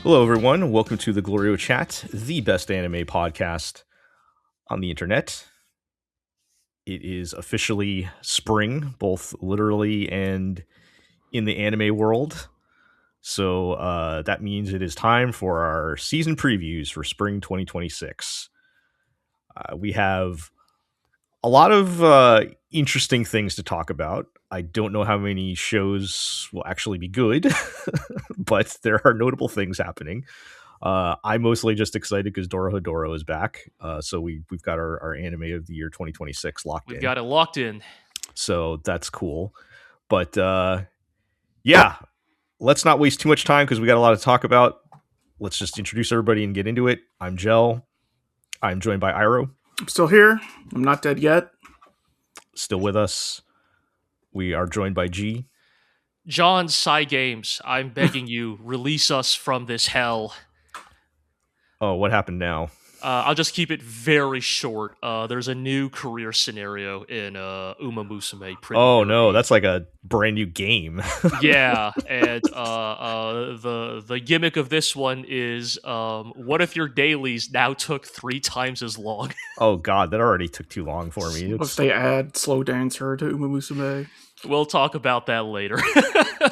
Hello, everyone. Welcome to the GLORIO Chat, the best anime podcast on the internet. It is officially spring, both literally and in the anime world. So that means it is time for our season previews for spring 2026. We have a lot of interesting things to talk about. I don't know how many shows will actually be good, but there are notable things happening. I'm mostly just excited because DOROHEDORO is back. So we've got our anime of the year 2026 locked in. We've got it locked in. So that's cool. But yeah, let's not waste too much time because we got a lot to talk about. Let's just introduce everybody and get into it. I'm Gel. I'm joined by Iro. I'm still here. I'm not dead yet. Still with us. We are joined by G. John Cygames, I'm begging you, release us from this hell. Oh, what happened now? I'll just keep it very short. There's a new career scenario in Uma Musume. Oh no, that's like a brand new game. Yeah, and the gimmick of this one is, what if your dailies now took 3 times as long? Oh god, that already took too long for me. What if they add Slow Dancer to Uma Musume? We'll talk about that later.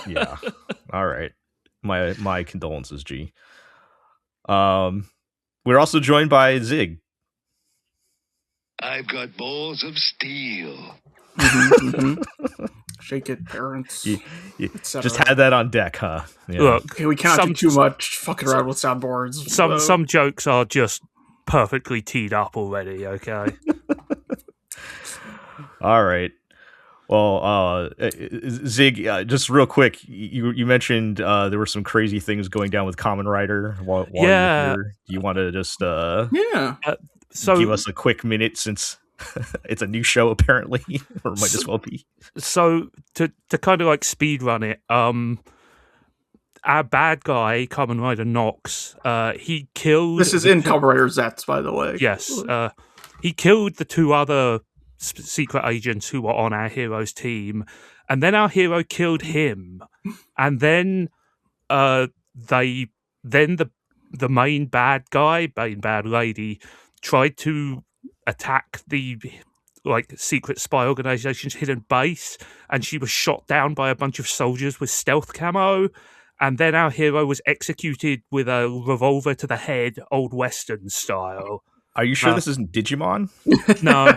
Yeah. All right. My condolences, G. We're also joined by Zig. I've got balls of steel. Shake it, parents. You just had that on deck, huh? Yeah. Look, Okay, we can't do too much fucking around with soundboards. Some jokes are just perfectly teed up already, okay? All right. Well, Zig, just real quick, you mentioned there were some crazy things going down with Kamen Rider while you're here. Do you want to just so give us a quick minute since it's a new show apparently, or might as well be. So to kind of like speed run it, our bad guy, Kamen Rider Nox, he killed. This is in Kamen Rider Zeztz, by the way. Yes, he killed the 2 other secret agents who were on our hero's team, and then our hero killed him, and then the main bad guy, main bad lady, tried to attack the secret spy organization's hidden base, and she was shot down by a bunch of soldiers with stealth camo, and then our hero was executed with a revolver to the head, old western style. Are you sure this isn't Digimon? No.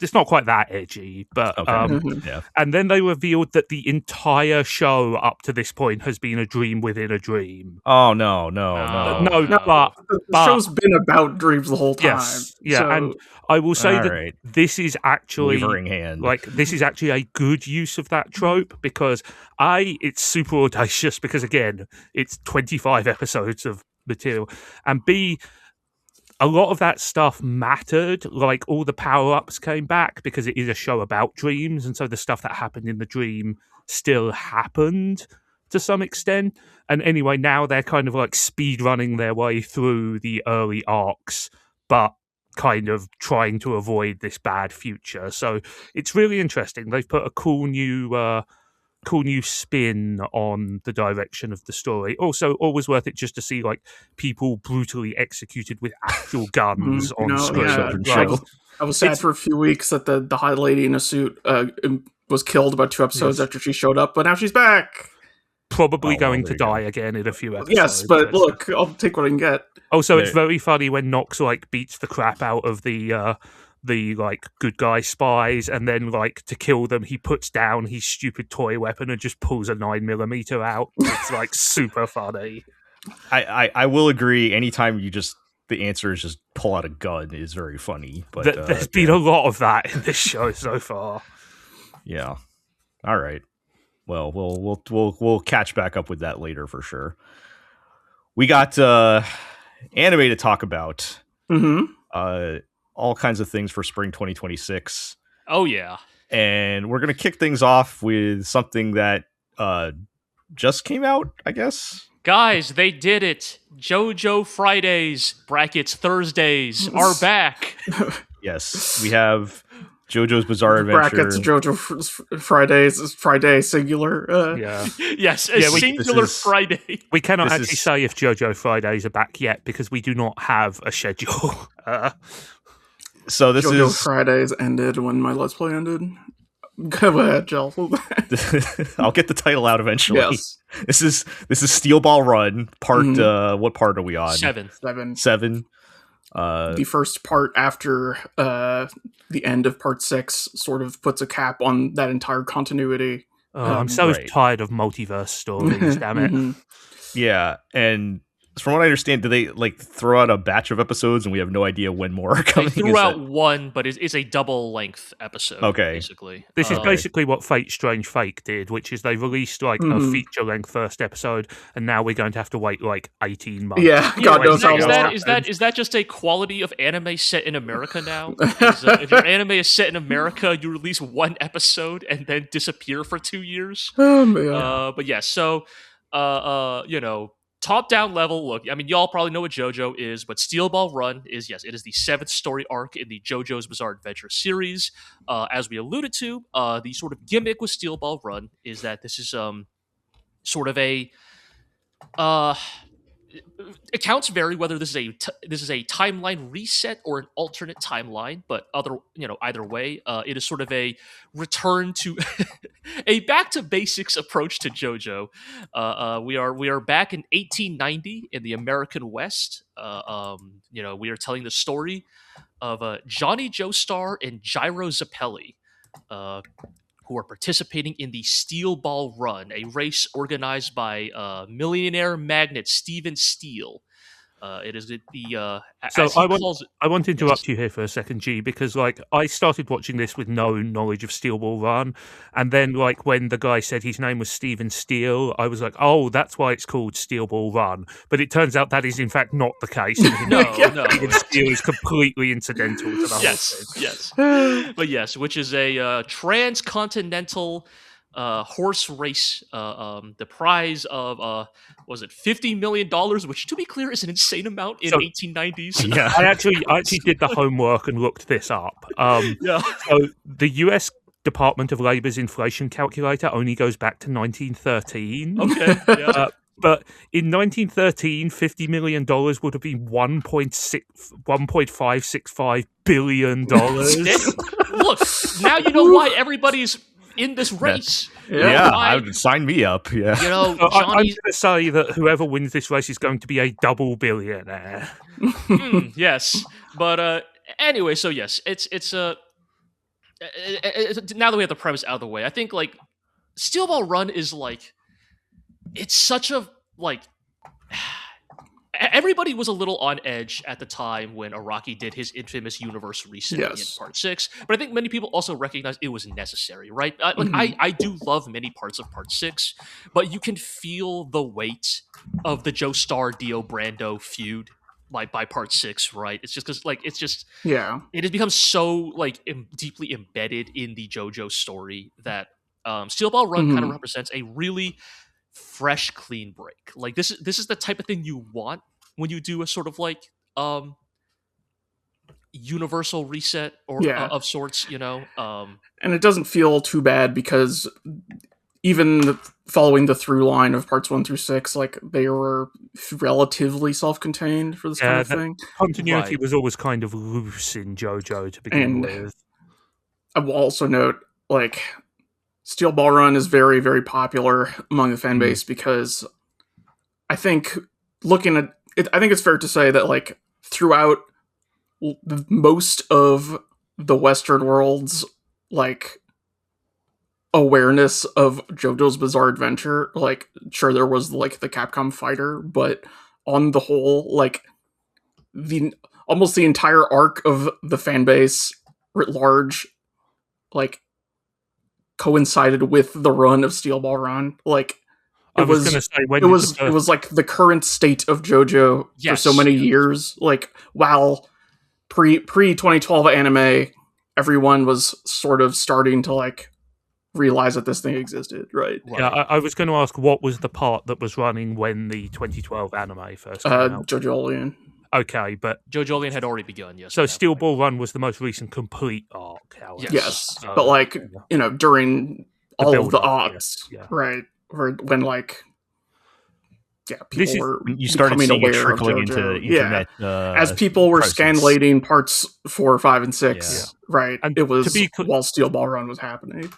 It's not quite that edgy, but okay. Yeah. And then they revealed that the entire show up to this point has been a dream within a dream. Oh no! But the show's been about dreams the whole time. Yes, yeah, so... and I will say that right. this is actually Wavering hand. this is actually a good use of that trope because it's super audacious because again, it's 25 episodes of material, and B, a lot of that stuff mattered, like all the power-ups came back because it is a show about dreams, and so the stuff that happened in the dream still happened to some extent. And anyway, now they're kind of like speed-running their way through the early arcs, but kind of trying to avoid this bad future. So it's really interesting. They've put a cool new spin on the direction of the story. Also, always worth it just to see like people brutally executed with actual guns on screen. Yeah. I was sad for a few weeks that the hot lady in a suit was killed about 2 episodes after she showed up, but now she's back. Probably going to die again in a few episodes. Yes, but look, I'll take what I can get. Also, it's very funny when Nox like beats the crap out of the like good guy spies, and then like to kill them he puts down his stupid toy weapon and just pulls a 9mm out. It's like super funny. I will agree, anytime the answer is just pull out a gun is very funny, but there's been a lot of that in this show so far. Yeah. All right, well we'll catch back up with that later for sure. We got anime to talk about. All kinds of things for spring 2026. Oh, yeah. And we're going to kick things off with something that just came out, I guess. Guys, they did it. JoJo Fridays, brackets Thursdays, are back. Yes, we have JoJo's Bizarre Adventure. Brackets JoJo Fridays is Friday singular. Yeah. Yes, a singular Friday. We cannot actually say if JoJo Fridays are back yet because we do not have a schedule. So this JoJo is Fridays ended when my Let's Play ended. Go ahead, Jill. I'll get the title out eventually. Yes. This is Steel Ball Run part. What part are we on? 7. 7. The first part after the end of part 6 sort of puts a cap on that entire continuity. I'm so tired of multiverse stories, damn it. Yeah, and from what I understand, do they like throw out a batch of episodes and we have no idea when more are coming? They threw out one, but it's a double-length episode, basically. This is basically what Fate Strange Fake did, which is they released like a feature-length first episode, and now we're going to have to wait like 18 months. Yeah, God knows how long. Is that just a quality of anime set in America now? If your anime is set in America, you release one episode and then disappear for 2 years? Oh, man. But yeah, so, top-down level, look, I mean, y'all probably know what JoJo is, but Steel Ball Run is, yes, it is the 7th story arc in the JoJo's Bizarre Adventure series. As we alluded to, the sort of gimmick with Steel Ball Run is that this is sort of a... accounts vary whether this is a timeline reset or an alternate timeline, but either way, it is sort of a return to a back to basics approach to JoJo. We are back in 1890 in the American West. We are telling the story of Johnny Joestar and Gyro Zappelli, who are participating in the Steel Ball Run, a race organized by millionaire magnate Stephen Steele. It is I want to interrupt you here for a second, G, because I started watching this with no knowledge of Steel Ball Run, and then when the guy said his name was Stephen Steele, I was like, oh, that's why it's called Steel Ball Run. But it turns out that is in fact not the case. No. Stephen Steele is completely incidental to the whole thing. Yes. But yes, which is a transcontinental horse race. The prize of was it $50 million, which to be clear is an insane amount in 1890s. Yeah, I actually did the homework and looked this up. So the US Department of Labor's inflation calculator only goes back to 1913. Okay. Yeah. But in 1913, $50 million would have been $1.565 billion. Look, now you know why everybody's in this race. Sign me up. Yeah. I'm going to say that whoever wins this race is going to be a double billionaire. Yes, but anyway, so yes, it's now that we have the premise out of the way, I think Steel Ball Run is it's such a everybody was a little on edge at the time when Araki did his infamous universe reset in part 6, but I think many people also recognize it was necessary, right? I do love many parts of part 6, but you can feel the weight of the Joestar Dio Brando feud by part 6, right? It's just because it has become so deeply embedded in the JoJo story that Steel Ball Run kind of represents a really fresh, clean break. This is the type of thing you want when you do a sort of universal reset of sorts, and it doesn't feel too bad because even following the through line of parts 1 through 6, they were relatively self-contained for this kind of thing. Continuity was always kind of loose in JoJo to begin with. I will also note, Steel Ball Run is very, very popular among the fan base because I think looking at it, I think it's fair to say that throughout most of the Western world's awareness of JoJo's Bizarre Adventure, sure there was the Capcom fighter, but on the whole, almost the entire arc of the fan base writ large, coincided with the run of Steel Ball Run. It was the current state of JoJo for so many years. While pre 2012 anime, everyone was sort of starting to realize that this thing existed, right? Yeah, I was going to ask what was the part that was running when the 2012 anime first came out? JoJolion. okay, but JoJolion had already begun. Yes. So Steel Ball Run was the most recent complete arc. Yes, but like during all of the arcs, right? When like. Yeah, you started seeing it trickling into internet. As people were scanlating parts 4, 5, and 6, right? And it was while Steel Ball Run was happening.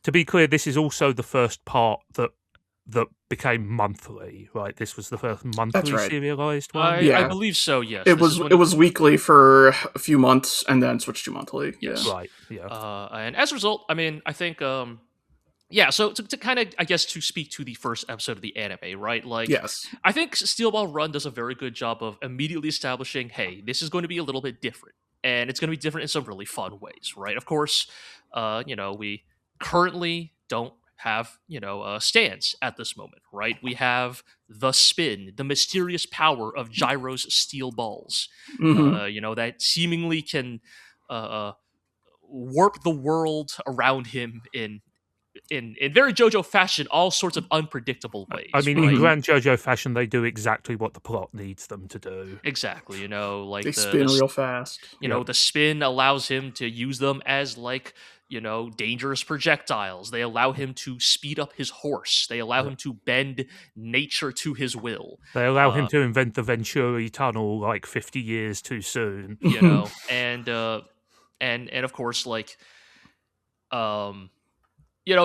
To be clear, this is also the first part that became monthly, right? This was the first monthly serialized one. I believe so. Yes, it was weekly for a few months and then switched to monthly. Yes, right. Yeah, and as a result, I mean, I think. Yeah, so to kind of, I guess, to speak to the first episode of the anime, right? Like, I think Steel Ball Run does a very good job of immediately establishing, hey, this is going to be a little bit different, and it's going to be different in some really fun ways, right? Of course, we currently don't have, stands at this moment, right? We have the spin, the mysterious power of Gyro's steel balls, that seemingly can warp the world around him in very JoJo fashion, all sorts of unpredictable ways. I mean, in grand JoJo fashion, they do exactly what the plot needs them to do. Exactly, like they spin real fast. The spin allows him to use them as dangerous projectiles. They allow him to speed up his horse. They allow him to bend nature to his will. They allow him to invent the Venturi tunnel like 50 years too soon. And of course,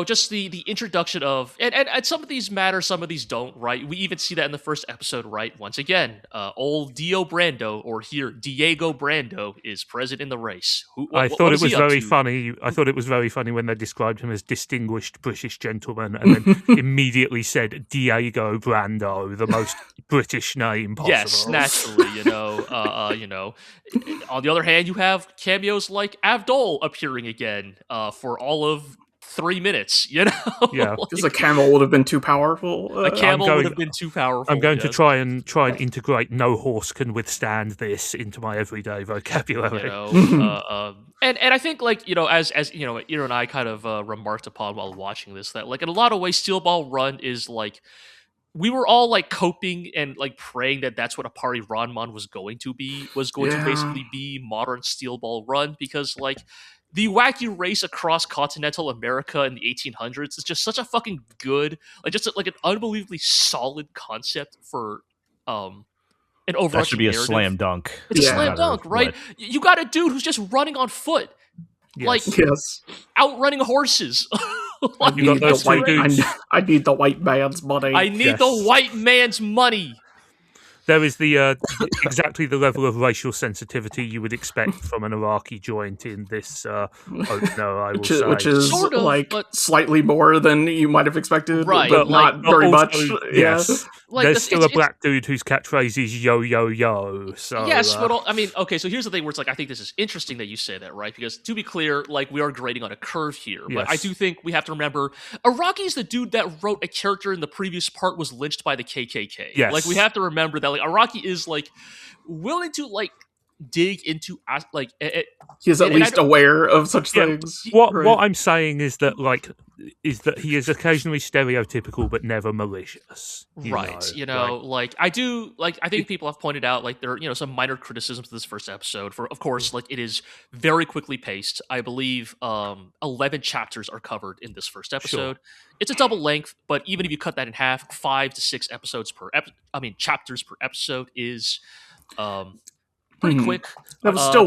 just the introduction of and some of these matter, some of these don't, right? We even see that in the first episode, right? Once again, old Dio Brando, or here Diego Brando, is present in the race. I thought it was very funny. I thought it was very funny when they described him as distinguished British gentleman, and then immediately said Diego Brando, the most British name possible. Yes, naturally, On the other hand, you have cameos like Avdol appearing again for all of 3 minutes, Yeah, because a camel would have been too powerful. A camel would have been too powerful. I'm going to try and integrate "no horse can withstand this" into my everyday vocabulary. And I think as Ira and I kind of remarked upon while watching this, that in a lot of ways, Steel Ball Run is we were all coping and praying that that's what Appare Ranman was going to basically be modern Steel Ball Run, because the wacky race across continental America in the 1800s is just such a fucking good, an unbelievably solid concept for an overarching That should be a narrative. Slam dunk. It's a slam dunk, right? You got a dude who's just running on foot. Outrunning horses. I need the white man's money. I need the white man's money. There is the exactly the level of racial sensitivity you would expect from an Iraqi joint in this opener, I will say. Which is sort of, slightly more than you might have expected, right? But not very much. Yes. There's still a black dude whose catchphrase is yo yo yo. So yes, but okay. So here's the thing: where it's I think this is interesting that you say that, right? Because to be clear, we are grading on a curve here, but I do think we have to remember Araki's the dude that wrote a character in the previous part was lynched by the KKK. Yes, we have to remember that Araki is willing to dig into he's at least aware of such things. What I'm saying is that he is occasionally stereotypical but never malicious. Right. I think people have pointed out there are some minor criticisms of this first episode. For of course, it is very quickly paced. I believe 11 chapters are covered in this first episode. Sure. It's a double length, but even if you cut that in half, 5 to 6 episodes per chapters per episode is pretty quick. That was still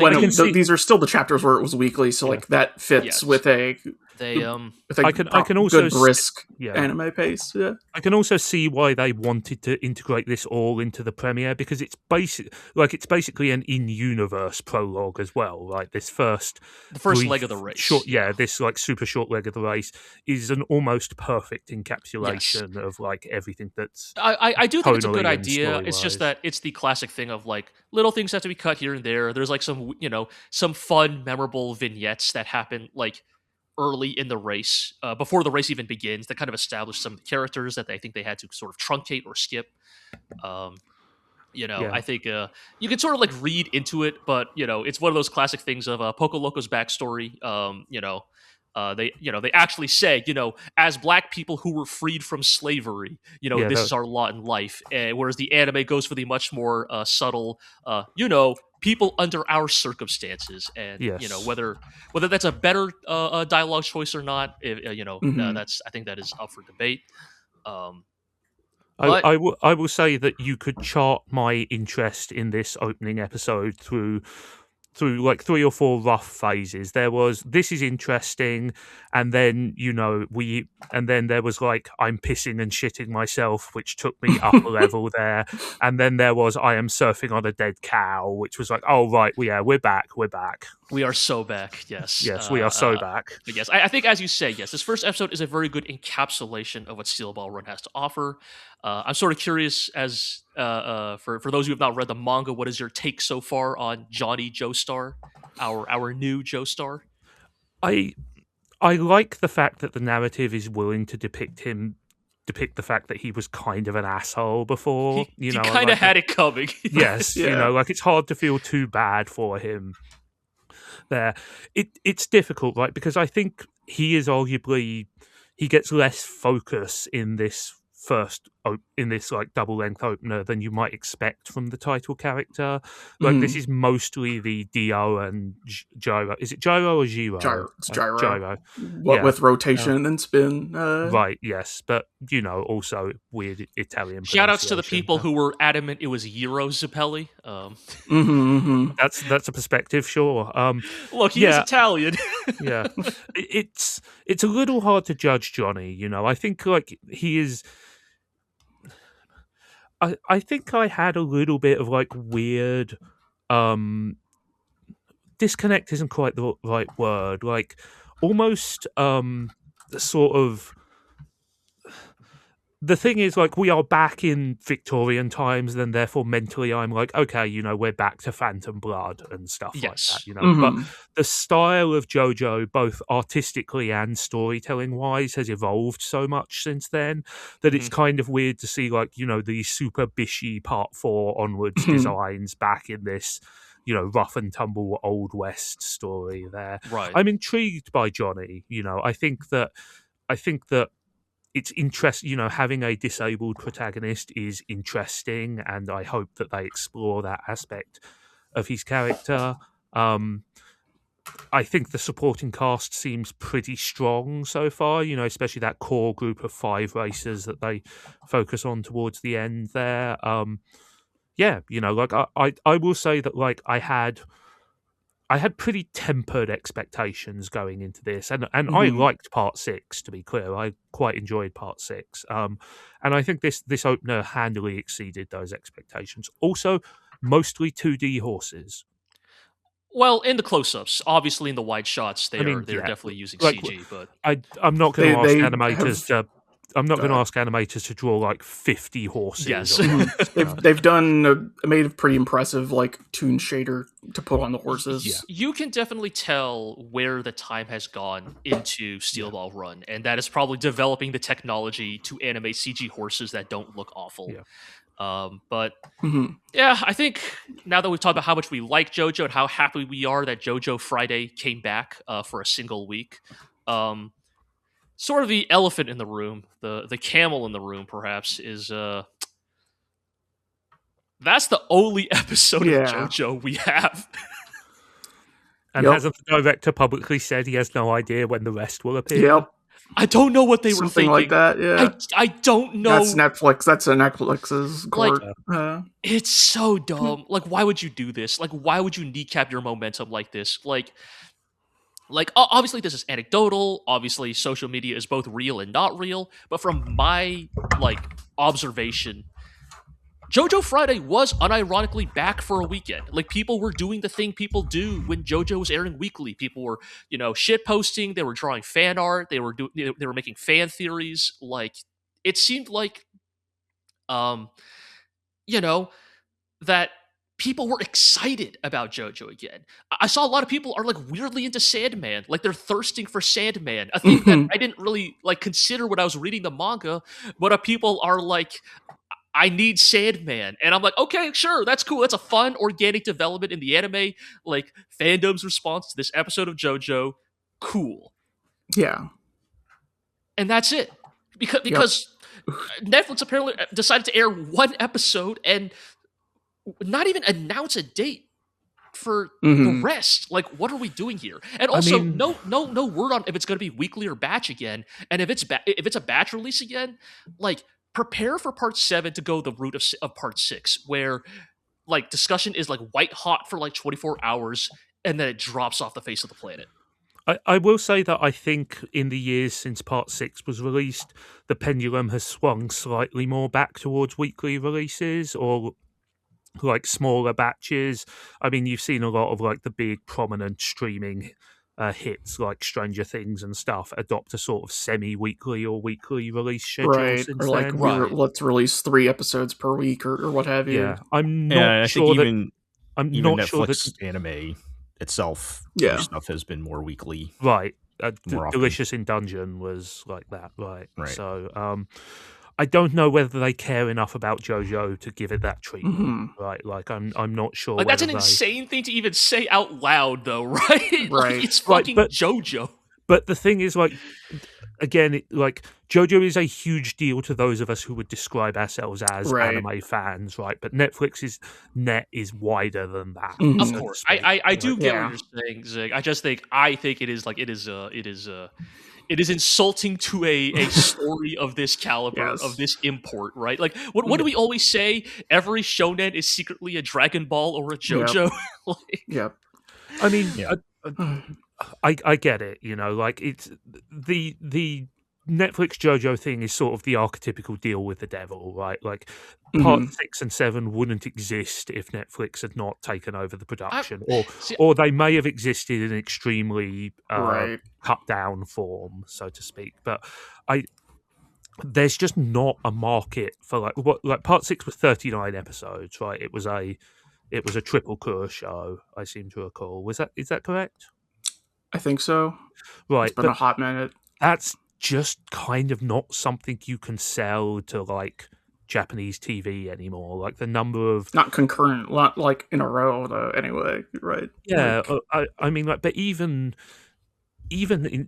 these are still the chapters where it was weekly, so that fits with a I can also good brisk anime pace. Yeah, I can also see why they wanted to integrate this all into the premiere, because it's basically an in-universe prologue as well. The first leg of the race. This super short leg of the race is an almost perfect encapsulation of everything that's. I do think it's a good idea. It's just that it's the classic thing of little things have to be cut here and there. There's some fun, memorable vignettes that happen early in the race, before the race even begins, that kind of establish some of the characters that they think they had to sort of truncate or skip. I think you can sort of read into it, but it's one of those classic things of Poco Loco's backstory. they actually say, as black people who were freed from slavery, this is our lot in life. Whereas the anime goes for the much more subtle, people under our circumstances, and whether that's a better dialogue choice or not, that's, I think that is up for debate. I will say that you could chart my interest in this opening episode through like 3 or 4 rough phases. There was, this is interesting, and then and then there was like, I'm pissing and shitting myself, which took me up a level there, and then there was, I am surfing on a dead cow, which was like, oh right, we're back. We are so back. Yes, we are so back. Yes, I think, as you say, yes, this first episode is a very good encapsulation of what Steel Ball Run has to offer. I'm sort of curious, as for those who have not read the manga, what is your take so far on Johnny Joestar, our new Joestar? I like the fact that the narrative is willing to depict the fact that he was kind of an asshole before. He kind of had it coming. Yes, like, it's hard to feel too bad for him there. It's difficult, right? Because I think he gets less focus in this like double length opener than you might expect from the title character. Like, this is mostly the Dio and Gyro. Is it Gyro or Giro? Gyro. It's Gyro. Gyro. With rotation and spin. Right, yes. But, also weird Italian shout-outs to the people who were adamant it was Gyro Zappelli. That's a perspective, sure. Look, he is Italian. Yeah. It's a little hard to judge Johnny, I think, like, he is... I think I had a little bit of, like, weird... disconnect isn't quite the right word. Like, almost sort of... The thing is, like, we are back in Victorian times, then therefore mentally I'm like, okay, we're back to Phantom Blood and stuff like that, But the style of JoJo, both artistically and storytelling-wise, has evolved so much since then that it's kind of weird to see, like, the Super Bishi Part 4 onwards designs back in this, rough and tumble Old West story there. Right. I'm intrigued by Johnny, I think that it's interesting, having a disabled protagonist is interesting, and I hope that they explore that aspect of his character. I think the supporting cast seems pretty strong so far, especially that core group of 5 racers that they focus on towards the end there. Like, I will say that, like, I had pretty tempered expectations going into this, and I liked Part 6, to be clear. I quite enjoyed Part 6. And I think this opener handily exceeded those expectations. Also, mostly 2D horses. Well, in the close-ups, obviously in the wide shots, they're definitely using CG. But I'm not going to ask animators I'm not going to ask animators to draw like 50 horses. Yes, they've made a pretty impressive like toon shader to put on the horses. Yeah. You can definitely tell where the time has gone into Steel Ball Run, and that is probably developing the technology to animate CG horses that don't look awful. Yeah. But yeah, I think now that we've talked about how much we like JoJo and how happy we are that JoJo Friday came back for a single week, sort of the elephant in the room, the camel in the room, perhaps, is that's the only episode of JoJo we have. And hasn't the director publicly said he has no idea when the rest will appear? Yep. I don't know what they were thinking. Something like that, yeah. I don't know. That's Netflix. That's a Netflix's court. Like, it's so dumb. Like, why would you do this? Like, why would you kneecap your momentum like this? Like, obviously this is anecdotal. Obviously, social media is both real and not real. But from my, observation, JoJo Friday was unironically back for a weekend. Like, people were doing the thing people do when JoJo was airing weekly. People were, shit posting. They were drawing fan art. They were making fan theories. Like, it seemed like, that people were excited about JoJo again. I saw a lot of people are weirdly into Sandman. Like, they're thirsting for Sandman. A thing that I didn't really consider when I was reading the manga. But people are like, I need Sandman. And I'm like, okay, sure, that's cool. That's a fun, organic development in the anime. Like, fandom's response to this episode of JoJo, cool. Yeah. And that's it. Because Netflix apparently decided to air one episode and not even announce a date for the rest. Like, what are we doing here? And also, no word on if it's going to be weekly or batch again. And if it's a batch release again, like, prepare for part 7 to go the route of part 6, where like discussion is like white hot for like 24 hours, and then it drops off the face of the planet. I will say that I think in the years since Part 6 was released, the pendulum has swung slightly more back towards weekly releases or like smaller batches. I mean, you've seen a lot of like the big prominent streaming hits like Stranger Things and stuff adopt a sort of semi-weekly or weekly release schedule. Right, or like let's release 3 episodes per week or what have you. Yeah, I'm not sure that... I'm not Netflix sure that anime itself, stuff has been more weekly. Right. Delicious in Dungeon was like that, right? So I don't know whether they care enough about JoJo to give it that treatment, right? Like I'm not sure. Like, that's an insane thing to even say out loud, though, right? Like, it's fucking JoJo. But the thing is, like, again, like JoJo is a huge deal to those of us who would describe ourselves as anime fans, right? But Netflix's net is wider than that. Of course, I do get what you're saying, Zig. I think it is like it is insulting to a story of this caliber, of this import, right? Like, what do we always say? Every shonen is secretly a Dragon Ball or a JoJo. I mean, I get it, you know, like it's the Netflix JoJo thing is sort of the archetypical deal with the devil, right? Like part 6 and 7 wouldn't exist if Netflix had not taken over the production, or they may have existed in extremely cut down form, so to speak. But there's just not a market for like part 6 was 39 episodes, right? It was a triple core show, I seem to recall. Is that correct? I think so. Right. It's been a hot minute. That's just kind of not something you can sell to like Japanese TV anymore. Like the number of not concurrent, not like in a row though. Anyway, right? Yeah, I mean, like, but even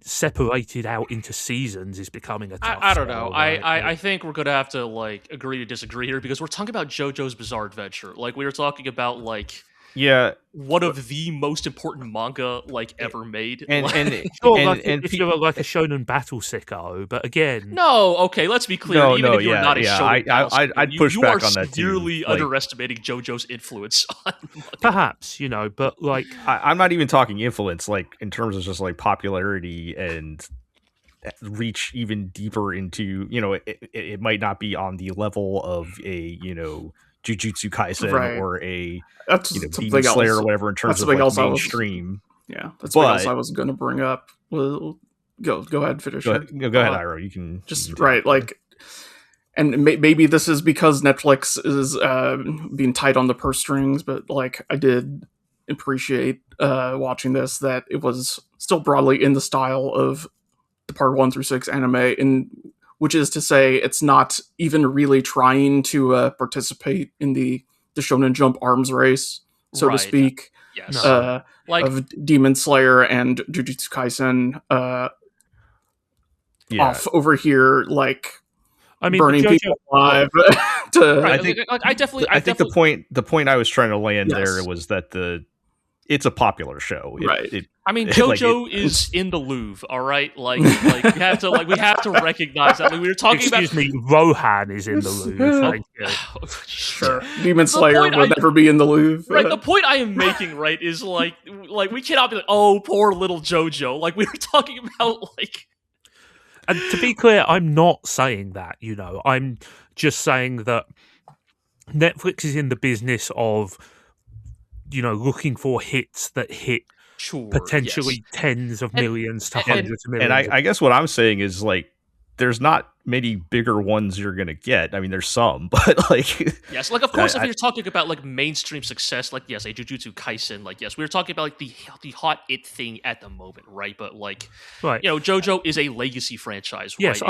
separated out into seasons is becoming a tough. I don't know. Right? I think we're gonna have to like agree to disagree here, because we're talking about JoJo's Bizarre Adventure. Like, we were talking about like. Yeah, one of the most important manga like ever made, and if you're like a shonen battle sicko, but again, no, okay, let's be clear. If you're not a shonen, I'd push back on that too. You are severely underestimating JoJo's influence on perhaps, you know, but like I'm not even talking influence, like in terms of just like popularity and reach even deeper into, you know, it might not be on the level of a, you know, Jujutsu Kaisen or a Demon Slayer or whatever in terms of like mainstream. That's what else I was going to bring up. Well, go ahead, finish. Go ahead, Iroh. You can just like, and maybe this is because Netflix is being tight on the purse strings, but like I did appreciate watching this, that it was still broadly in the style of the part 1 through 6 anime, and which is to say, it's not even really trying to participate in the Shonen Jump arms race, so to speak, of Demon Slayer and Jujutsu Kaisen off over here, like, I mean, burning people alive. I think the point I was trying to land there was that it's a popular show, I mean, JoJo is in the Louvre, all right. Like we have to recognize that. Like, we were talking Excuse me, Rohan is in the Louvre. Thank you. Sure, Demon Slayer will never be in the Louvre. Right. The point I am making, right, is like we cannot be like, oh, poor little JoJo. Like, we were talking about like. And to be clear, I'm not saying that. You know, I'm just saying that Netflix is in the business of, you know, looking for hits that hit potentially tens of millions to hundreds of millions. And I guess what I'm saying is, like, there's not many bigger ones you're going to get. I mean, there's some, but like... Yes, like, of course, if you're talking about, like, mainstream success, like, yes, a Jujutsu Kaisen, like, yes, we were talking about, like, the hot it thing at the moment, right? But, like, you know, JoJo is a legacy franchise, right? Yes,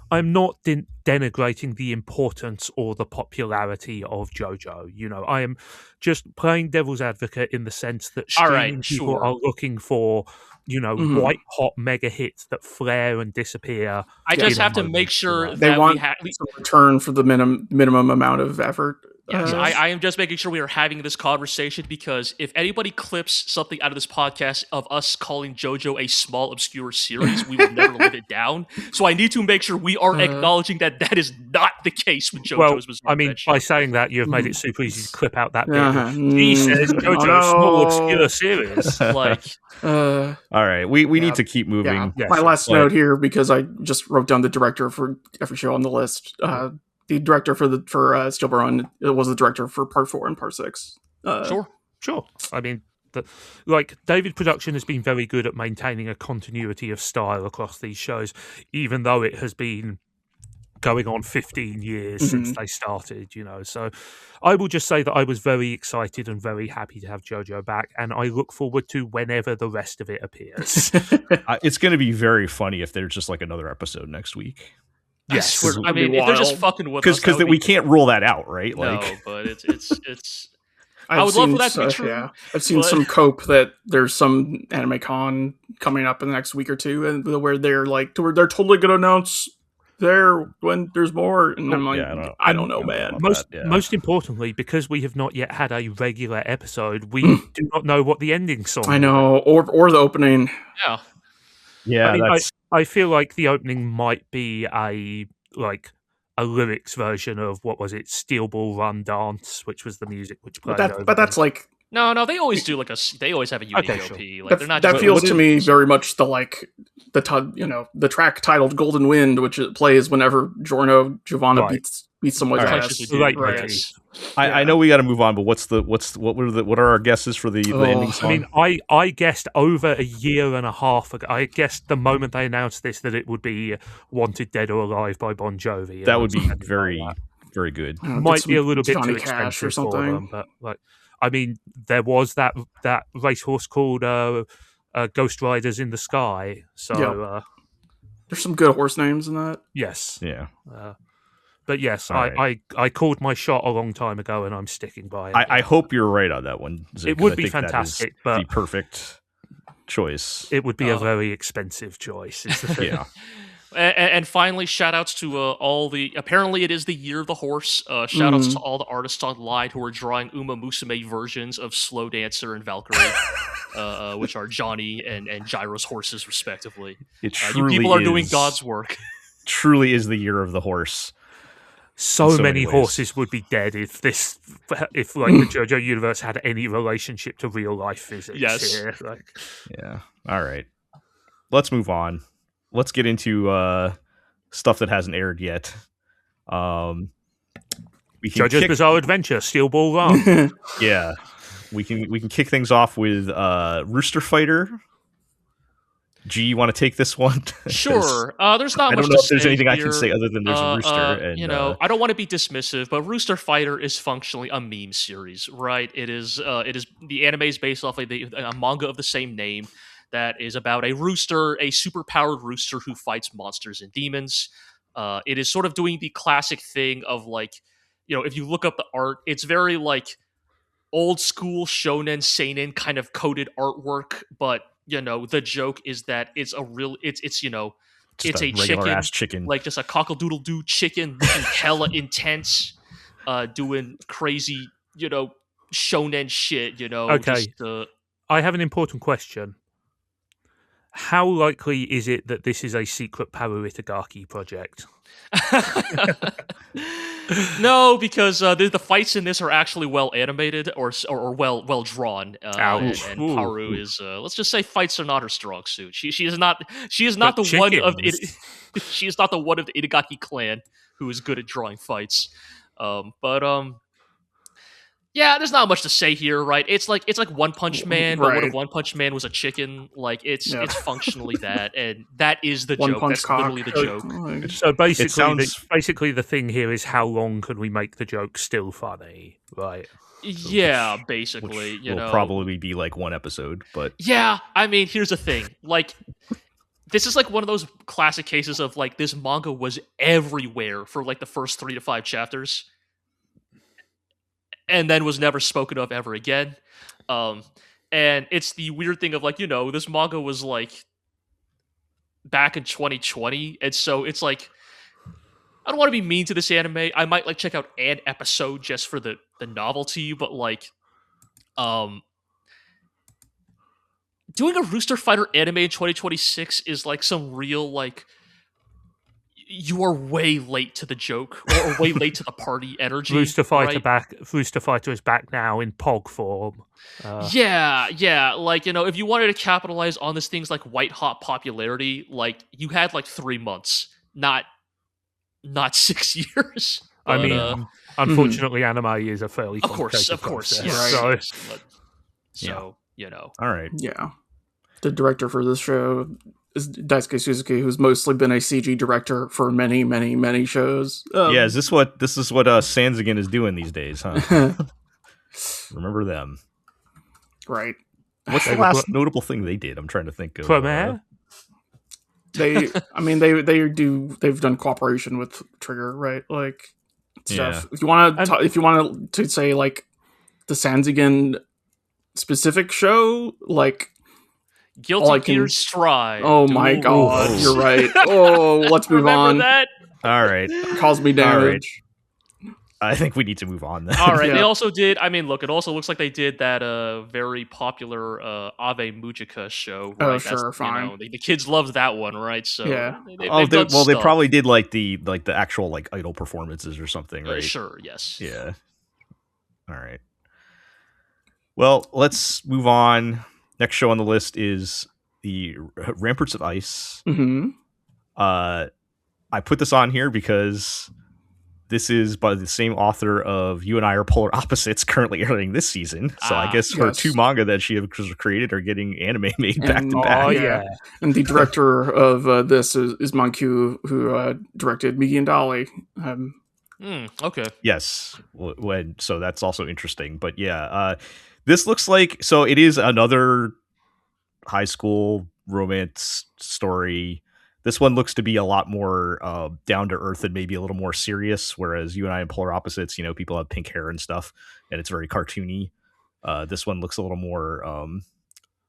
I'm not denigrating the importance or the popularity of JoJo. You know, I am just playing devil's advocate in the sense that streaming people are looking for white hot mega hits that flare and disappear. I just have to make sure they that want some return for the minimum amount of effort. Yes, I am just making sure we are having this conversation, because if anybody clips something out of this podcast of us calling JoJo a small, obscure series, we will never live it down. So I need to make sure we are acknowledging that is not the case with JoJo's Bizarre Adventure. By saying that, you have made it super easy to clip out that bit. He says JoJo, small, obscure series. All right, we need to keep moving. Yeah. Yes. My last note here, because I just wrote down the director for every show on the list. The director for Stillball Run was the director for Part 4 and Part 6. Sure. I mean, David Production has been very good at maintaining a continuity of style across these shows, even though it has been going on 15 years since they started, So I will just say that I was very excited and very happy to have JoJo back, and I look forward to whenever the rest of it appears. It's going to be very funny if there's just another episode next week. Yes, I mean, if they're just fucking with us, because we can't rule that out, right? No, but it's. I would love for that to be true. Yeah, I've seen some cope that there's some Anime Con coming up in the next week or two, and where they're they're totally going to announce there when there's more, and I'm like, I don't know, man. Most importantly, because we have not yet had a regular episode, we do not know what the ending song. I know, or the opening. Yeah, I mean, I feel like the opening might be a lyrics version of what was it, Steel Ball Run Dance, which was the music which played. But that's like no, they always do they always have a unique OP. Like they're not. That feels to me very much the track titled Golden Wind, which it plays whenever Giovanna beats someone's ass. Right. I know we got to move on, but what are our guesses for the ending song? I mean, I guessed over a year and a half ago. I guessed the moment they announced this that it would be "Wanted Dead or Alive" by Bon Jovi. That would be very, very good. Might be a little bit Johnny too Cash expensive or something. for them, but I mean, there was that racehorse called Ghost Riders in the Sky. So there's some good horse names in that. Yes, yeah. But yes, I called my shot a long time ago, and I'm sticking by it. I hope you're right on that one. Zig, it would be fantastic, but the perfect choice. It would be a very expensive choice. Is the thing. Yeah. And finally, shout-outs to all the... Apparently, it is the Year of the Horse. Shout-outs to all the artists online who are drawing Uma Musume versions of Slow Dancer and Valkyrie, which are Johnny and Gyro's horses, respectively. It truly you people are doing God's work. Truly is the Year of the Horse. So many horses would be dead if the JoJo universe had any relationship to real life physics. Yes. Here. Yeah. All right. Let's move on. Let's get into stuff that hasn't aired yet. JoJo's Bizarre Adventure, Steel Ball Run. Yeah. We can kick things off with Rooster Fighter. G, you want to take this one? Sure. There's not much to say. I don't know if there's anything here. I can say other than there's a rooster. And, I don't want to be dismissive, but Rooster Fighter is functionally a meme series, right? It is the anime is based off of a manga of the same name that is about a rooster, a superpowered rooster who fights monsters and demons. It is sort of doing the classic thing of if you look up the art, it's very old school shonen seinen kind of coded artwork, but the joke is that it's a chicken, like just a cockle-doodle-doo chicken, looking hella intense, doing crazy, shonen shit. Okay, I have an important question. How likely is it that this is a secret Paru Itagaki project? No, because the fights in this are actually well animated or well drawn. And Paru is let's just say fights are not her strong suit. She is not the one of it. She is not the one of the Itagaki clan who is good at drawing fights. Yeah, there's not much to say here, right? It's like One Punch Man, but what if One Punch Man was a chicken? It's functionally that, and that is the joke. That's literally the joke. So basically, the thing here is how long can we make the joke still funny, right? Yeah, basically, which will probably be one episode, but yeah, I mean, here's the thing, this is one of those classic cases of this manga was everywhere for the first 3 to 5 chapters. And then was never spoken of ever again. And it's the weird thing of like, this manga was like back in 2020, and so it's like, I don't want to be mean to this anime. I might like check out an episode just for the novelty, but like, doing a Rooster Fighter anime in 2026 is like some real like, you are way late to the joke or way late to the party energy. Rooster Fighter right? back. Rooster Fighter is back now in POG form. Yeah. Like, if you wanted to capitalize on this thing's like white hot popularity, like you had like 3 months, not 6 years. But, I mean, unfortunately, anime is a fairly of course, yes. Right. So, All right. Yeah. The director for this show is Daisuke Suzuki, who's mostly been a CG director for many, many, many shows. Is this what Sanzigen is doing these days, huh? Remember them. Right. What's the last notable thing they did? I'm trying to think of. Premiere? They've done cooperation with Trigger, right? Like stuff. Yeah. If you want to say like the Sanzigen specific show, like Guilty Gear Strive. Oh my god, you're right. Oh, let's move on. That? All right. Cause me damage. Right. I think we need to move on then. All right. Yeah. They also did. I mean, look. It also looks like they did that very popular Ave Mujica show. Right? Oh, sure, fine. The kids loved that one, right? So yeah. They probably did like the actual like idol performances or something, right? Sure. Yes. Yeah. All right. Well, let's move on. Next show on the list is the Ramparts of Ice. Mm-hmm. I put this on here because this is by the same author of You and I Are Polar Opposites, currently airing this season. So I guess her two manga that she has created are getting anime made back to back. Oh, yeah. And the director of this is Mankyu, who directed Migi and Dolly. Okay. Yes. So that's also interesting. But yeah, this looks like, so it is another high school romance story. This one looks to be a lot more down to earth and maybe a little more serious, whereas You and I in Polar Opposites, people have pink hair and stuff, and it's very cartoony. This one looks a little more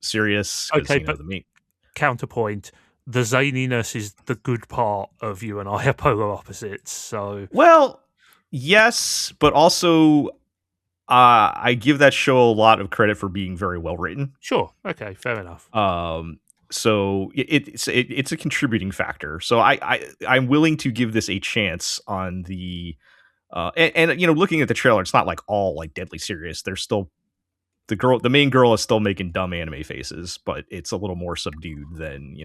serious. Okay, but counterpoint, the zaniness is the good part of You and I Are Polar Opposites. So, well, yes, but also I give that show a lot of credit for being very well written. Sure. Okay. Fair enough. So it's a contributing factor. So I'm willing to give this a chance on the and looking at the trailer, it's not like all like deadly serious. There's still the main girl is still making dumb anime faces, but it's a little more subdued than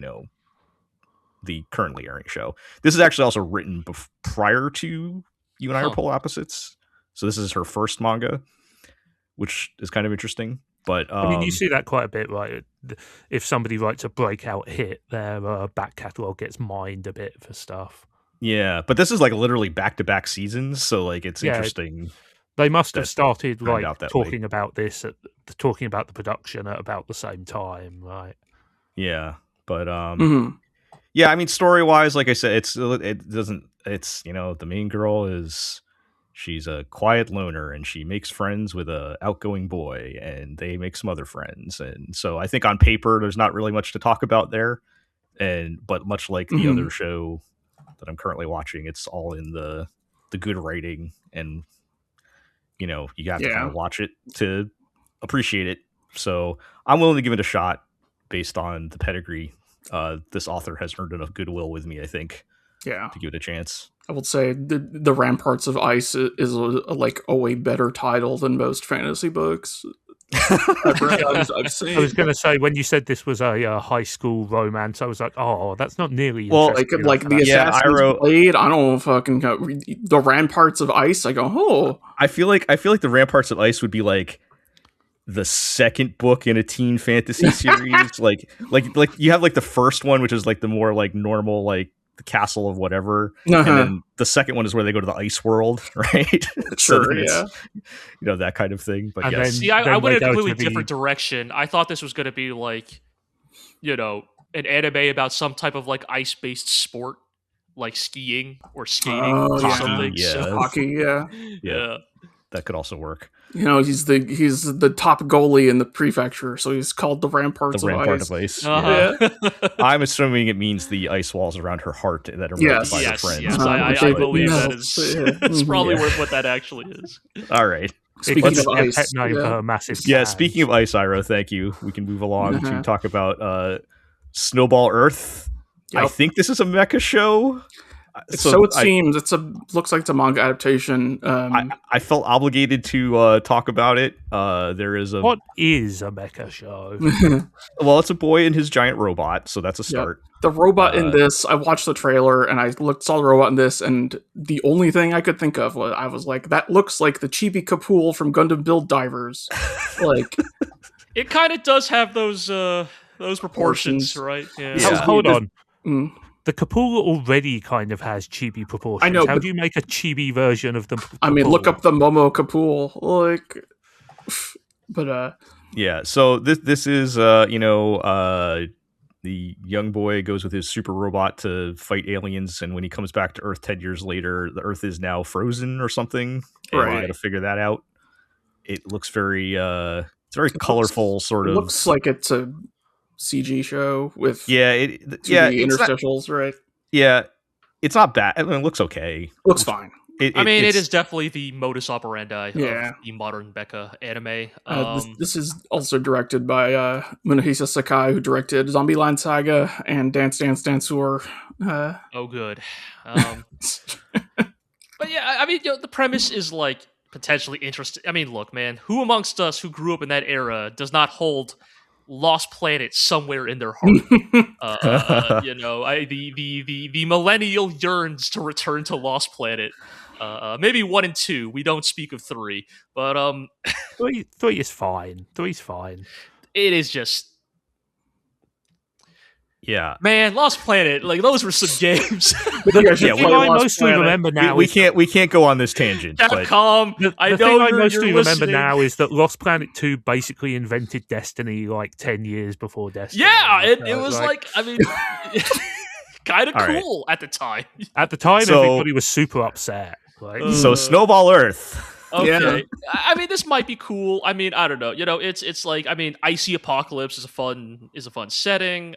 the currently airing show. This is actually also written prior to You and I Are Polar Opposites. So this is her first manga, which is kind of interesting. But I mean, you see that quite a bit, right? If somebody writes a breakout hit, their back catalog gets mined a bit for stuff. Yeah, but this is like literally back-to-back seasons, so like it's interesting. They must have started like talking about this, talking about the production at about the same time, right? Yeah, but yeah, I mean, story-wise, like I said, it's the main girl is. She's a quiet loner, and she makes friends with a outgoing boy, and they make some other friends. And so I think on paper, there's not really much to talk about there. But much like the other show that I'm currently watching, it's all in the good writing, and you have to kind of watch it to appreciate it. So I'm willing to give it a shot based on the pedigree. This author has earned enough goodwill with me, I think, to give it a chance. I would say the Ramparts of Ice is like a way better title than most fantasy books I've seen. I was going to say, when you said this was a high school romance, I was like, oh, that's not nearly like the Assassin's Blade. I don't fucking know. The Ramparts of Ice. I go, oh. I feel like the Ramparts of Ice would be like the second book in a teen fantasy series. like you have like the first one, which is like the more like normal like the castle of whatever, and then the second one is where they go to the ice world, right? Sure, yeah. That kind of thing. But and yes, see, I went in a completely different direction. I thought this was going to be like, an anime about some type of like ice-based sport, like skiing or skating or something. Yeah, hockey. Yeah. could also work. You know, he's the top goalie in the prefecture, so he's called the Ramparts of Ice. Yeah. I'm assuming it means the ice walls around her heart that are made by her friends. Yes, I believe that is. It's probably what that actually is. All right. Speaking of ice, massive. Yeah, speaking of ice, Iro, thank you. We can move along to talk about Snowball Earth. Yep. I think this is a mecha show. So it seems. Looks like it's a manga adaptation. I felt obligated to talk about it. What is a mecha show? Well, it's a boy and his giant robot, so that's a start. Yep. The robot in this, I watched the trailer and I saw the robot in this, and the only thing I could think of was I was like, that looks like the Chibi Kapool from Gundam Build Divers. Like, it kind of does have those proportions, right? Yeah. Hold on. The Kapool already kind of has chibi proportions. I know. How do you make a chibi version of the Kapool? I mean, look up the Momo Kapool. Like, but yeah. So this is the young boy goes with his super robot to fight aliens, and when he comes back to Earth 10 years later, the Earth is now frozen or something. And right. We got to figure that out. It looks very it's very colorful, sort of. Looks like it's a CG show with interstitials, right? Yeah, it's not bad. I mean, it looks okay. Looks fine. It is definitely the modus operandi of the modern mecha anime. This is also directed by Munehisa Sakai, who directed Zombieland Saga and Dance Dance Danceur. Oh, good. But yeah, I mean, the premise is like potentially interesting. I mean, look, man, who amongst us who grew up in that era does not hold Lost Planet somewhere in their heart? The millennial yearns to return to Lost Planet. Maybe 1 and 2. We don't speak of 3, but 3 is fine. 3's fine. It is just, yeah, man. Lost Planet, like those were some games. The thing I mostly remember now, we can't go on this tangent. Capcom. The thing I mostly remember now is that Lost Planet 2 basically invented Destiny like 10 years before Destiny. Yeah, it was like I mean. Kind of cool at the time. At the time, everybody was super upset. Like, so Snowball Earth. Okay, yeah. I mean, this might be cool. I mean, I don't know. You know, it's like, I mean, Icy Apocalypse is a fun setting.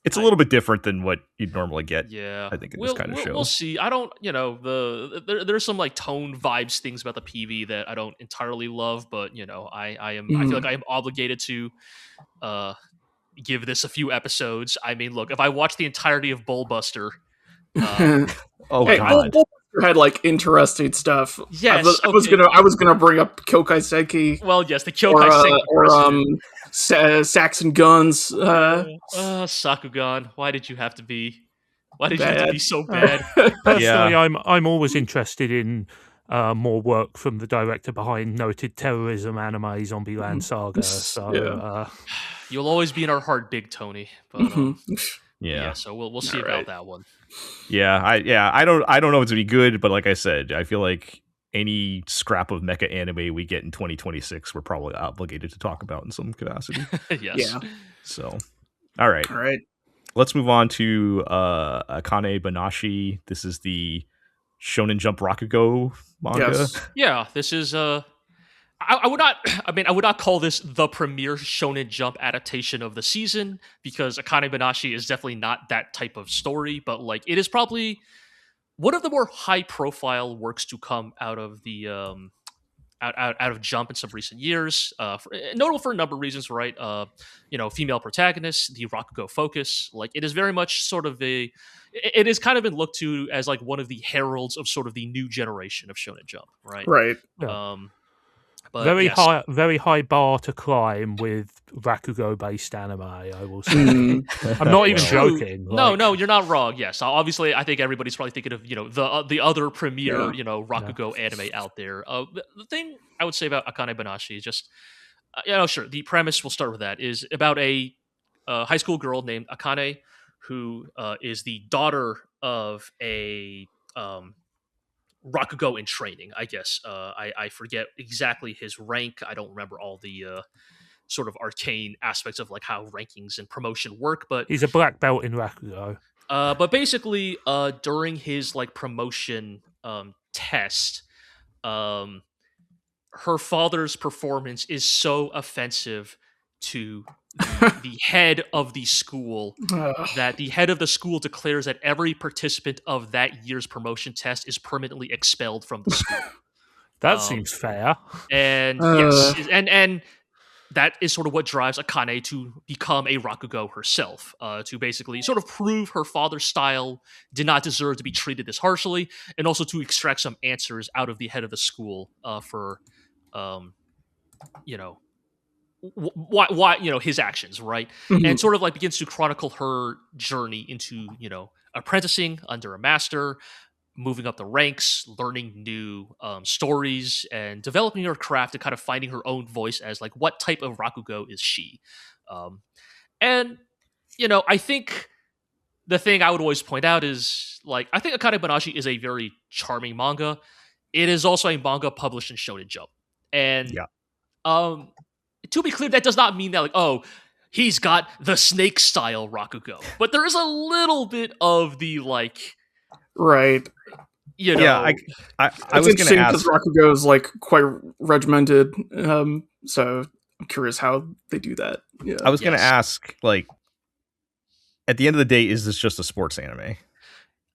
It's a little bit different than what you'd normally get. Yeah, I think in this kind of show. We'll see. I don't, there's some like tone vibes things about the PV that I don't entirely love, but I feel like I am obligated to give this a few episodes. I mean, look, if I watch the entirety of Bullbuster, God, Bullbuster had like interesting stuff. Yes, I was gonna bring up Kyokai Senki. Well, yes, the Kyokai Senki or Saxon Guns. Sakugan, why did you have to be so bad? Personally, I'm always interested in more work from the director behind noted terrorism anime Zombieland Saga. So you'll always be in our heart, Big Tony. But, yeah. So we'll see about that one. Yeah, I don't know if it's gonna be good, but like I said, I feel like any scrap of mecha anime we get in 2026, we're probably obligated to talk about in some capacity. Yes. Yeah. So, all right. Let's move on to Akane Banashi. This is the Shonen Jump Rakugo manga. Yes. Yeah, this is I would not call this the premier Shonen Jump adaptation of the season, because Akane Banashi is definitely not that type of story, but like it is probably one of the more high profile works to come out of the out of Jump in some recent years. Notable for a number of reasons, right? Female protagonists, the Rakugo focus. Like it is very much sort of it has kind of been looked to as like one of the heralds of sort of the new generation of Shonen Jump, right? Right. Yeah. But very high bar to climb with Rakugo-based anime, I will say. I'm not even joking. No, you're not wrong. Yes, obviously, I think everybody's probably thinking of the other premier Rakugo anime out there. The thing I would say about Akane Banashi is just sure, the premise, we'll start with that, is about a high school girl named Akane who is the daughter of a Rakugo in training, I guess. I forget exactly his rank. I don't remember all the sort of arcane aspects of like how rankings and promotion work, but he's a black belt in Rakugo. But basically, during his like promotion test, her father's performance is so offensive to the head of the school that the head of the school declares that every participant of that year's promotion test is permanently expelled from the school. That seems fair. And yes, and that is sort of what drives Akane to become a Rakugo herself, to basically sort of prove her father's style did not deserve to be treated this harshly, and also to extract some answers out of the head of the school for, why his actions, right? Mm-hmm. And sort of like begins to chronicle her journey into apprenticing under a master, moving up the ranks, learning new stories, and developing her craft and kind of finding her own voice as like what type of Rakugo is she. And I think the thing I would always point out is like I think Akane Banashi is a very charming manga. It is also a manga published in Shonen Jump, and to be clear, that does not mean that like he's got the snake style Rakugo, but there is a little bit of the like. Right. I was going to ask, because Rakugo is like quite regimented, so I'm curious how they do that. Yeah. I was going to ask, like, at the end of the day, is this just a sports anime?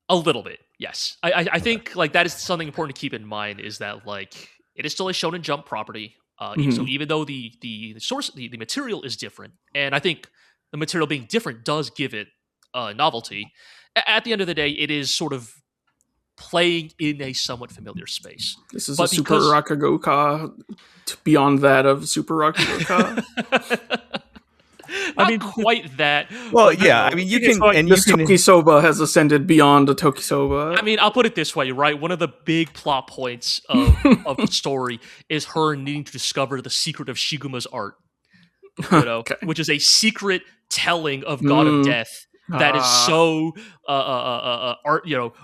A little bit, yes. I think like that is something important to keep in mind is that like it is still a Shonen Jump property. So even though the source, the material is different, and I think the material being different does give it novelty. At the end of the day, it is sort of playing in a somewhat familiar space. This is a Super Rakugo beyond that of Super Rakugo. I mean, quite that. Well, yeah, I mean, you can... Like and this Tokisoba has ascended beyond the Tokisoba. I mean, I'll put it this way, right? One of the big plot points of the story is her needing to discover the secret of Shiguma's art, which is a secret telling of God of Death that is so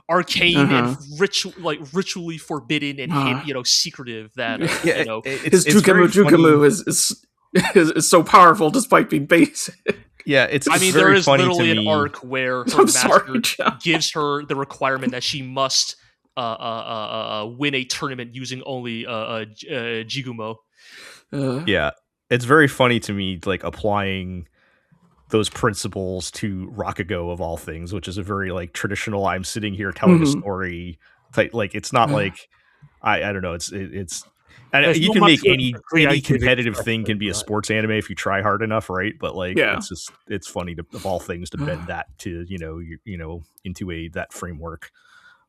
arcane and ritually forbidden and secretive that his Jukamu is so powerful despite being basic. Yeah, it's. I mean, very there is funny literally to an me. arc where her master gives her the requirement that she must win a tournament using only Jigumo. Yeah, it's very funny to me, like applying those principles to Rakugo of all things, which is a very like traditional. I'm sitting here telling a story. Like it's not like I don't know. It's. And you can make any competitive thing can be a sports anime if you try hard enough, right? But like, it's funny to, of all things, to bend that to into that framework.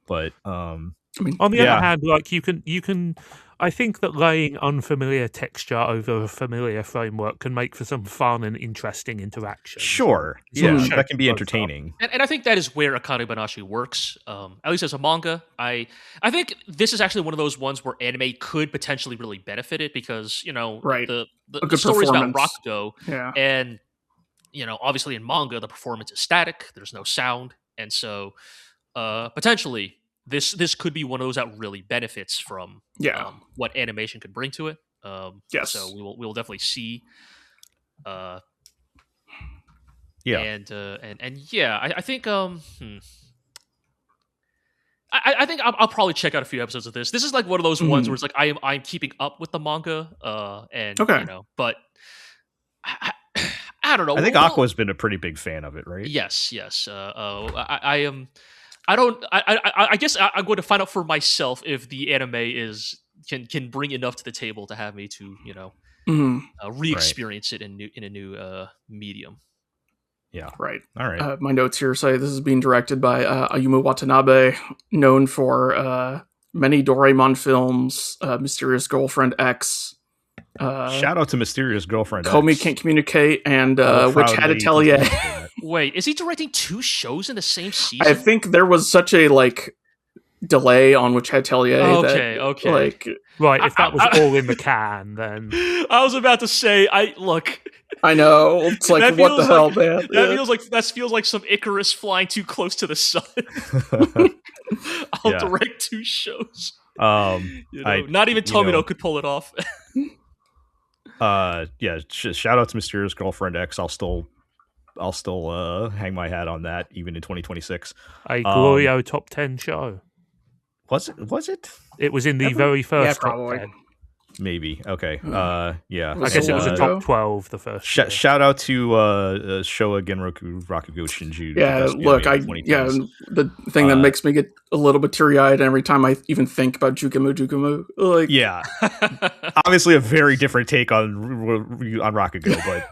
But on the other hand, like you can. I think that laying unfamiliar texture over a familiar framework can make for some fun and interesting interaction. Sure, that can be entertaining. And I think that is where Akane Banashi works, at least as a manga. I think this is actually one of those ones where anime could potentially really benefit it because, the story's about Rakugo, and, obviously in manga, the performance is static, there's no sound, and so potentially this could be one of those that really benefits from what animation could bring to it. So we'll definitely see. I think I think I'll probably check out a few episodes of this. This is like one of those ones where it's like I'm keeping up with the manga, but I don't know. I think Aqua's been a pretty big fan of it, right? Yes. I am. I guess I'm going to find out for myself if the anime can bring enough to the table to have me to re-experience it in a new medium. Yeah. Right. All right. My notes here say this is being directed by Ayumu Watanabe, known for many Doraemon films, Mysterious Girlfriend X. Shout out to Mysterious Girlfriend X. Komi Can't Communicate and Witch Hat Atelier. Wait, is he directing 2 shows in the same season? I think there was such a delay on Witch Hat Atelier. Okay. Right, if that was all in the can, then I was about to say, I know. It's like, what the hell, man? That feels like some Icarus flying too close to the sun. I'll direct 2 shows. Not even Tomino could pull it off. Shout out to Mysterious Girlfriend X. I'll still hang my hat on that even in 2026. A GLORIO top 10 show. Was it? It was in the very first top 10. Maybe. Okay. Yeah. I guess it was a top 12 the first. Shout out to Showa Genroku Rakugo Shinju. Yeah, look, the thing that makes me get a little bit teary-eyed every time I even think about Jukemu. Like, yeah, obviously a very different take on Rakugo, but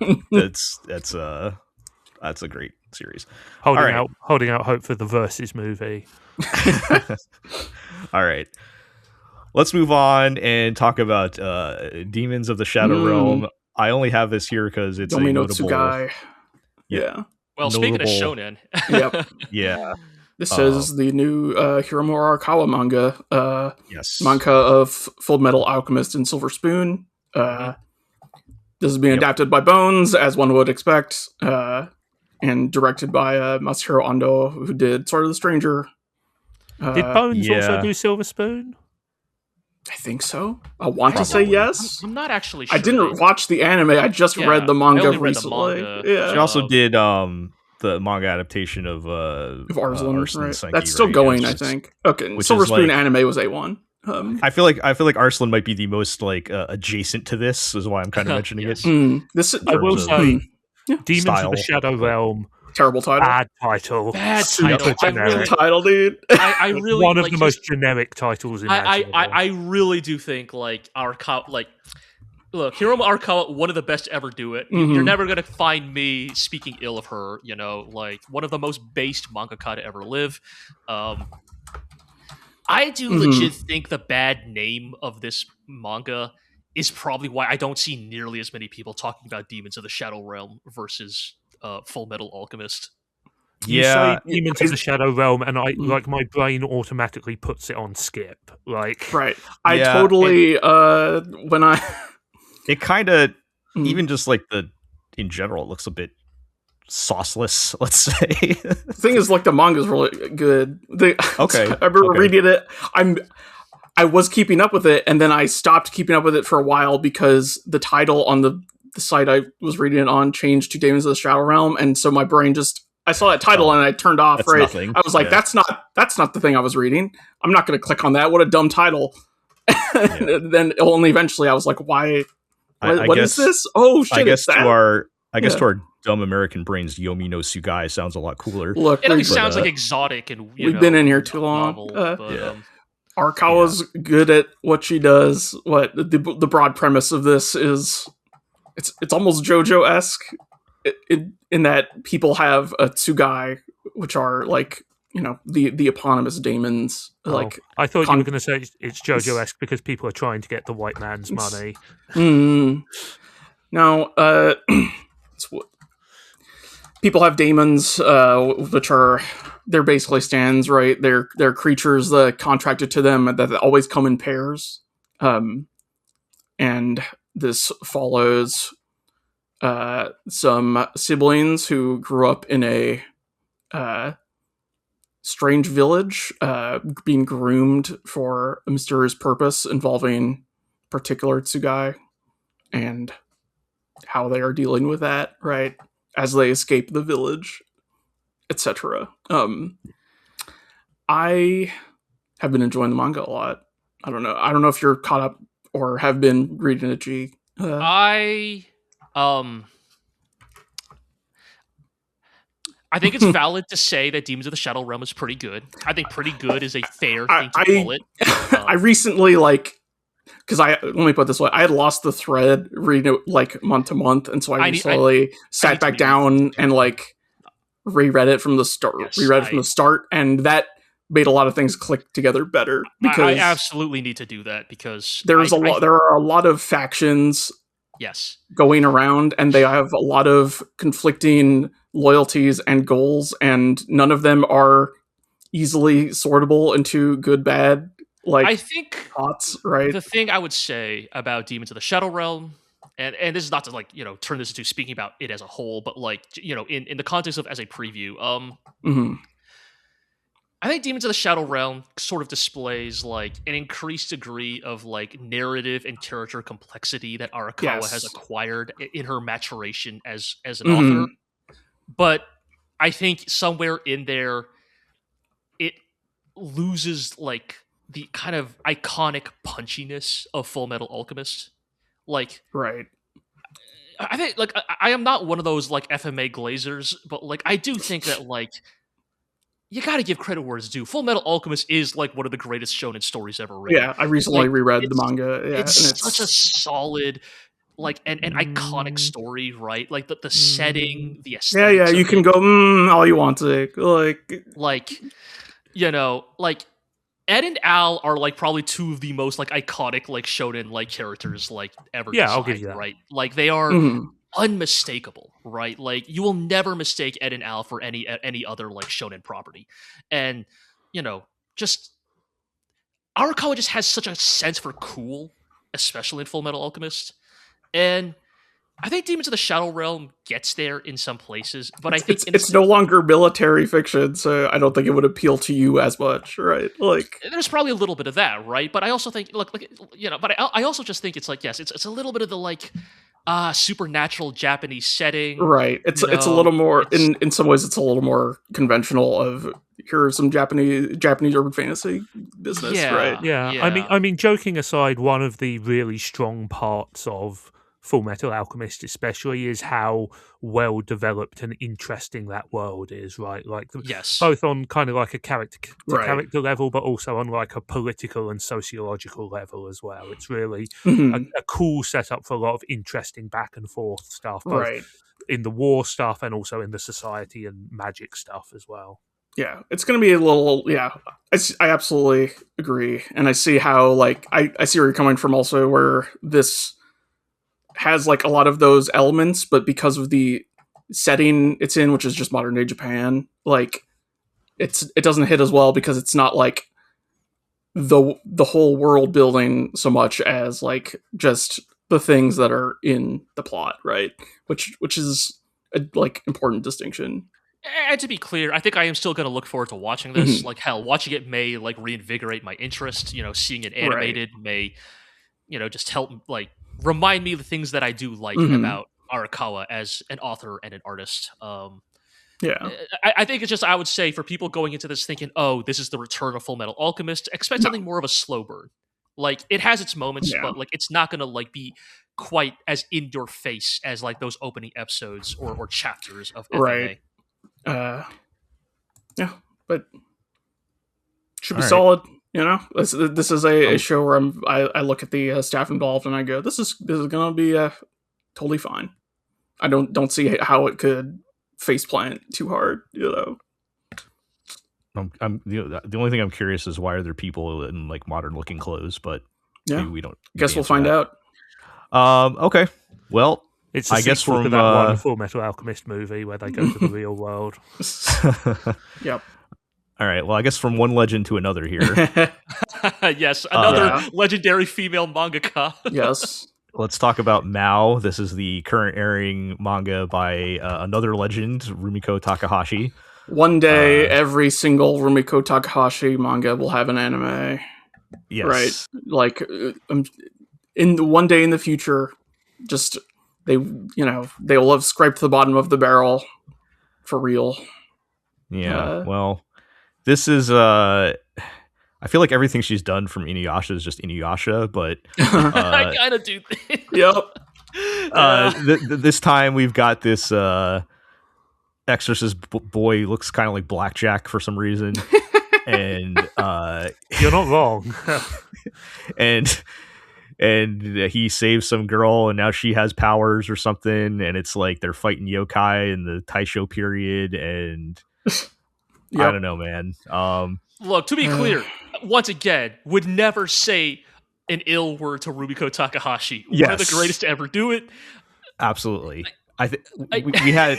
that's a great series. Holding out hope for the Versus movie. All right. Let's move on and talk about Demons of the Shadow Realm. I only have this here because it's Domi a no notable... Tsugai. Yeah. Well, speaking of shonen. Yep. Yeah. This is the new Hiromu Arakawa manga. Yes. Manga of Full Metal Alchemist and Silver Spoon. This is being adapted by Bones, as one would expect, and directed by Masahiro Ando, who did Sword of the Stranger. Did Bones also do Silver Spoon? I think so. I want to say yes. I'm not actually sure. I didn't watch the anime. I just read the manga recently. Yeah. She also did the manga adaptation of Arslan, right? Senki, that's still going, I think. Okay, Silver Spoon anime was A1. I feel like Arslan might be the most adjacent to this, is why I'm kind of mentioning it. I will say, Demons of the Shadow Realm. Terrible title. Bad title. Generic title, dude. I really one of the most generic titles imaginable. I really do think Arakawa, look, Hiromu Arakawa, one of the best to ever do it. You're never gonna find me speaking ill of her. One of the most based mangaka to ever live. I do legit think the bad name of this manga is probably why I don't see nearly as many people talking about Demons of the Shadow Realm versus Full Metal Alchemist. You say Demons of the Shadow Realm, and my brain automatically puts it on skip. Right. I totally when I it kind of even just in general, it looks a bit sauceless, let's say. The thing is, the manga's really good. Okay. I remember reading it. I was keeping up with it, and then I stopped keeping up with it for a while because the title on the site I was reading it on changed to Daemons of the Shadow Realm, and so my brain I saw that title and I turned off. Right, nothing. I was like, that's not the thing I was reading. I'm not going to click on that. What a dumb title. Then only eventually I was like, why? What is this? Oh shit! I guess to our dumb American brains, Yomi no Tsugai sounds a lot cooler. Look, it sounds exotic, and we've been in here too long. Arakawa's good at what she does. What the broad premise of this is, it's almost JoJo-esque in that people have a Tsugai, which are the eponymous daemons. I thought you were going to say it's JoJo-esque because people are trying to get the white man's money. No, people have daemons, which are they're basically stands, right? They're creatures that contracted to them that always come in pairs, and this follows some siblings who grew up in a strange village, being groomed for a mysterious purpose involving particular Tsugai, and how they are dealing with that, right, as they escape the village, etc. I have been enjoying the manga a lot. I don't know if you're caught up or have been reading it, G. I think it's valid to say that Demons of the Shadow Realm is pretty good. I think pretty good is a fair thing to call it. I recently, because let me put it this way, I had lost the thread reading it month to month, and so I recently sat back down and reread it from the start. From the start, and that made a lot of things click together better. Because I absolutely need to do that because there are a lot of factions. Yes. Going around, and they have a lot of conflicting loyalties and goals, and none of them are easily sortable into good, bad. I think thoughts, right? The thing I would say about Demons of the Shadow Realm, and this is not to turn this into speaking about it as a whole, but in the context of as a preview, I think Demons of the Shadow Realm sort of displays an increased degree of narrative and character complexity that Arakawa has acquired in her maturation as an author. But I think somewhere in there, it loses the kind of iconic punchiness of Full Metal Alchemist. Like, right. I think, like, I am not one of those, like, FMA glazers, but, like, I do think that, like, you gotta give credit where it's due. Full Metal Alchemist is, like, one of the greatest shonen stories ever written. Yeah, I recently reread the manga. Yeah, it's such a solid, like, an iconic story, right? Like, the setting, the aesthetics. Yeah, you can go, all you want to. Like, you know, like, Ed and Al are, like, probably two of the most, like, iconic, like, shonen, like, characters, like, ever designed, I'll give you that. right? Like, they are unmistakable, right? Like, you will never mistake Ed and Al for any other, like, shonen property. And, you know, just Arakawa just has such a sense for cool, especially in Full Metal Alchemist. And I think Demons of the Shadow Realm gets there in some places, but I think it's no longer military fiction, so I don't think it would appeal to you as much, right? Like, there's probably a little bit of that, right? But I also think, look, you know, but I also just think it's like, yes, it's a little bit of the, like, supernatural Japanese setting, right? It's a little more in some ways. It's a little more conventional. Of here's some Japanese urban fantasy business, right? Yeah. I mean, joking aside, one of the really strong parts of Full Metal Alchemist especially is how well developed and interesting that world is, right? Like, both on kind of like a character level, but also on like a political and sociological level as well. It's really a cool setup for a lot of interesting back and forth stuff, both in the war stuff and also in the society and magic stuff as well. Yeah, it's going to be a little, I absolutely agree. And I see how, like, I see where you're coming from also, where this has, like, a lot of those elements, but because of the setting it's in, which is just modern day Japan, like, it doesn't hit as well because it's not, like, the whole world building so much as, like, just the things that are in the plot, right? Which is a, like, important distinction. And to be clear, I think I am still going to look forward to watching this. Like, hell, watching it may, like, reinvigorate my interest. You know, seeing it animated may, you know, just help, like, remind me of the things that I do like about Arakawa as an author and an artist. I think it's just, I would say, for people going into this thinking, oh, this is the return of Full Metal Alchemist, expect something more of a slow burn. Like, it has its moments, but, like, it's not going to, like, be quite as in your face as, like, those opening episodes or chapters of FMA. But should be solid. You know, this is a show where I look at the staff involved and I go, this is gonna be totally fine. I don't see how it could faceplant too hard. You know, I'm the only thing I'm curious is why are there people in, like, modern looking clothes? But maybe we don't. Guess we'll find out. Okay. Well, it's I guess from that one Full Metal Alchemist movie where they go to the real world. Yep. All right, well, I guess from one legend to another here. Yes, another legendary female mangaka. Yes. Let's talk about Mao. This is the current airing manga by another legend, Rumiko Takahashi. One day, every single Rumiko Takahashi manga will have an anime. Yes. Right? Like, one day in the future, just, they will have scraped the bottom of the barrel for real. Yeah, well... This is, I feel like everything she's done from Inuyasha is just Inuyasha, but... I kind of do think. Yep. This time we've got this exorcist boy looks kind of like Blackjack for some reason. And... You're not wrong. and he saves some girl, and now she has powers or something, and it's like they're fighting yokai in the Taisho period, and... Yep. I don't know, man. Look, to be clear, once again, would never say an ill word to Rumiko Takahashi. Yes. One of the greatest to ever do it. Absolutely. I think we had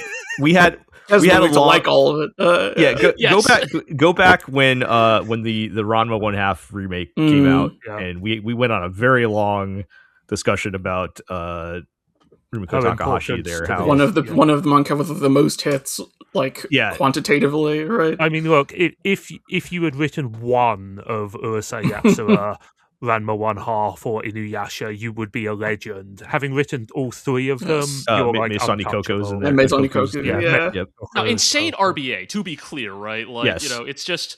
a long, like all of it. Go back when the Ranma 1/2 remake came out, and we went on a very long discussion about Rumiko Takahashi there. One of the manga with the most hits. Like, quantitatively, right? I mean, look, if you had written one of Urusei Yatsura, Ranma 1/2, or Inuyasha, you would be a legend. Having written all three of them, you're like Meisani Koko's in there. And Meisani Koko's, yeah. Now, insane RBA, to be clear, right? Like, you know, it's just...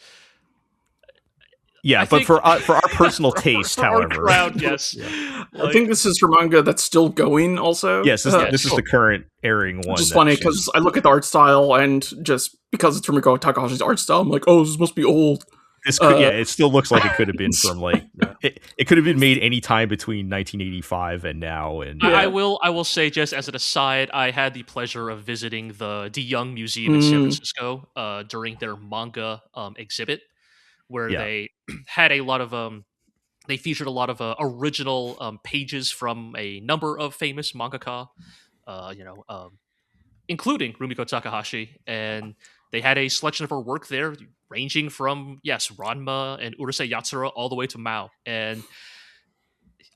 Yeah, but for our personal taste, for however, our crowd, yes. I think this is for manga that's still going. Also, yes, this is the current airing one. Which is funny because I look at the art style, and just because it's Rumiko Takahashi's art style, I'm like, oh, this must be old. This could, it still looks like it could have been from like it could have been made any time between 1985 and now. And I will say, just as an aside, I had the pleasure of visiting the De Young Museum in San Francisco during their manga exhibit, where they had a lot of they featured a lot of original pages from a number of famous mangaka, including Rumiko Takahashi, and they had a selection of her work there, ranging from Ranma and Urusei Yatsura all the way to Mao. And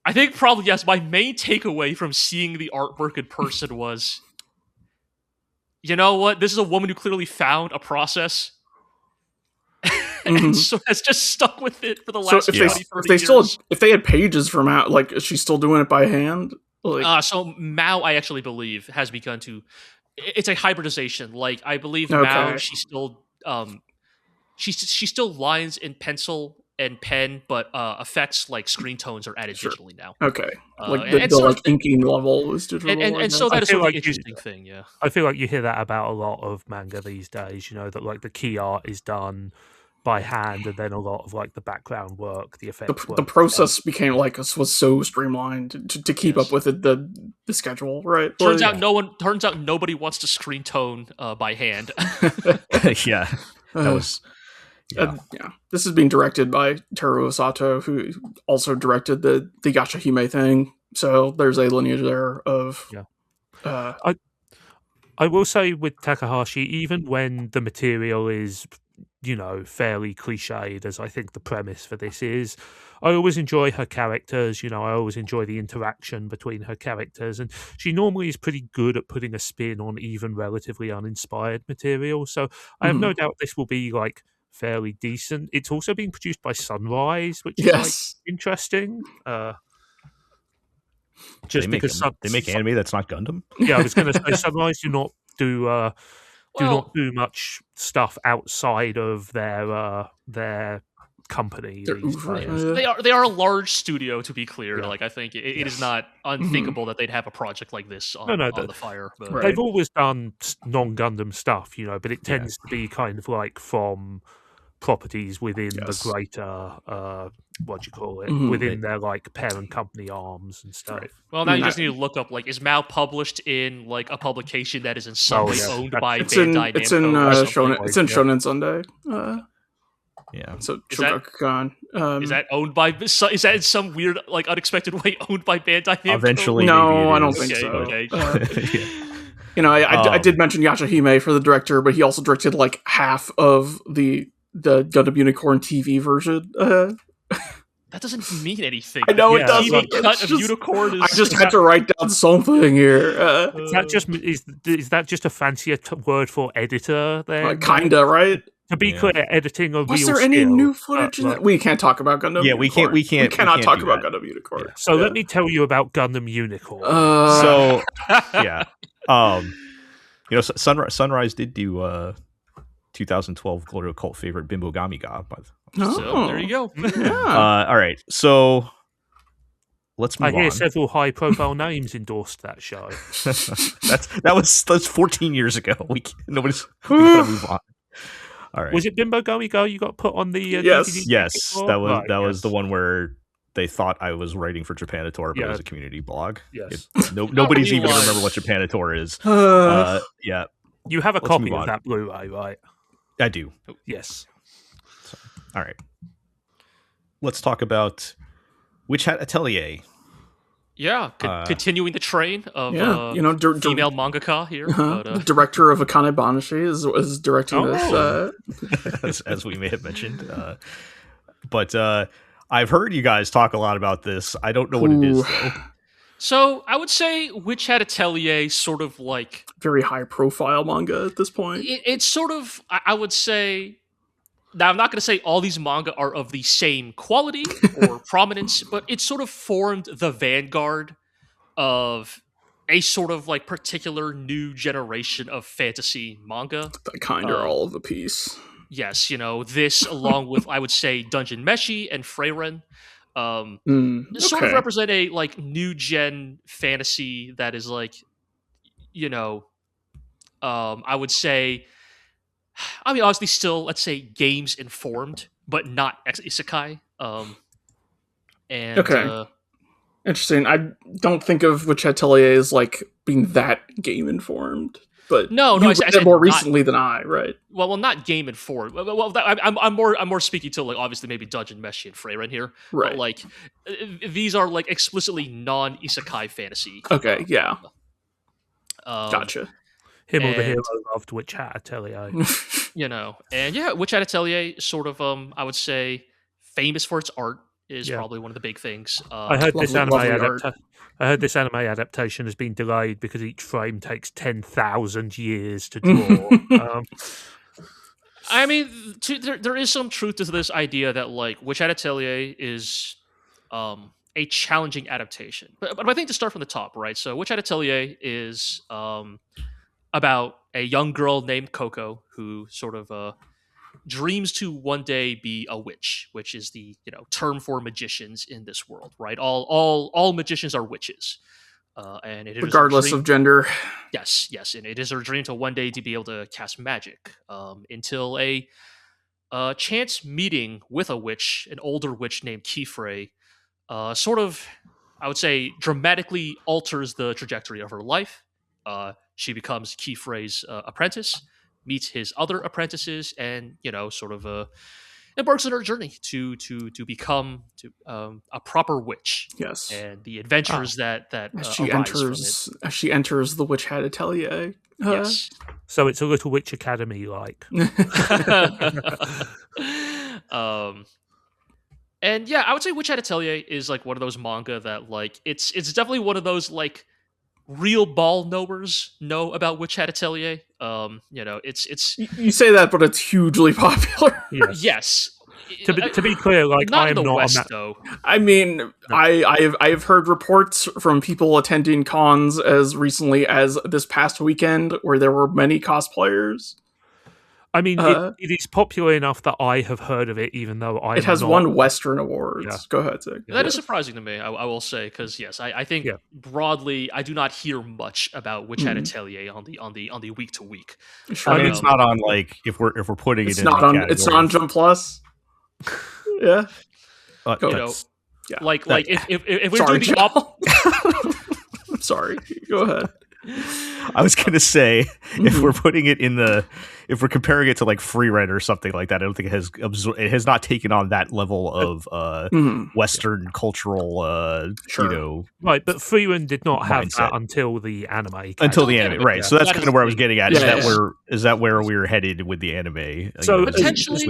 I think probably my main takeaway from seeing the artwork in person was, you know what, this is a woman who clearly found a process. And so has just stuck with it for the last 20, 30 years. If they had pages from Mao, like, is she still doing it by hand? Like, so Mao, I actually believe, has begun to. It's a hybridization. Like, I believe Mao, she still she still lines in pencil and pen, but effects like screen tones are added digitally now. Okay, like the inking level is digital, and so that is sort of an interesting thing. Yeah, I feel like you hear that about a lot of manga these days. You know, that like the key art is done by hand, and then a lot of like the background work, the effects the process became like was so streamlined to keep up with the schedule, right? Turns out nobody wants to screen tone by hand. That was this is being directed by Teruo Sato, who also directed the Yashahime thing, so there's a lineage there of I will say with Takahashi, even when the material is, you know, fairly cliched, as I think the premise for this is, I always enjoy her characters. You know, I always enjoy the interaction between her characters, and she normally is pretty good at putting a spin on even relatively uninspired material. So I have no doubt this will be like fairly decent. It's also being produced by Sunrise, which is like interesting. Just because they make anime that's not Gundam. Yeah, I was going to say Sunrise do not do much stuff outside of their company. They are a large studio, to be clear. Like, I think it is not unthinkable that they'd have a project like this on the fire. But. They've always done non-Gundam stuff, you know, but it tends to be kind of like from properties within the greater within their like parent company arms and stuff. Right. Well, now you just need to look up, like, is Mao published in like a publication that is in some way owned by Bandai Namco? It's in Shonen. It's in Shonen Sunday. So Shogakukan. Is that owned by? Is that in some weird, like, unexpected way owned by Bandai Namco? Eventually, no, I don't think so. Okay. You know, I did mention Yashahime for the director, but he also directed like half of the Gundam Unicorn TV version. That doesn't mean anything. I know it doesn't. TV cut of Unicorn is... I just had to write down something here. Is that just a fancier word for editor? Then kinda, right? To be clear, editing a Was real there any skill, new footage? We can't talk about Gundam. Yeah, Unicorn. we cannot talk about Gundam Unicorn. Yeah. So let me tell you about Gundam Unicorn. You know, Sunrise did do 2012 GLORIO cult favorite Bimbo Gamiga. So there you go. All right, so let's move on. I hear several high-profile names endorsed that show. that's 14 years ago. We gotta move on. All right. Was it Bimbo Gamiga you got put on the yes. Yes, that was the one where they thought I was writing for Japanator, but it was a community blog. Yes. Nobody's even going to remember what Japanator is. You have a copy of that Blu-ray, right? I do. Yes. So, all right. Let's talk about Witch Hat Atelier. Yeah, continuing the train of female mangaka here. The director of Akane Banashi is directing this. As we may have mentioned. But I've heard you guys talk a lot about this. I don't know what it is, though. So I would say Witch Hat Atelier sort of like... very high-profile manga at this point. It's sort of, I would say... Now, I'm not going to say all these manga are of the same quality or prominence, but it sort of formed the vanguard of a sort of like particular new generation of fantasy manga. That kind are all of the piece. Yes, this along with, I would say, Dungeon Meshi and Freyren, sort of represent a like new gen fantasy that is like, I would say, I mean, obviously still, let's say, games informed, but not isekai. Interesting. I don't think of Witch Atelier as like being that game informed, but no, I said more recently than I, right? Well, not game informed. Well, I'm more speaking to like obviously maybe Dungeon Meshi and Freyren here, right? But like these are like explicitly non-isekai fantasy. Okay, yeah, gotcha. Him or the hero loved Witch Hat Atelier. And yeah, Witch Hat Atelier sort of I would say famous for its art is probably one of the big things. I heard this anime adaptation has been delayed because each frame takes 10,000 years to draw. I mean, there is some truth to this idea that like Witch Hat Atelier is a challenging adaptation. But I think to start from the top, right? So Witch Hat Atelier is about a young girl named Coco who sort of dreams to one day be a witch, which is the term for magicians in this world, right? All magicians are witches, and it is regardless of gender. Yes, and it is her dream to one day to be able to cast magic. Until a chance meeting with a witch, an older witch named Kifrey, sort of, I would say, dramatically alters the trajectory of her life. She becomes Kifrey's apprentice, meets his other apprentices, and sort of embarks on her journey to become a proper witch. Yes, and the adventures that she enters the Witch Hat Atelier. Yes, so it's a little witch academy like. And yeah, I would say Witch Hat Atelier is like one of those manga that like it's definitely one of those like real ball knowers know about Witch Hat Atelier. It's you say that, but it's hugely popular. Yes. To be clear, like not I am in the not West, though. I mean, no. I've heard reports from people attending cons as recently as this past weekend where there were many cosplayers. I mean, it is popular enough that I have heard of it, even though it has won Western awards. Yeah. Go ahead, Zig. That is surprising to me, I will say, because yes, I think broadly, I do not hear much about Witch Hat Atelier on the week to week. Sure. I mean, it's not on like if we're putting it in. It's not on Jump Plus. Yeah. Like if we're doing the I'm sorry. Go ahead. I was gonna say if we're putting it in if we're comparing it to like Freyren or something like that, I don't think it has not taken on that level of Western cultural right. But Freyren did not have that until the anime. Right? So that's kind of where I was getting at. Is that where we were headed with the anime? So potentially,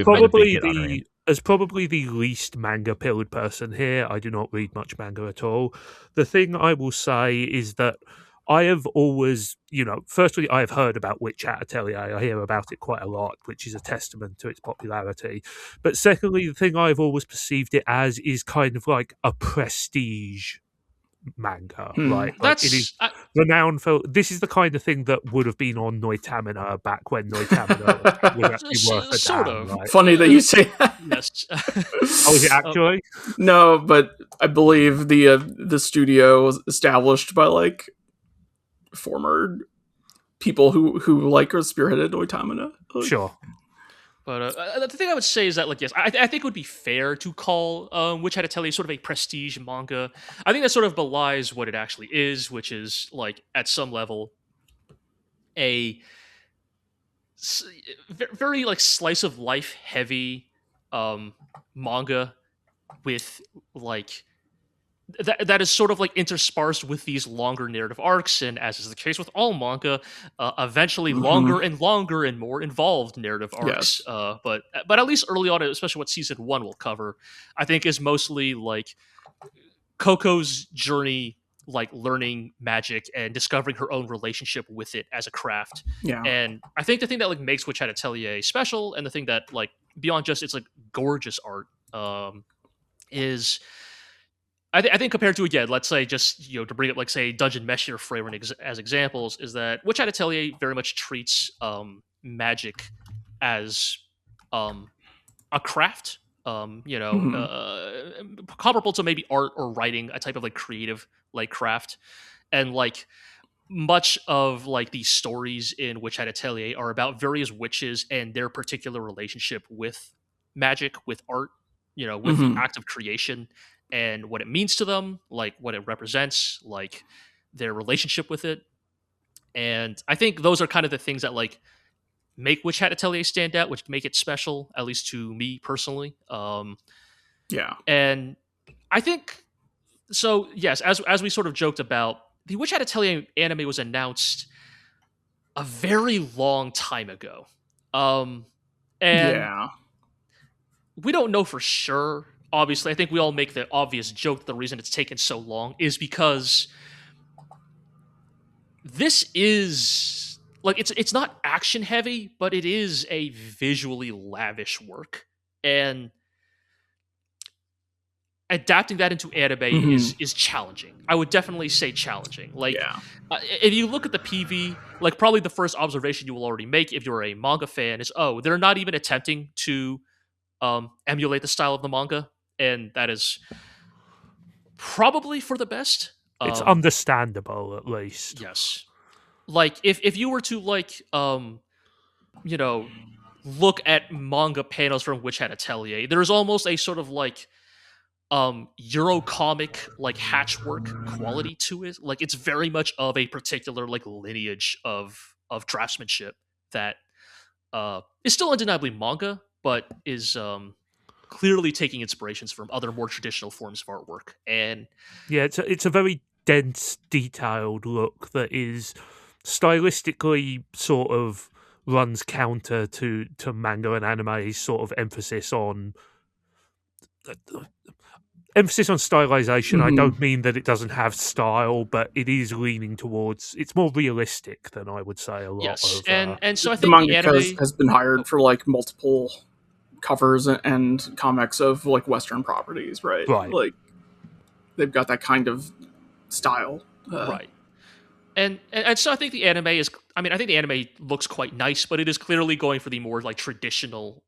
as probably the least manga-pilled person here, I do not read much manga at all. The thing I will say is that I have always, firstly, I have heard about Witch Hat Atelier. I hear about it quite a lot, which is a testament to its popularity. But secondly, the thing I've always perceived it as is kind of like a prestige manga. Right? Like it is renowned for. This is the kind of thing that would have been on Noitamina back when Noitamina was actually worth a sort damn, of. right? Funny that you say that. Yes. Oh, is it actually? No, but I believe the studio was established by like former people who like spearheaded Noitamina. Sure. But the thing I would say is that, like, yes, I think it would be fair to call Witch Hat Atelier sort of a prestige manga. I think that sort of belies what it actually is, which is, like, at some level, a very, like, slice of life heavy manga with, like, that is sort of like interspersed with these longer narrative arcs, and as is the case with all manga, eventually longer and longer and more involved narrative arcs. Yes. But at least early on, especially what season 1 will cover, I think is mostly like Coco's journey, like learning magic and discovering her own relationship with it as a craft. Yeah. And I think the thing that like makes Witch Hat Atelier special, and the thing that like beyond just it's like gorgeous art, is I think compared to, again, let's say just, to bring up, like, say, Dungeon Meshi or Freyren as examples, is that Witch Hat Atelier very much treats magic as a craft, comparable to maybe art or writing, a type of like creative like craft, and like much of like these stories in Witch Hat Atelier are about various witches and their particular relationship with magic, with art, with the act of creation and what it means to them, like what it represents, like their relationship with it. And I think those are kind of the things that like make Witch Hat Atelier stand out, which make it special, at least to me personally. And I think so. Yes, as we sort of joked about, the Witch Hat Atelier anime was announced a very long time ago, and we don't know for sure. Obviously, I think we all make the obvious joke that the reason it's taken so long is because this is like it's not action heavy, but it is a visually lavish work, and adapting that into anime is challenging. I would definitely say challenging. Like, if you look at the PV, like probably the first observation you will already make if you're a manga fan is, oh, they're not even attempting to emulate the style of the manga, and that is probably for the best. It's understandable, at least. Yes. Like, if you were to, like, look at manga panels from Witch Hat Atelier, there's almost a sort of, like, Eurocomic, like, hatchwork quality to it. Like, it's very much of a particular, like, lineage of draftsmanship that is still undeniably manga, but is clearly taking inspirations from other more traditional forms of artwork. And yeah, it's a very dense, detailed look that is stylistically sort of runs counter to manga and anime's sort of emphasis on stylization. I don't mean that it doesn't have style, but it is leaning towards, it's more realistic than I would say a lot of. And so I think the manga anime has been hired for like multiple covers and comics of like Western properties, right? Like they've got that kind of style, right? And so I think the anime is. I mean, I think the anime looks quite nice, but it is clearly going for the more like traditional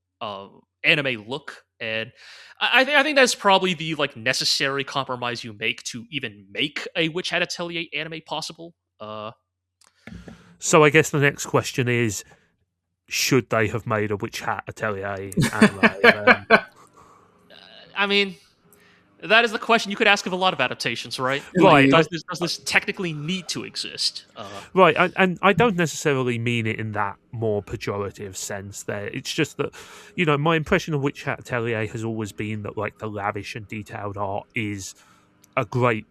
anime look, and I think that's probably the like necessary compromise you make to even make a Witch Hat Atelier anime possible. So I guess the next question is, should they have made a Witch Hat Atelier anime? I mean, that is the question you could ask of a lot of adaptations, right? Right. Does this technically need to exist? Right, and I don't necessarily mean it in that more pejorative sense there. It's just that, my impression of Witch Hat Atelier has always been that, like, the lavish and detailed art is a great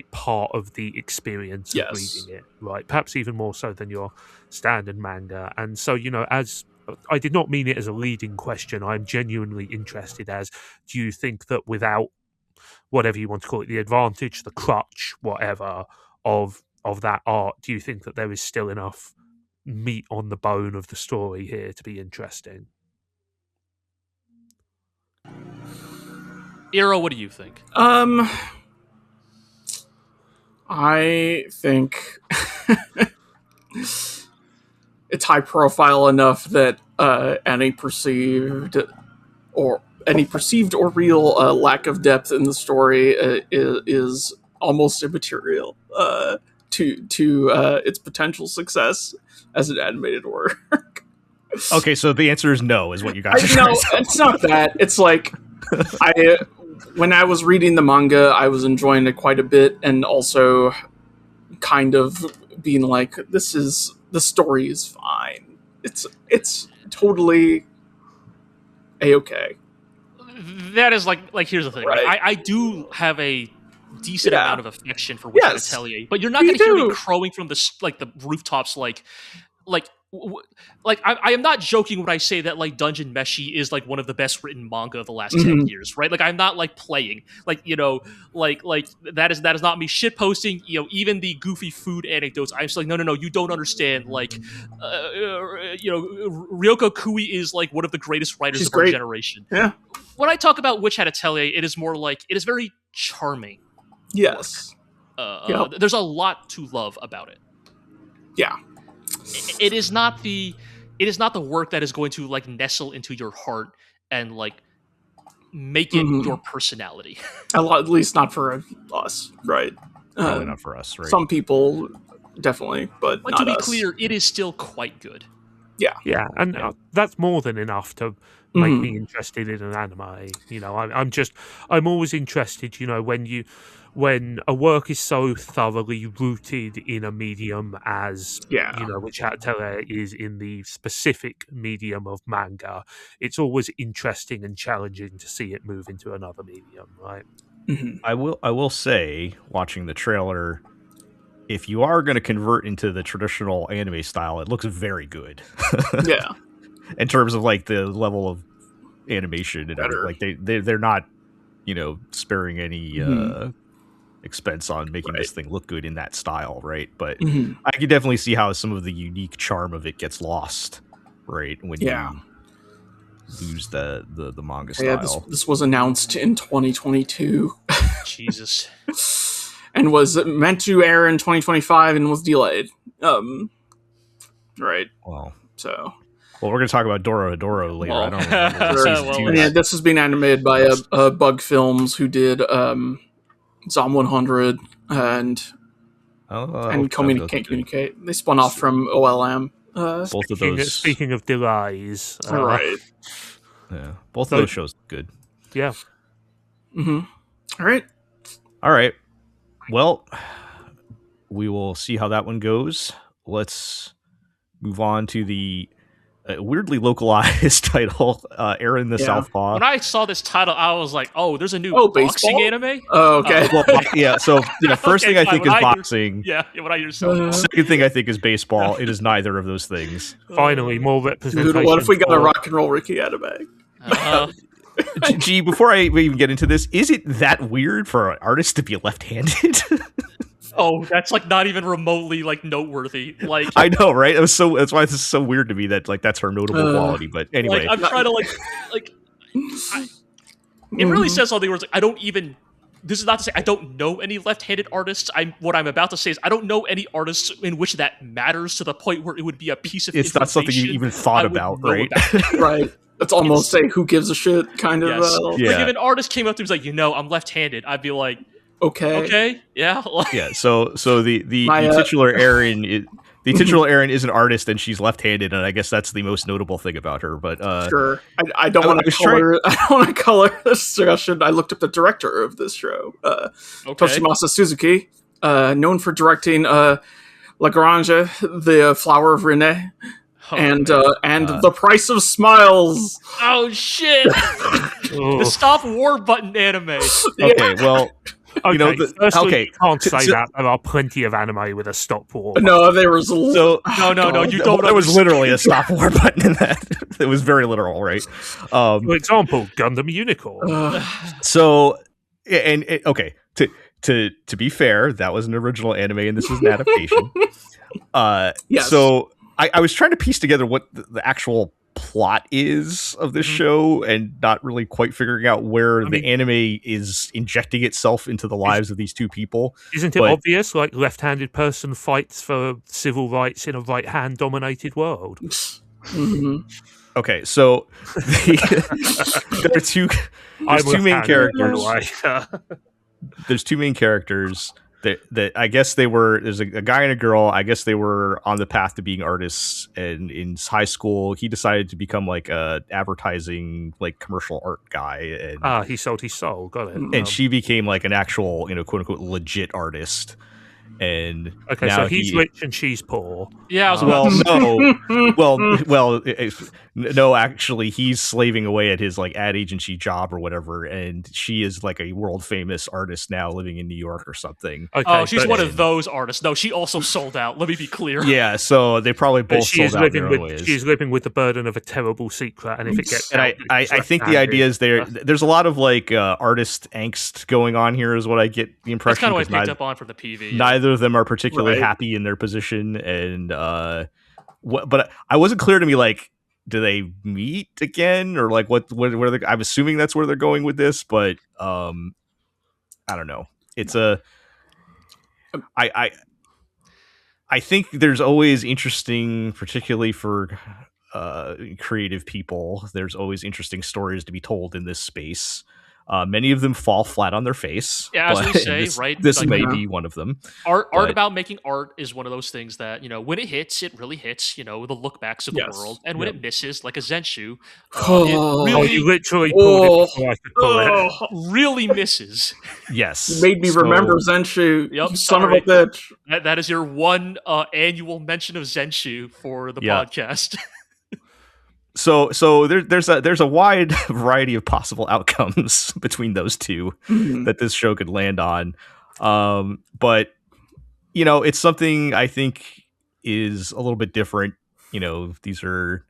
part of the experience of reading it, right? Perhaps even more so than your standard manga. And so, as I did not mean it as a leading question, I'm genuinely interested as, do you think that without whatever you want to call it, the advantage, the crutch, whatever, of that art, do you think that there is still enough meat on the bone of the story here to be interesting? Iro, what do you think? I think it's high profile enough that any perceived or real lack of depth in the story is almost immaterial to its potential success as an animated work. Okay, so the answer is no, is what you guys are trying to say. It's not that. It's like when I was reading the manga, I was enjoying it quite a bit, and also kind of being like, the story is fine. It's totally a-okay. That is like here's the thing. Right? I do have a decent amount of affection for Witch Hat Atelier, but you're not going to hear me crowing from the rooftops I am not joking when I say that like Dungeon Meshi is like one of the best written manga of the last 10 years, right? Like I'm not like playing like that is not me shitposting. Even the goofy food anecdotes, I'm just like no, you don't understand. Like Ryoko Kui is like one of the greatest writers of our generation. Yeah. When I talk about Witch Hat Atelier, it is more like it is very charming. Yes. There's a lot to love about it. Yeah. It is not the it is not the work that is going to like nestle into your heart and like make it your personality. At least not for us, right? Probably not for us, right? Some people definitely, but not to be us. clear, it is still quite good. Yeah, and that's more than enough to make me interested in an anime. You know, I'm always interested. You know, when a work is so thoroughly rooted in a medium as you know, which Hat Atelier is in the specific medium of manga, it's always interesting and challenging to see it move into another medium, right? I will say, watching the trailer, if you are going to convert into the traditional anime style, it looks very good. Yeah. In terms of like the level of animation and everything. Like they're not, you know, sparing any expense on making this thing look good in that style, right? But I can definitely see how some of the unique charm of it gets lost, right? When you lose the manga style. Yeah, this was announced in 2022. Jesus. And was meant to air in 2025 and was delayed. Right. Well, so. Well, we're going to talk about DOROHEDORO later. I don't know. Yeah, this has been animated by Bug Films, who did Zom 100 and Can't Communicate. They spun off from OLM. Both of those. Speaking of delays, right? Yeah, both of those shows look good. Yeah. All right. Well, we will see how that one goes. Let's move on to the weirdly localized title, Eren the Southpaw. When I saw this title, I was like, "Oh, there's a new boxing anime." Oh, okay. So first thing I think is boxing. When I hear something. Second thing I think is baseball. It is neither of those things. Finally, more representation. Dude, what if we got a Rock and Roll Ricky anime? Gee, before I even get into this, is it that weird for an artist to be left-handed? Oh, that's like not even remotely like noteworthy. Like I know, right? That's why this is so weird to me that like that's her notable quality. But anyway, like, I'm trying to it really says something where it's like I don't even. This is not to say I don't know any left-handed artists. What I'm about to say is I don't know any artists in which that matters to the point where it would be a piece of. It's not something you even thought about, right? Right. It's almost say who gives a shit kind of. Like if an artist came up to me and was like, I'm left-handed, I'd be like, okay, yeah. Yeah. So the titular Eren. The titular Eren is an artist, and she's left-handed, and I guess that's the most notable thing about her. But sure, I don't want to color. I don't want to color this discussion. I looked up the director of this show, Toshimasa Suzuki, known for directing La Grange, The Flower of Rene, and The Price of Smiles. Oh shit! The Stop War Button anime. Okay, well. Okay, you can't say that. There are plenty of anime with a stop war. No, there was no. You don't. There was literally a stop war button in that. It was very literal, right? For example, Gundam Unicorn. To be fair, that was an original anime, and this is an adaptation. Yes. So I was trying to piece together what the actual plot is of this show and not really quite figuring out where the anime is injecting itself into the lives of these two people. Isn't it obvious? Like, left-handed person fights for civil rights in a right-hand dominated world. Okay, so there are two main characters. There's two main characters that I guess there's a guy and a girl. I guess they were on the path to being artists, and in high school he decided to become like a advertising, like commercial art guy, and he sold his soul. Got it. And she became like an actual, quote unquote legit artist. And okay, so he's rich and she's poor. Yeah. No, actually, he's slaving away at his like ad agency job or whatever, and she is like a world famous artist now, living in New York or something. Okay, she's one of those artists. No, she also sold out. Let me be clear. Yeah, so they probably both sold out in their own ways. She's living with the burden of a terrible secret, and if it gets out, I think the idea is there's a lot of like artist angst going on here, is what I get the impression. That's kind of what I picked up on from the PV. Neither of them are particularly happy in their position, and but I wasn't clear to me, like, do they meet again, or like what I'm assuming that's where they're going with this, but I don't know. It's I think there's always interesting, particularly for creative people. There's always interesting stories to be told in this space. Many of them fall flat on their face. Yeah, as we say, right? This may be one of them. Art about making art is one of those things that, when it hits, it really hits, the look backs of the world. And when it misses, like a Zenshu, you literally pulled it before I could pull it. Really misses. Yes. You made me remember Zenshu, you son of a bitch. That is your one annual mention of Zenshu for the podcast. So there's a wide variety of possible outcomes between those two that this show could land on, but it's something I think is a little bit different. These are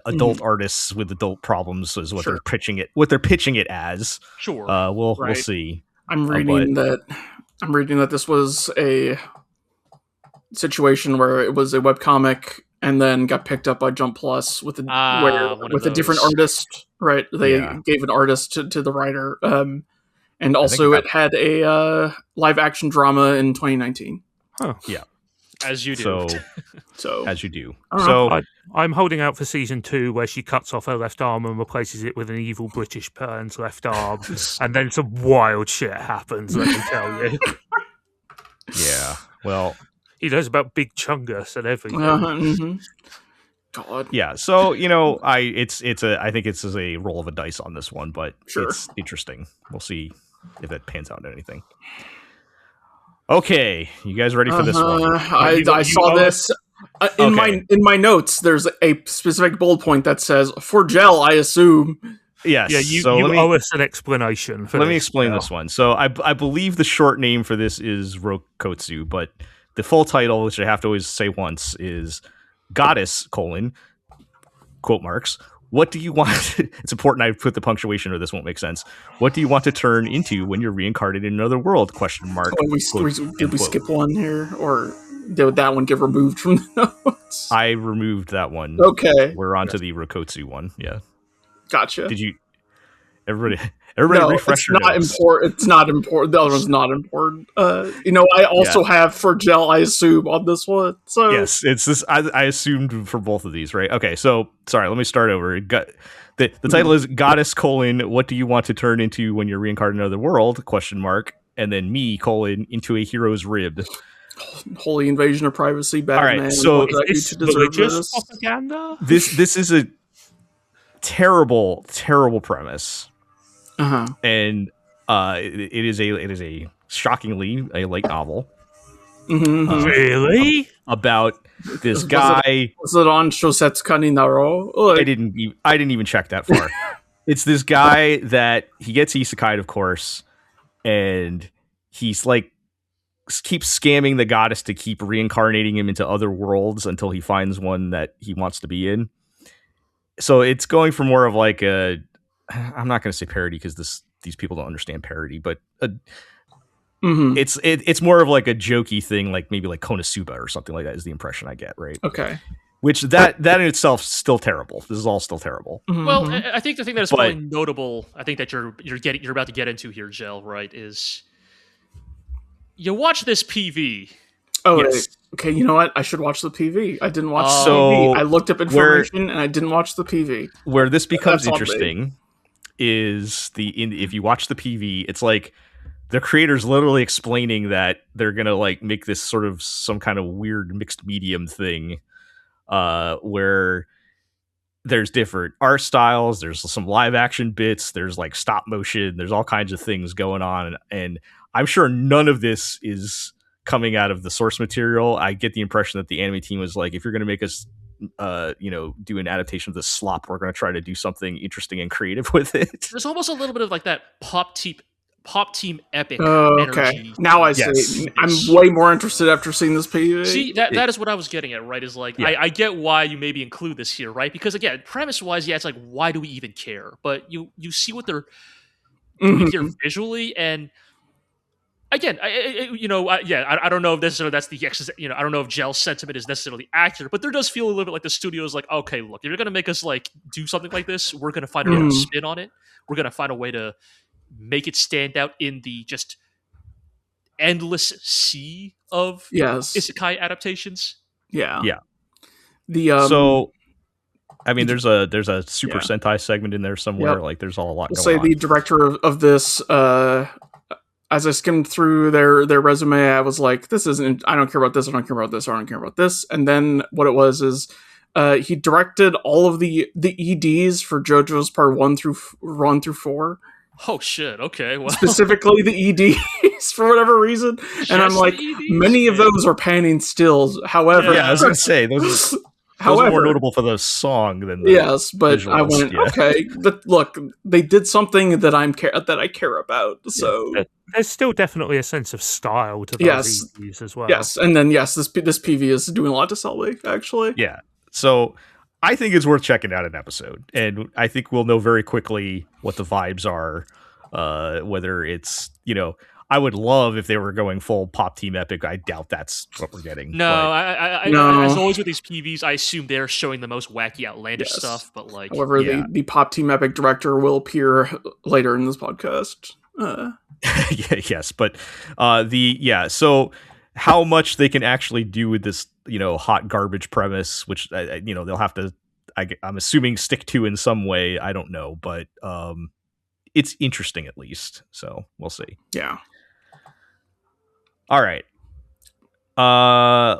adult artists with adult problems is what they're pitching it. What they're pitching it as. Sure. We'll see. I'm reading that this was a situation where it was a webcomic and then got picked up by Jump Plus with a different artist, right? They gave an artist to the writer, and also it had a live action drama in 2019. Huh. Yeah, as you do. So as you do. I'm holding out for season 2 where she cuts off her left arm and replaces it with an evil British person's left arm, and then some wild shit happens. Let me tell you. Yeah. Well. He knows about Big Chungus and everything. God. Yeah. So I think it's a roll of a dice on this one, but it's interesting. We'll see if that pans out to anything. Okay, you guys ready for this one? I saw this in my notes. There's a specific bullet point that says "for gel." I assume. Yes. Yeah. You owe us an explanation. Let me explain this one. So I believe the short name for this is Rokkotsu, but the full title, which I have to always say once, is Goddess, quote marks, what do you want? It's important I put the punctuation or this won't make sense. What do you want to turn into when you're reincarnated in another world? Question mark. Did we skip one here? Or did that one get removed from the notes? I removed that one. Okay. We're on to the Rokkotsu one. Yeah. Gotcha. Did you... Everybody refresh your notes. It's not important. The other one's not important. I also have for gel, I assume, on this one. So yes, it's this. I assumed for both of these, right? Okay, so sorry. Let me start over. The title is Goddess: what do you want to turn into when you're reincarnated in another world? Question mark. And then me: into a hero's rib. Holy invasion of privacy, Batman. All right, so is this religious propaganda? This is a terrible premise. And it is a shockingly a light novel. Really? About this guy. Was it on Shosetsu KNHIRYCREPXGWOZB? I didn't even check that far. It's this guy that he gets isekai'd, of course, and he's like keeps scamming the goddess to keep reincarnating him into other worlds until he finds one that he wants to be in. So it's going for more of like a, I'm not going to say parody because these people don't understand parody, but it's more of like a jokey thing, like maybe like Konosuba or something like that is the impression I get, right? Okay. Which that in itself is still terrible. This is all still terrible. Well, I think the thing that is probably notable, I think that you're about to get into here, Jel, right, is you watch this PV. Oh, yes. Okay, you know what? I should watch the PV. I didn't watch the PV. I looked up information and I didn't watch the PV. Where this becomes interesting is if you watch the PV, it's like the creators literally explaining that they're gonna like make this sort of some kind of weird mixed medium thing, where there's different art styles, there's some live action bits, there's like stop motion, there's all kinds of things going on, and I'm sure none of this is coming out of the source material. I get the impression that the anime team was like, if you're going to make us do an adaptation of this slop, we're going to try to do something interesting and creative with it. There's almost a little bit of like that pop team epic okay. energy. Now I see. I'm way more interested after seeing this PV. See, that is what I was getting at, right? Is like, I get why you maybe include this here, right? Because again, premise-wise, it's like, why do we even care? But you see what they're doing here visually, and again, I don't know if necessarily that's the I don't know if Gel's sentiment is necessarily accurate, but there does feel a little bit like the studio is like, okay, look, if you're gonna make us like do something like this, we're gonna find a way to spin on it. We're gonna find a way to make it stand out in the just endless sea of isekai adaptations. Yeah. So, I mean, there's a Super Sentai segment in there somewhere. Like, there's a lot going on. The director of this, as I skimmed through their resume, I was like, this isn't. I don't care about this. I don't care about this. I don't care about this. And then what it was is, he directed all of the EDs for JoJo's Part 1 through 4. Oh shit! Okay, well, specifically the EDs for whatever reason, and I'm like, many of those are panning stills. However, I was gonna say those are more notable for the song than the but visuals. I went okay. But look, they did something that I care about. So there's still definitely a sense of style to those EDs as well. Yes, and then this PV is doing a lot to sell me actually. Yeah, so. I think it's worth checking out an episode, and I think we'll know very quickly what the vibes are. Whether it's, I would love if they were going full Pop Team Epic. I doubt that's what we're getting. No, I as always with these PVs, I assume they're showing the most wacky, outlandish stuff. But however, the Pop Team Epic director will appear later in this podcast. Yes, but So how much they can actually do with this, hot garbage premise, which they'll have to, I'm assuming, stick to in some way. I don't know, but it's interesting at least. So we'll see. Yeah. All right.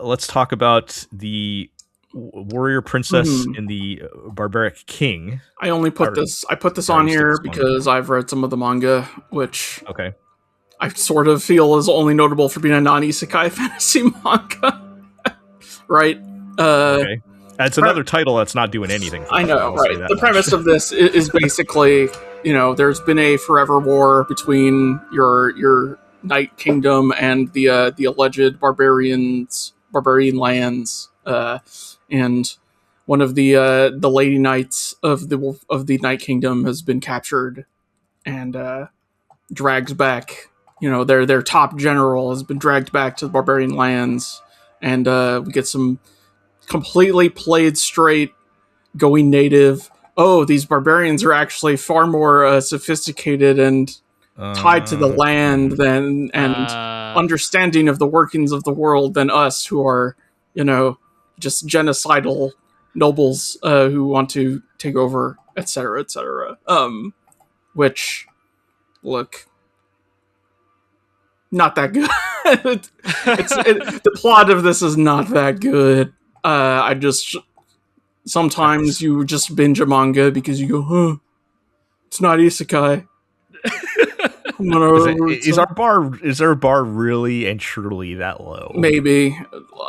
Let's talk about the warrior princess and the barbaric king. I put this on here because I've read some of the manga, which I sort of feel is only notable for being a non-isekai fantasy manga. Right? Okay. It's another title that's not doing anything. I know, right? The premise of this is basically, there's been a forever war between your Night Kingdom and the alleged barbarian lands, and one of the lady knights of the Night Kingdom has been captured and dragged back. Their top general has been dragged back to the barbarian lands. And we get some completely played straight, going native. Oh, these barbarians are actually far more sophisticated and tied to the land and understanding of the workings of the world than us, who are, just genocidal nobles who want to take over, etc., etc. Which, look, not that good. The plot of this is not that good. Sometimes you just binge a manga because you go, it's not isekai. Is our bar really and truly that low? Maybe.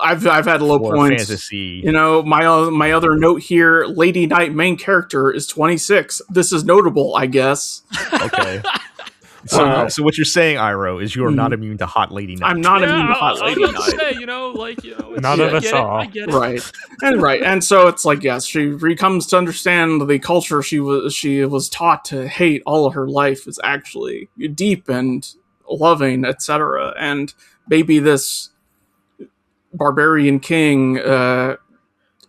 I've had low points. Fantasy. My other note here: Lady Knight main character is 26. This is notable, I guess. Okay. So what you're saying, Iroh, is you are not immune to hot lady night. I'm not immune to hot lady night. None of us are. I get it. Right. And so it's like, yes, she comes to understand the culture she was taught to hate all of her life is actually deep and loving, etc. And maybe this barbarian king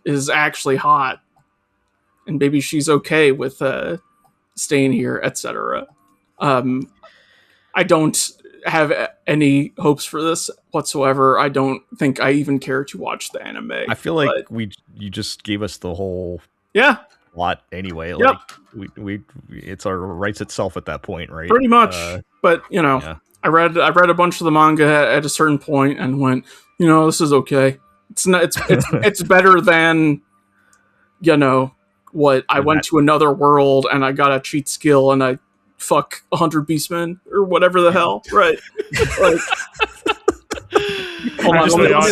is actually hot, and maybe she's okay with staying here, etc. I don't have any hopes for this whatsoever. I don't think I even care to watch the anime. I feel like you just gave us the whole plot anyway. Yep. Like we it's our writes itself at that point, right? Pretty much. But I read a bunch of the manga at a certain point and went, this is okay. It's not. It's better than what I went to another world and I got a cheat skill and I fuck 100 beastmen or whatever the hell, right? Like, hold on,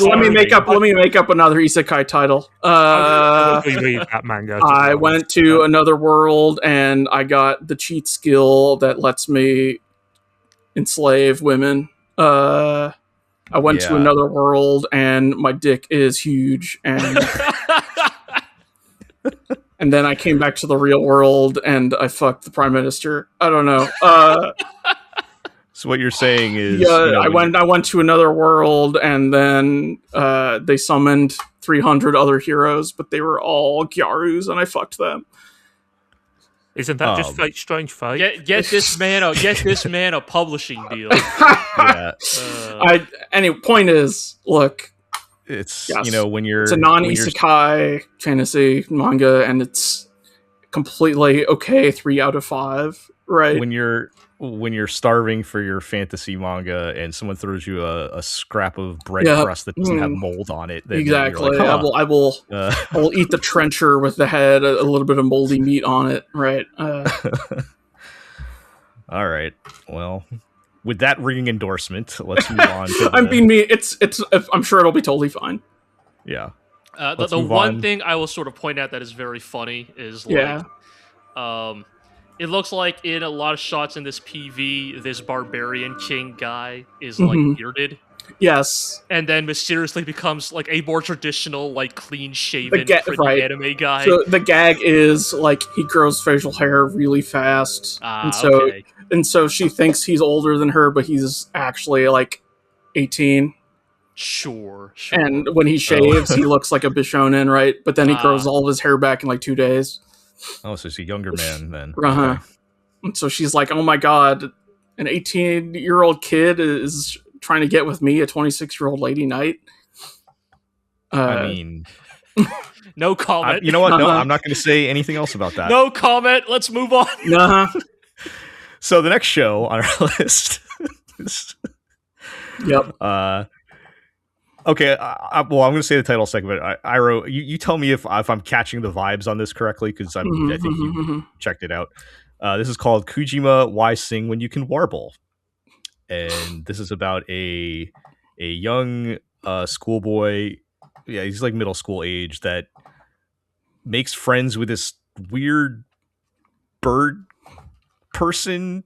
let me make up another isekai title. Read that manga. I went to another world and I got the cheat skill that lets me enslave women. I went to another world and my dick is huge and. And then I came back to the real world and I fucked the prime minister. I don't know. So what you're saying is, I went to another world and then they summoned 300 other heroes, but they were all Gyarus and I fucked them. Isn't that just Fate Strange Fate? Get this man a publishing deal. Point is, look, It's Yes. when you're it's a non-isekai fantasy manga, and it's completely okay. 3 out of 5. Right. When you're starving for your fantasy manga and someone throws you a scrap of bread crust that doesn't have mold on it, then exactly. You're like, huh. I will eat the trencher with the head, a little bit of moldy meat on it. Right. All right. Well, with that ringing endorsement, let's move on. I'm sure it'll be totally fine. Yeah. The one thing I will sort of point out that is very funny is it looks like in a lot of shots in this PV, this barbarian king guy is like bearded. Yes. And then mysteriously becomes like a more traditional, like clean shaven pretty anime guy. So the gag is like he grows facial hair really fast. And so she thinks he's older than her, but he's actually like 18. Sure. And when he shaves, he looks like a Bishonen, right? But then he grows all of his hair back in like 2 days. Oh, so he's a younger man then. Okay. And so she's like, oh my god, an 18-year-old kid is trying to get with me, a 26-year-old lady knight. I mean... no comment. You know what? No, I'm not going to say anything else about that. No comment. Let's move on. So the next show on our list is... Yep. Okay, I'm going to say the title second, but Iro, you tell me if I'm catching the vibes on this correctly, because I think you checked it out. This is called Kujima, Why Sing When You Can Warble? And this is about a young schoolboy, he's like middle school age, that makes friends with this weird bird person.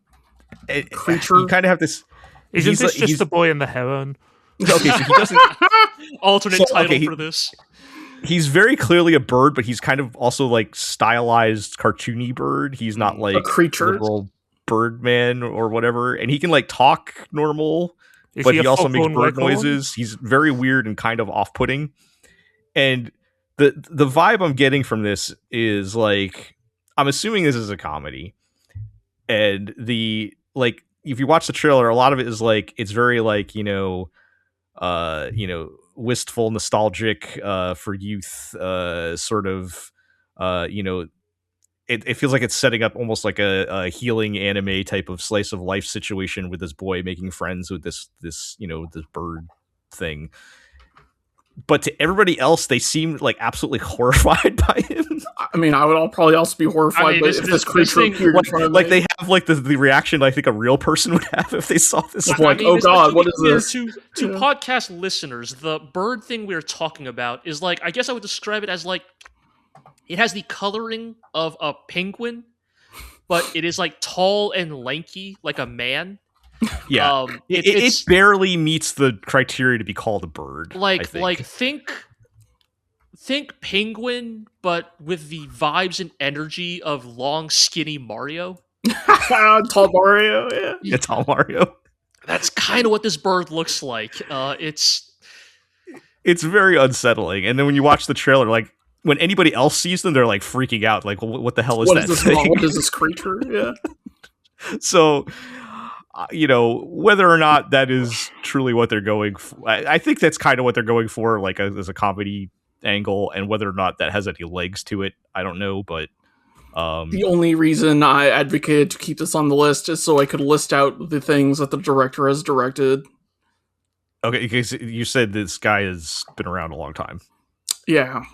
Creature? You kind of have this... Isn't this just the boy and the heron? Okay, so he doesn't... Alternate title for this. He's very clearly a bird, but he's kind of also like stylized, cartoony bird. He's not like a creature, literal Birdman or whatever. And he can like talk normal, but he also makes bird noises. He's very weird and kind of off-putting. And the vibe I'm getting from this is like, I'm assuming this is a comedy. And if you watch the trailer, a lot of it is like, it's very like, wistful, nostalgic, for youth, sort of, it feels like it's setting up almost like a healing anime type of slice of life situation with this boy making friends with this bird thing. But to everybody else, they seem like absolutely horrified by him. I mean, I would probably also be horrified if this creature appeared in front of me. They have like the reaction I think a real person would have if they saw this. Oh god, what is this? To podcast listeners, the bird thing we're talking about is like, I guess I would describe it as like, it has the coloring of a penguin, but it is like tall and lanky, like a man. Yeah, it barely meets the criteria to be called a bird. Think penguin, but with the vibes and energy of long, skinny Mario. Tall Mario, yeah, tall Mario. That's kind of what this bird looks like. It's very unsettling. And then when you watch the trailer, like when anybody else sees them, they're like freaking out. Like, what the hell is that thing? What is this creature? Yeah. So, whether or not that is truly what they're going for, I think that's kind of what they're going for, like as a comedy angle, and whether or not that has any legs to it, I don't know. But the only reason I advocated to keep this on the list is so I could list out the things that the director has directed. Okay, because you said this guy has been around a long time. Yeah.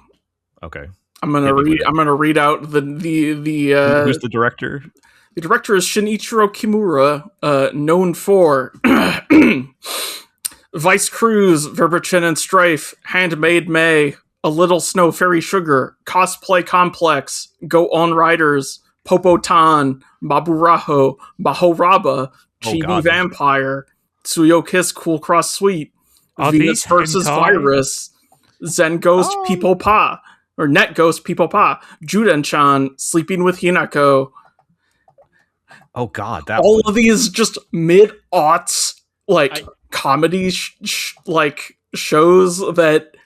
Okay. I'm gonna read out the who's the director? The director is Shinichiro Kimura, known for Vice Cruise, Verberchin and Strife, Handmaid May, A Little Snow Fairy Sugar, Cosplay Complex, Go On Riders, Popotan, Baburaho, Bahoraba, Chibi Vampire, Tsuyo Kiss Cool Cross Suite, Venus vs. Virus, Zen Ghost People Pa, or Net Ghost People Pa, Juden-chan, Sleeping with Hinako. Oh god, all of these just mid-aughts comedy shows that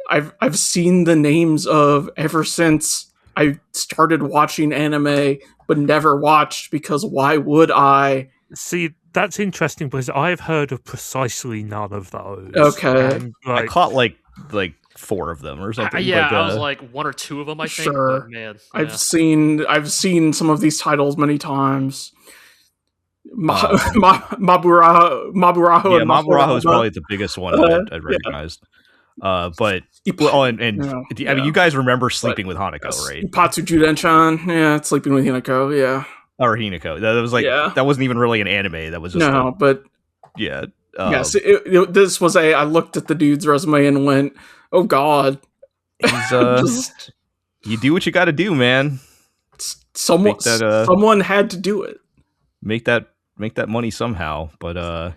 I've seen the names of ever since I started watching anime, but never watched because why would I? See, that's interesting because I've heard of precisely none of those. Okay, I caught like like 4 of them or something. Yeah, but, I was like 1 or 2 of them. I think. Sure, but man, I've seen some of these titles many times. Maburaho. Yeah, Maburaho is probably the biggest one I'd recognized. But I mean, you guys remember Sleeping with Hanako, right? Ipatsu Juden-chan, yeah, Sleeping with Hinako, yeah, or Hinako. That was like that wasn't even really an anime. That was just but yeah. Yes, this was I looked at the dude's resume and went, "Oh God." He's you do what you got to do, man. Someone had to do it. Make that money somehow. But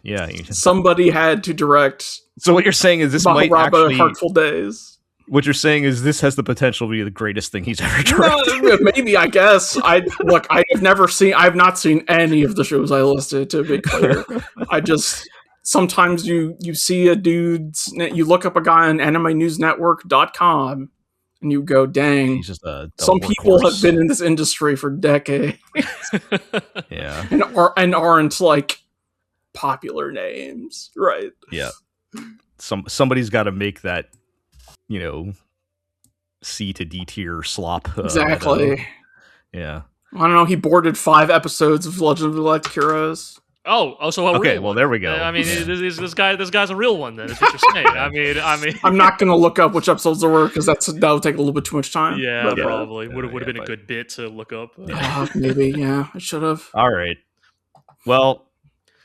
somebody had to direct. So what you're saying is this might actually Heartful Days. What you're saying is this has the potential to be the greatest thing he's ever directed. Maybe, I guess. I've not seen any of the shows I listed, to be clear. Sometimes you see a dude's, you look up a guy on AnimeNewsNetwork.com and you go, dang, he's just some people have been in this industry for decades. Yeah. And aren't like popular names, right? Yeah. Somebody's got to make that, C to D tier slop. Exactly. Yeah. I don't know. He boarded 5 episodes of Legend of the Galactic Heroes. So okay. Well, there we go. I mean, this guy's a real one. Then, is what you're saying. I mean, I'm not going to look up which episodes there were because that'll take a little bit too much time. Yeah, probably would have been a good bit to look up. Maybe. Yeah, I should have. All right. Well,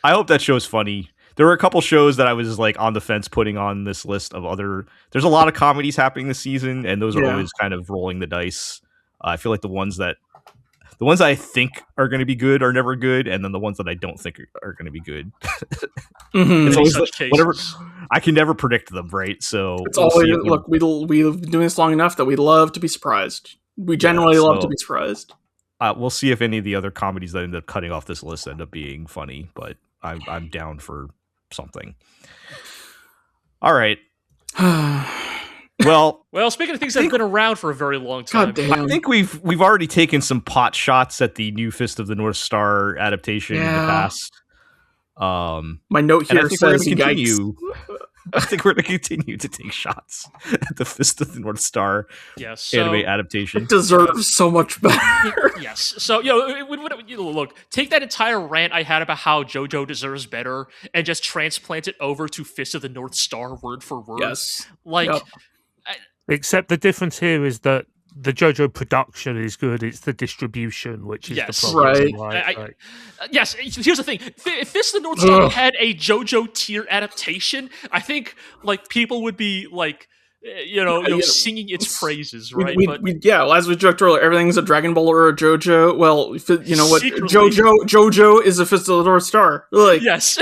I hope that show's funny. There were a couple shows that I was like on the fence putting on this list of other. There's a lot of comedies happening this season, and those are always kind of rolling the dice. I feel like the ones I think are going to be good are never good, and then the ones that I don't think are going to be good. It's always whatever. I can never predict them, right? So it's always we've been doing this long enough that we love to be surprised. We generally love to be surprised. We'll see if any of the other comedies that end up cutting off this list end up being funny, but I'm down for something. All right. Well, speaking of things that have been around for a very long time, I think we've already taken some pot shots at the new Fist of the North Star adaptation in the past. My note here says I think we're going to continue to take shots at the Fist of the North Star anime adaptation. It deserves so much better. Yes. So, look, take that entire rant I had about how JoJo deserves better and just transplant it over to Fist of the North Star word for word. Yes. Except the difference here is that the JoJo production is good. It's the distribution, which is the problem. Right. Yes. Here's the thing: if Fist of the North Star had a JoJo tier adaptation, I think people would be singing its praises, right? As we joked earlier, everything's a Dragon Ball or a JoJo. Well, you know what? JoJo is a Fist of the North Star. Yes.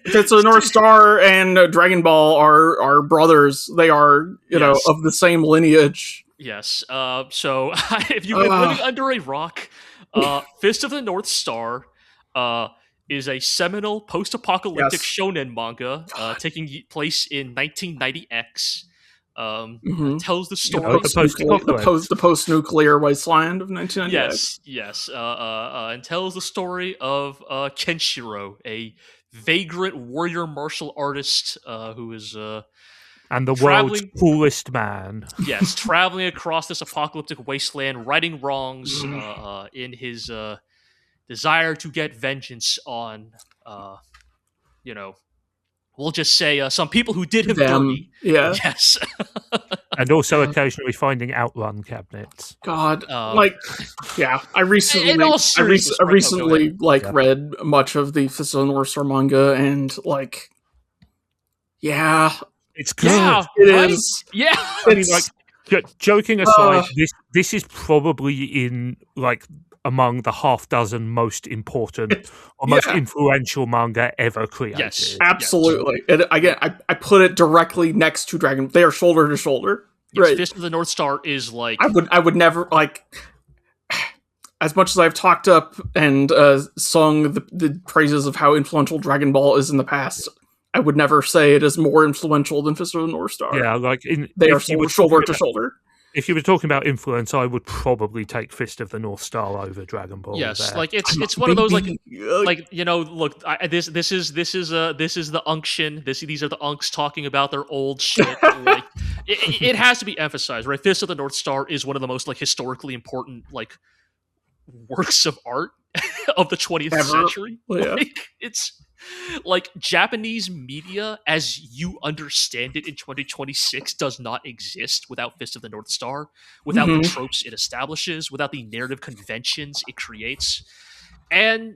Fist of the North Star and Dragon Ball are brothers. They are, of the same lineage. Yes. So if you've been living under a rock, Fist of the North Star is a seminal post-apocalyptic shonen manga taking place in 1990X. Tells the story the post-nuclear wasteland of 1990X. Yes. And tells the story of Kenshiro, a vagrant warrior martial artist who is and the world's coolest man. Yes, traveling across this apocalyptic wasteland, righting wrongs in his desire to get vengeance on, we'll just say some people who did him dirty. Yeah. Yes. And also occasionally finding outrun cabinets. God, I recently read much of the Fist of the North Star manga, and it's good. Yeah, it is. Yeah, I mean, joking aside, this is probably in among the half dozen most important or most influential manga ever created. Yes, absolutely. And again, I put it directly next to Dragon. They are shoulder to shoulder. Yes, right. Fist of the North Star is I would never as much as I've talked up and sung the praises of how influential Dragon Ball is in the past, I would never say it is more influential than Fist of the North Star. Yeah, they are shoulder to shoulder. If you were talking about influence, I would probably take Fist of the North Star over Dragon Ball. Yes, there. like it's one of those look. This is the unction. These are the unks talking about their old shit. Like it has to be emphasized, right? Fist of the North Star is one of the most like historically important like works of art of the 20th century. Yeah. Like, it's like Japanese media as you understand it in 2026 does not exist without Fist of the North Star, without the tropes it establishes, without the narrative conventions it creates. And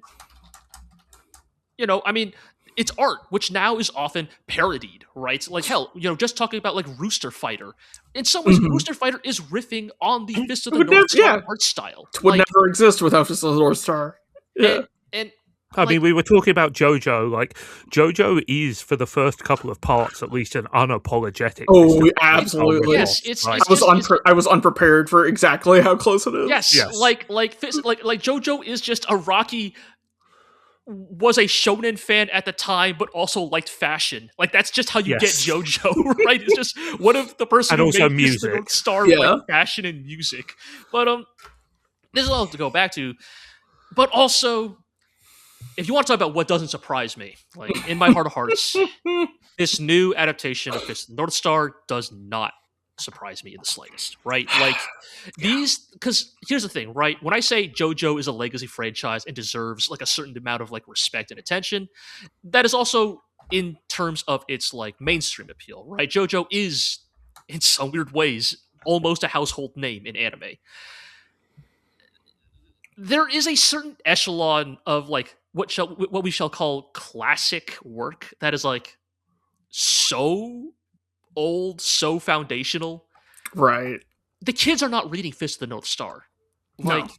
I mean, it's art, which now is often parodied, right? Like, hell, just talking about like Rooster Fighter. In some ways, Rooster Fighter is riffing on the Fist of the North Star art style. It would never exist without Fist of the North Star. Yeah. And I mean, we were talking about JoJo. Like, JoJo is, for the first couple of parts, at least, an unapologetic. Oh, absolutely. Yes, I was unprepared for exactly how close it is. Yes. Like JoJo is just a Rocky was a shonen fan at the time, but also liked fashion. Like, that's just how you get JoJo, right? It's just one of the person and who also made music. North Star like fashion and music. But this is all to go back to. But also, if you want to talk about what doesn't surprise me, like in my heart of hearts, this new adaptation of Fist of the North Star does not surprise me in the slightest, right? Like because here's the thing, right? When I say JoJo is a legacy franchise and deserves like a certain amount of like respect and attention, that is also in terms of its like mainstream appeal, right? JoJo is, in some weird ways, almost a household name in anime. There is a certain echelon of like what we shall call classic work that is like so old, so foundational. Right. The kids are not reading Fist of the North Star. Like, no.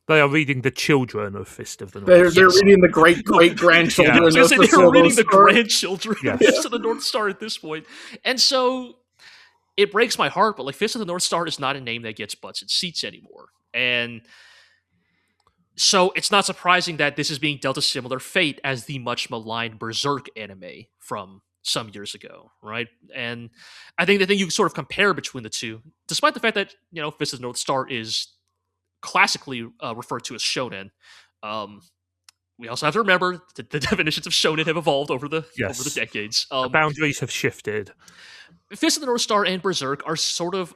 They are reading the children of Fist of the North Star. They're reading the great-great-grandchildren of Fist of the North Star. They're reading the grandchildren of Fist of the North Star at this point. And so it breaks my heart, but like Fist of the North Star is not a name that gets butts in seats anymore. And so it's not surprising that this is being dealt a similar fate as the much maligned Berserk anime from some years ago, right? And I think the thing you can sort of compare between the two, despite the fact that, Fist of the North Star is classically referred to as shonen, we also have to remember that the definitions of shonen have evolved over the decades. The boundaries have shifted. Fist of the North Star and Berserk are sort of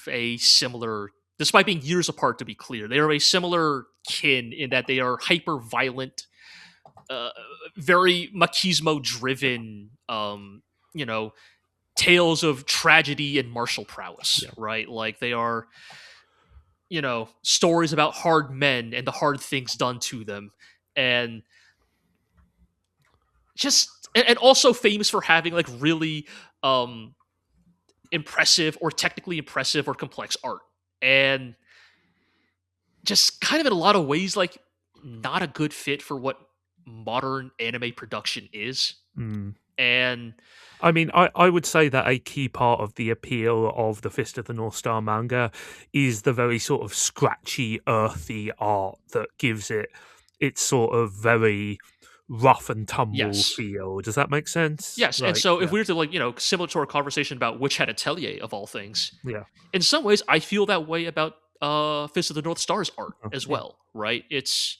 a similar, despite being years apart, to be clear, they are a similar kin in that they are hyper-violent, very machismo-driven, tales of tragedy and martial prowess, right? Like, they are, stories about hard men and the hard things done to them. And also famous for having, like, really impressive or technically impressive or complex art. And just kind of in a lot of ways, like, not a good fit for what modern anime production is. And I mean, I would say that a key part of the appeal of the Fist of the North Star manga is the very sort of scratchy, earthy art that gives it its sort of very rough and tumble feel. Does that make sense? Yes. Right, and so if we were to, like, similar to our conversation about which Hat Atelier of all things, in some ways I feel that way about Fist of the North Star's art as well, right? It's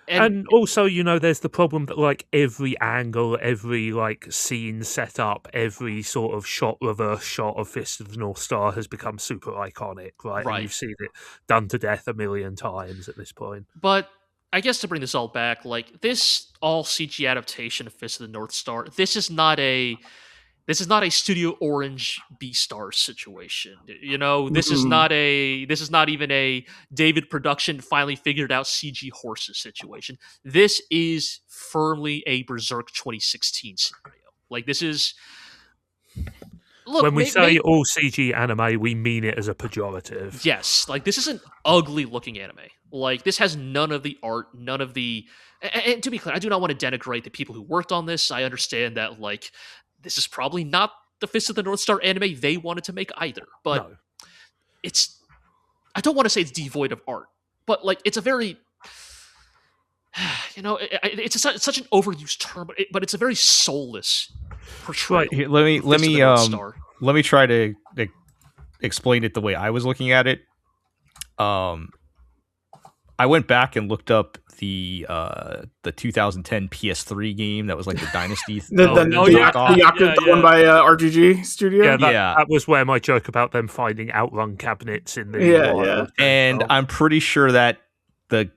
and also, there's the problem that, like, every angle, every, like, scene set up, every sort of reverse shot of Fist of the North Star has become super iconic, right? And you've seen it done to death a million times at this point. But I guess to bring this all back, like, this all CG adaptation of Fist of the North Star, this is not a Studio Orange B-Star situation. This is not even a David Production finally figured out CG horses situation. This is firmly a Berserk 2016 scenario. Like, this is... Look, when we say all CG anime, we mean it as a pejorative. Yes, like, this is an ugly-looking anime. Like, this has none of the art, none of the... And to be clear, I do not want to denigrate the people who worked on this. I understand that, like, this is probably not the Fist of the North Star anime they wanted to make either. But it's... I don't want to say it's devoid of art, but, like, it's a very... it's such an overused term, but it's a very soulless portrayal. Right, let me try to explain it the way I was looking at it. I went back and looked up the 2010 PS3 game that was like the Dynasty. The one by RGG Studio. Yeah, that was where my joke about them finding outrun cabinets in the wild. And I'm pretty sure that the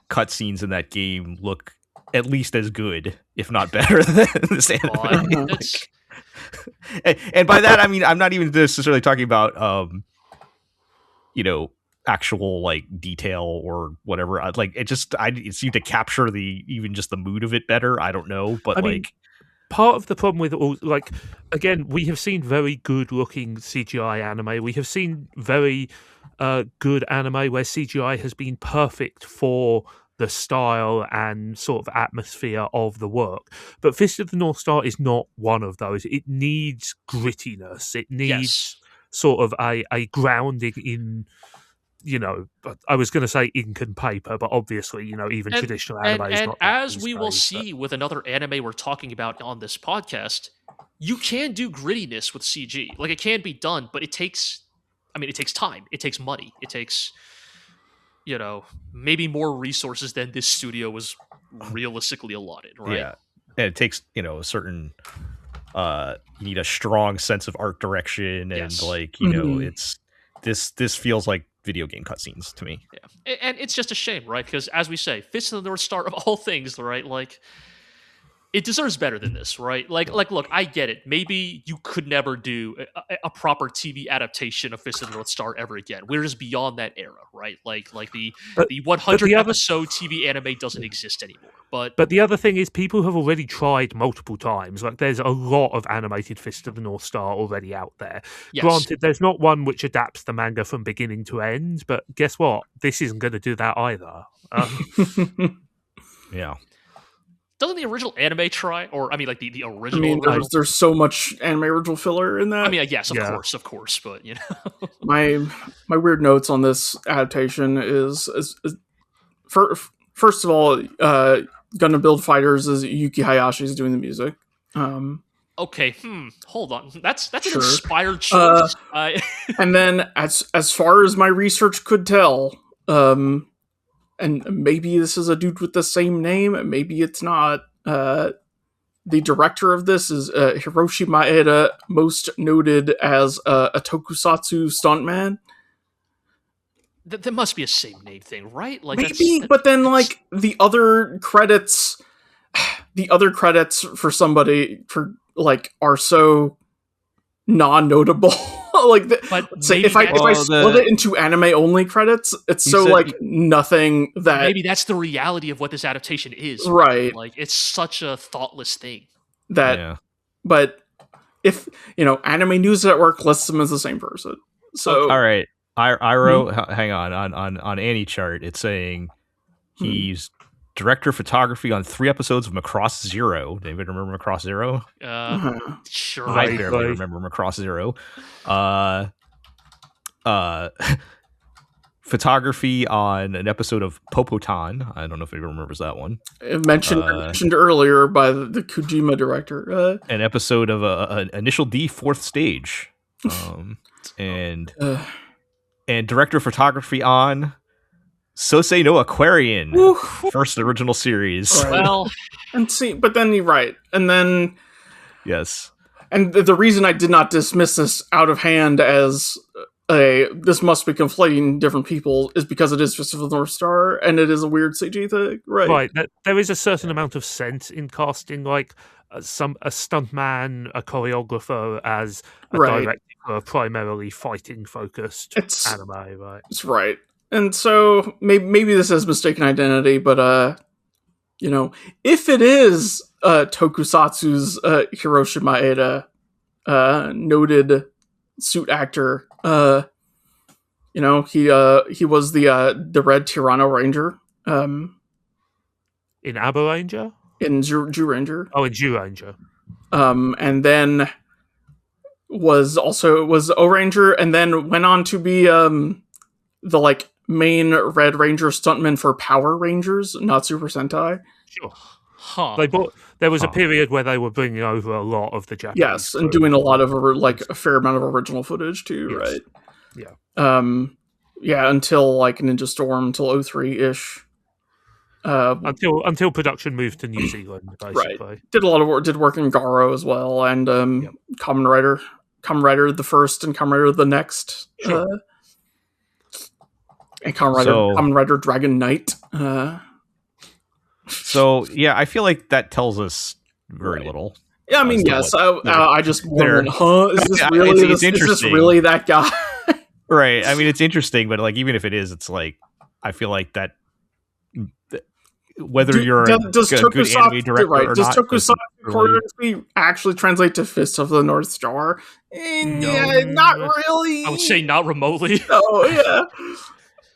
cutscenes in that game look at least as good, if not better, than this anime. And by that I mean I'm not even necessarily talking about actual like detail or whatever. Like it seemed to capture even just the mood of it better. I don't know, but I mean, part of the problem with all, like, again, we have seen very good looking CGI anime. We have seen very good anime where CGI has been perfect for the style and sort of atmosphere of the work. But Fist of the North Star is not one of those. It needs grittiness. It needs sort of a grounding in, I was going to say ink and paper, but obviously, even traditional anime is not. And as we will see with another anime we're talking about on this podcast, you can do grittiness with CG. Like, it can be done, but it takes time. It takes money. It takes, maybe more resources than this studio was realistically allotted, right? Yeah. And it takes, a certain, you need a strong sense of art direction and it's, this feels like video game cutscenes to me. Yeah, and it's just a shame, right? Because as we say, Fist of the North Star of all things, right? Like, it deserves better than this, right? Like, look, I get it. Maybe you could never do a proper TV adaptation of Fist of the North Star ever again. We're just beyond that era, right? Like the 100 episode TV anime doesn't exist anymore. But the other thing is, people have already tried multiple times. Like, there's a lot of animated Fist of the North Star already out there. Yes. Granted, there's not one which adapts the manga from beginning to end, but guess what? This isn't going to do that either. Yeah. Doesn't the original anime try? Or, the original... there's so much anime original filler in that. Yes, of course, but, My weird notes on this adaptation is first of all, Gonna Build Fighters is Yuki Hayashi's doing the music. Okay, hold on. That's an inspired choice. And then, as far as my research could tell, and maybe this is a dude with the same name, maybe it's not. The director of this is Hiroshi Maeda, most noted as a tokusatsu stuntman. There must be a same name thing, right? Like, maybe, but then the other credits for somebody are so non-notable. If I split it into anime only credits, it's so nothing that maybe that's the reality of what this adaptation is, right? Like, it's such a thoughtless thing but if Anime News Network lists them as the same person. So all right. Iro, hang on Annie chart, it's saying he's director of photography on 3 episodes of Macross Zero. David, remember Macross Zero? Sure. I barely remember Macross Zero. Photography on an episode of Popotan. I don't know if anyone remembers that one. Mentioned earlier by the Kujima director. An episode of an Initial D 4th Stage. And director of photography on Sosei no Aquarian, first original series. Right. Well, but then you're right. And then... Yes. And the reason I did not dismiss this out of hand as this must be conflating different people is because it is Fist of the North Star, and it is a weird CG thing. Right. There is a certain amount of sense in casting, a stuntman, a choreographer as a director for a primarily fighting-focused anime, right? It's right. And so maybe this is mistaken identity, but if it is Tokusatsu's Hiroshi Maeda, noted suit actor, he was the Red Tyranno Ranger, in Aber Ranger, in Jew Ranger. Oh, in Jew Ranger. And then was O-Ranger, and then went on to be the main Red Ranger stuntman for Power Rangers, not Super Sentai. Sure. Huh. There was a period where they were bringing over a lot of the Japanese. Yes, and doing a lot of a fair amount of original footage too, right? Until like Ninja Storm, until 03 ish. Until production moved to New Zealand, basically. Right. Did a lot of work. Did work in Garo as well, and Kamen Rider the first, and Kamen Rider the next. Sure. And Kamen Rider Dragon Knight. So yeah, I feel like that tells us very little. Yeah, I mean, yes. I just wondered, is this really? Is this really that guy? Right. I mean, it's interesting, but like, even if it is, it's like, I feel like that. Whether you're a good anime director or not, does Tokusatsu choreography actually translate to Fist of the North Star? Yeah, not really. I would say not remotely. Oh yeah.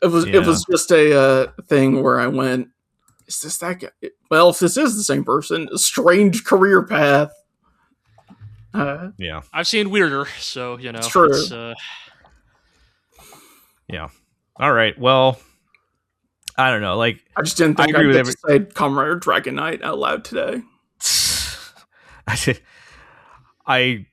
It was just a thing where I went, is this that guy? Well, if this is the same person, a strange career path. Yeah, I've seen weirder, so you know. It's true. Yeah. All right. Well, I don't know. Like, I just didn't think I'd get to say Kamen Rider Dragon Knight out loud today. I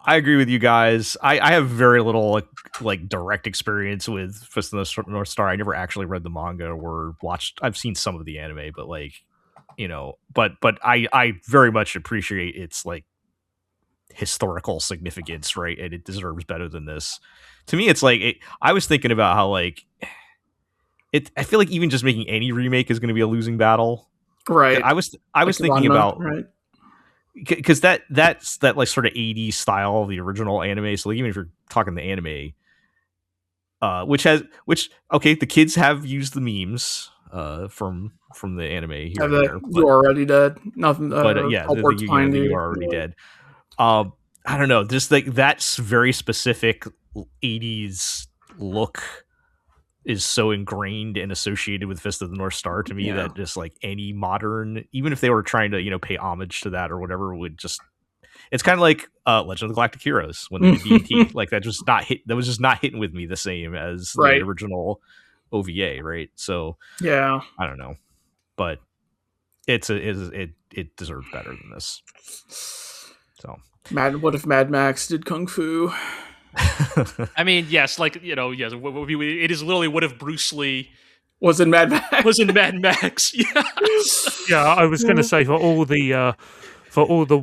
agree with you guys. I have very little like direct experience with Fist of the North Star. I never actually read the manga or watched. I've seen some of the anime, but like, but I very much appreciate its like historical significance, right? And it deserves better than this. To me, it's like I was thinking about how like I feel like even just making any remake is going to be a losing battle, right? I was thinking about right. Because that's that like sort of 80s style of the original anime. So like, even if you're talking the anime, which the kids have used the memes from the anime here and there. You're already dead. Nothing. But you are already dead. I don't know. Just like that's very specific 80s look is so ingrained and associated with Fist of the North Star to me that just like any modern, even if they were trying to pay homage to that or whatever, would just, it's kind of like Legend of the Galactic Heroes when they did DT. Like that was just not hitting with me the same as the original OVA, right? So yeah, I don't know, but it deserves better than this. So what if Mad Max did Kung Fu? I mean, yes, like yes. It is literally what if Bruce Lee was in Mad Max? Was in Mad Max? Yeah, yeah. I was going to say for all the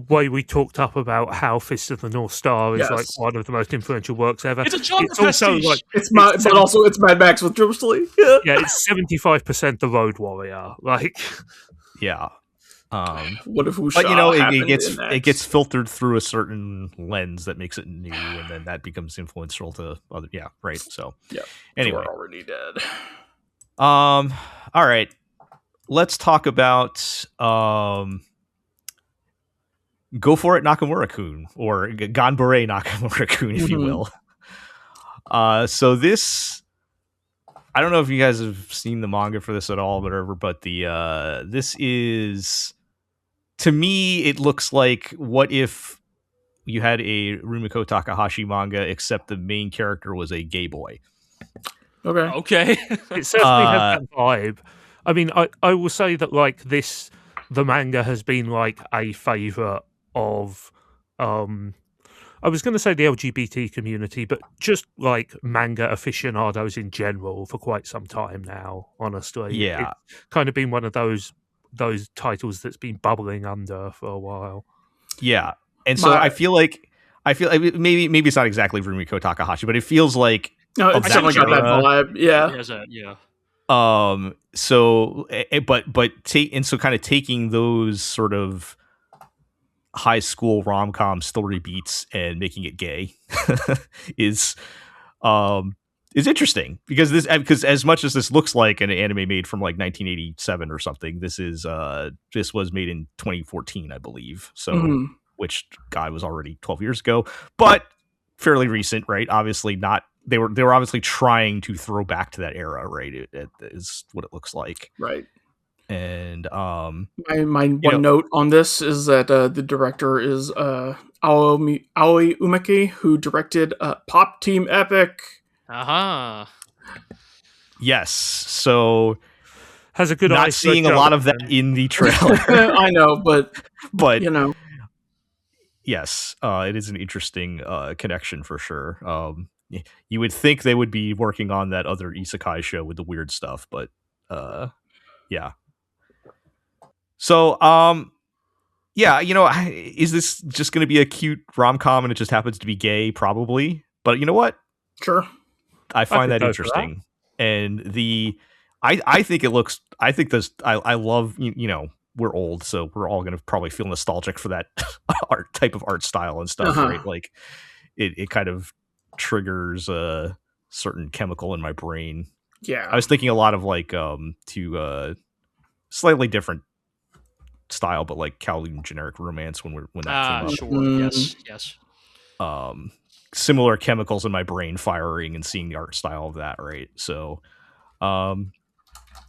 way we talked up about how Fist of the North Star is like one of the most influential works ever. It's a genre prestige. Like but also it's Mad Max with Bruce Lee. Yeah, it's 75% the Road Warrior. Like, yeah. What if but it gets filtered through a certain lens that makes it new, and then that becomes influential to other. Yeah, right. So anyway, we're already dead. All right, let's talk about Go For It Nakamura-kun, or Ganbare Nakamura-kun, if you will. So this, I don't know if you guys have seen the manga for this at all, whatever, but this is, to me, it looks like what if you had a Rumiko Takahashi manga, except the main character was a gay boy. Okay. It certainly has that vibe. I mean, I will say that like the manga has been like a favourite of I was going to say the LGBT community, but just like manga aficionados in general for quite some time now, honestly. Yeah. It's kind of been one of those titles that's been bubbling under for a while. Yeah. And so I feel like maybe it's not exactly Rumiko Takahashi, but it feels like it's definitely got that vibe. Yeah. So kind of taking those sort of high school rom-com story beats and making it gay is interesting, because as much as this looks like an anime made from like 1987 or something, this was made in 2014, I believe. So which God was already 12 years ago, but fairly recent, right? Obviously not. They were obviously trying to throw back to that era, right? It is what it looks like, right? And my one note on this is that the director is Aoi Umeki, who directed Pop Team Epic. Yes, so has a good. Not seeing a lot of that in the trailer. I know, but yes, it is an interesting connection for sure. you would think they would be working on that other isekai show with the weird stuff, but yeah. So yeah, is this just going to be a cute rom-com and it just happens to be gay? Probably, but you know what? Sure, I find that interesting, and I think it looks. I think this. I love. We're old, so we're all going to probably feel nostalgic for that type of art style and stuff, right? Like, it kind of triggers a certain chemical in my brain. Yeah, I was thinking a lot of like to slightly different style, but like Kowloon Generic Romance when that came up. Sure. Yes. Similar chemicals in my brain firing and seeing the art style of that, right? So, and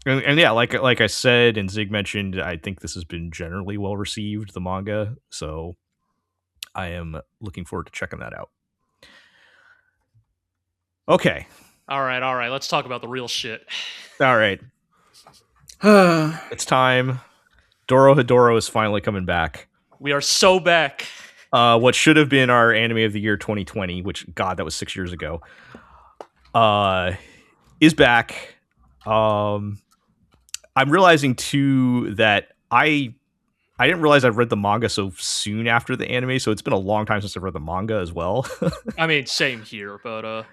yeah, like I said, and Zig mentioned, I think this has been generally well received, the manga. So, I am looking forward to checking that out. Okay. All right. Let's talk about the real shit. All right. It's time. DOROHEDORO is finally coming back. We are so back. What should have been our anime of the year 2020, which, God, that was 6 years ago, is back. I'm realizing, too, that I didn't realize I've read the manga so soon after the anime, so it's been a long time since I've read the manga as well. I mean, same here, but...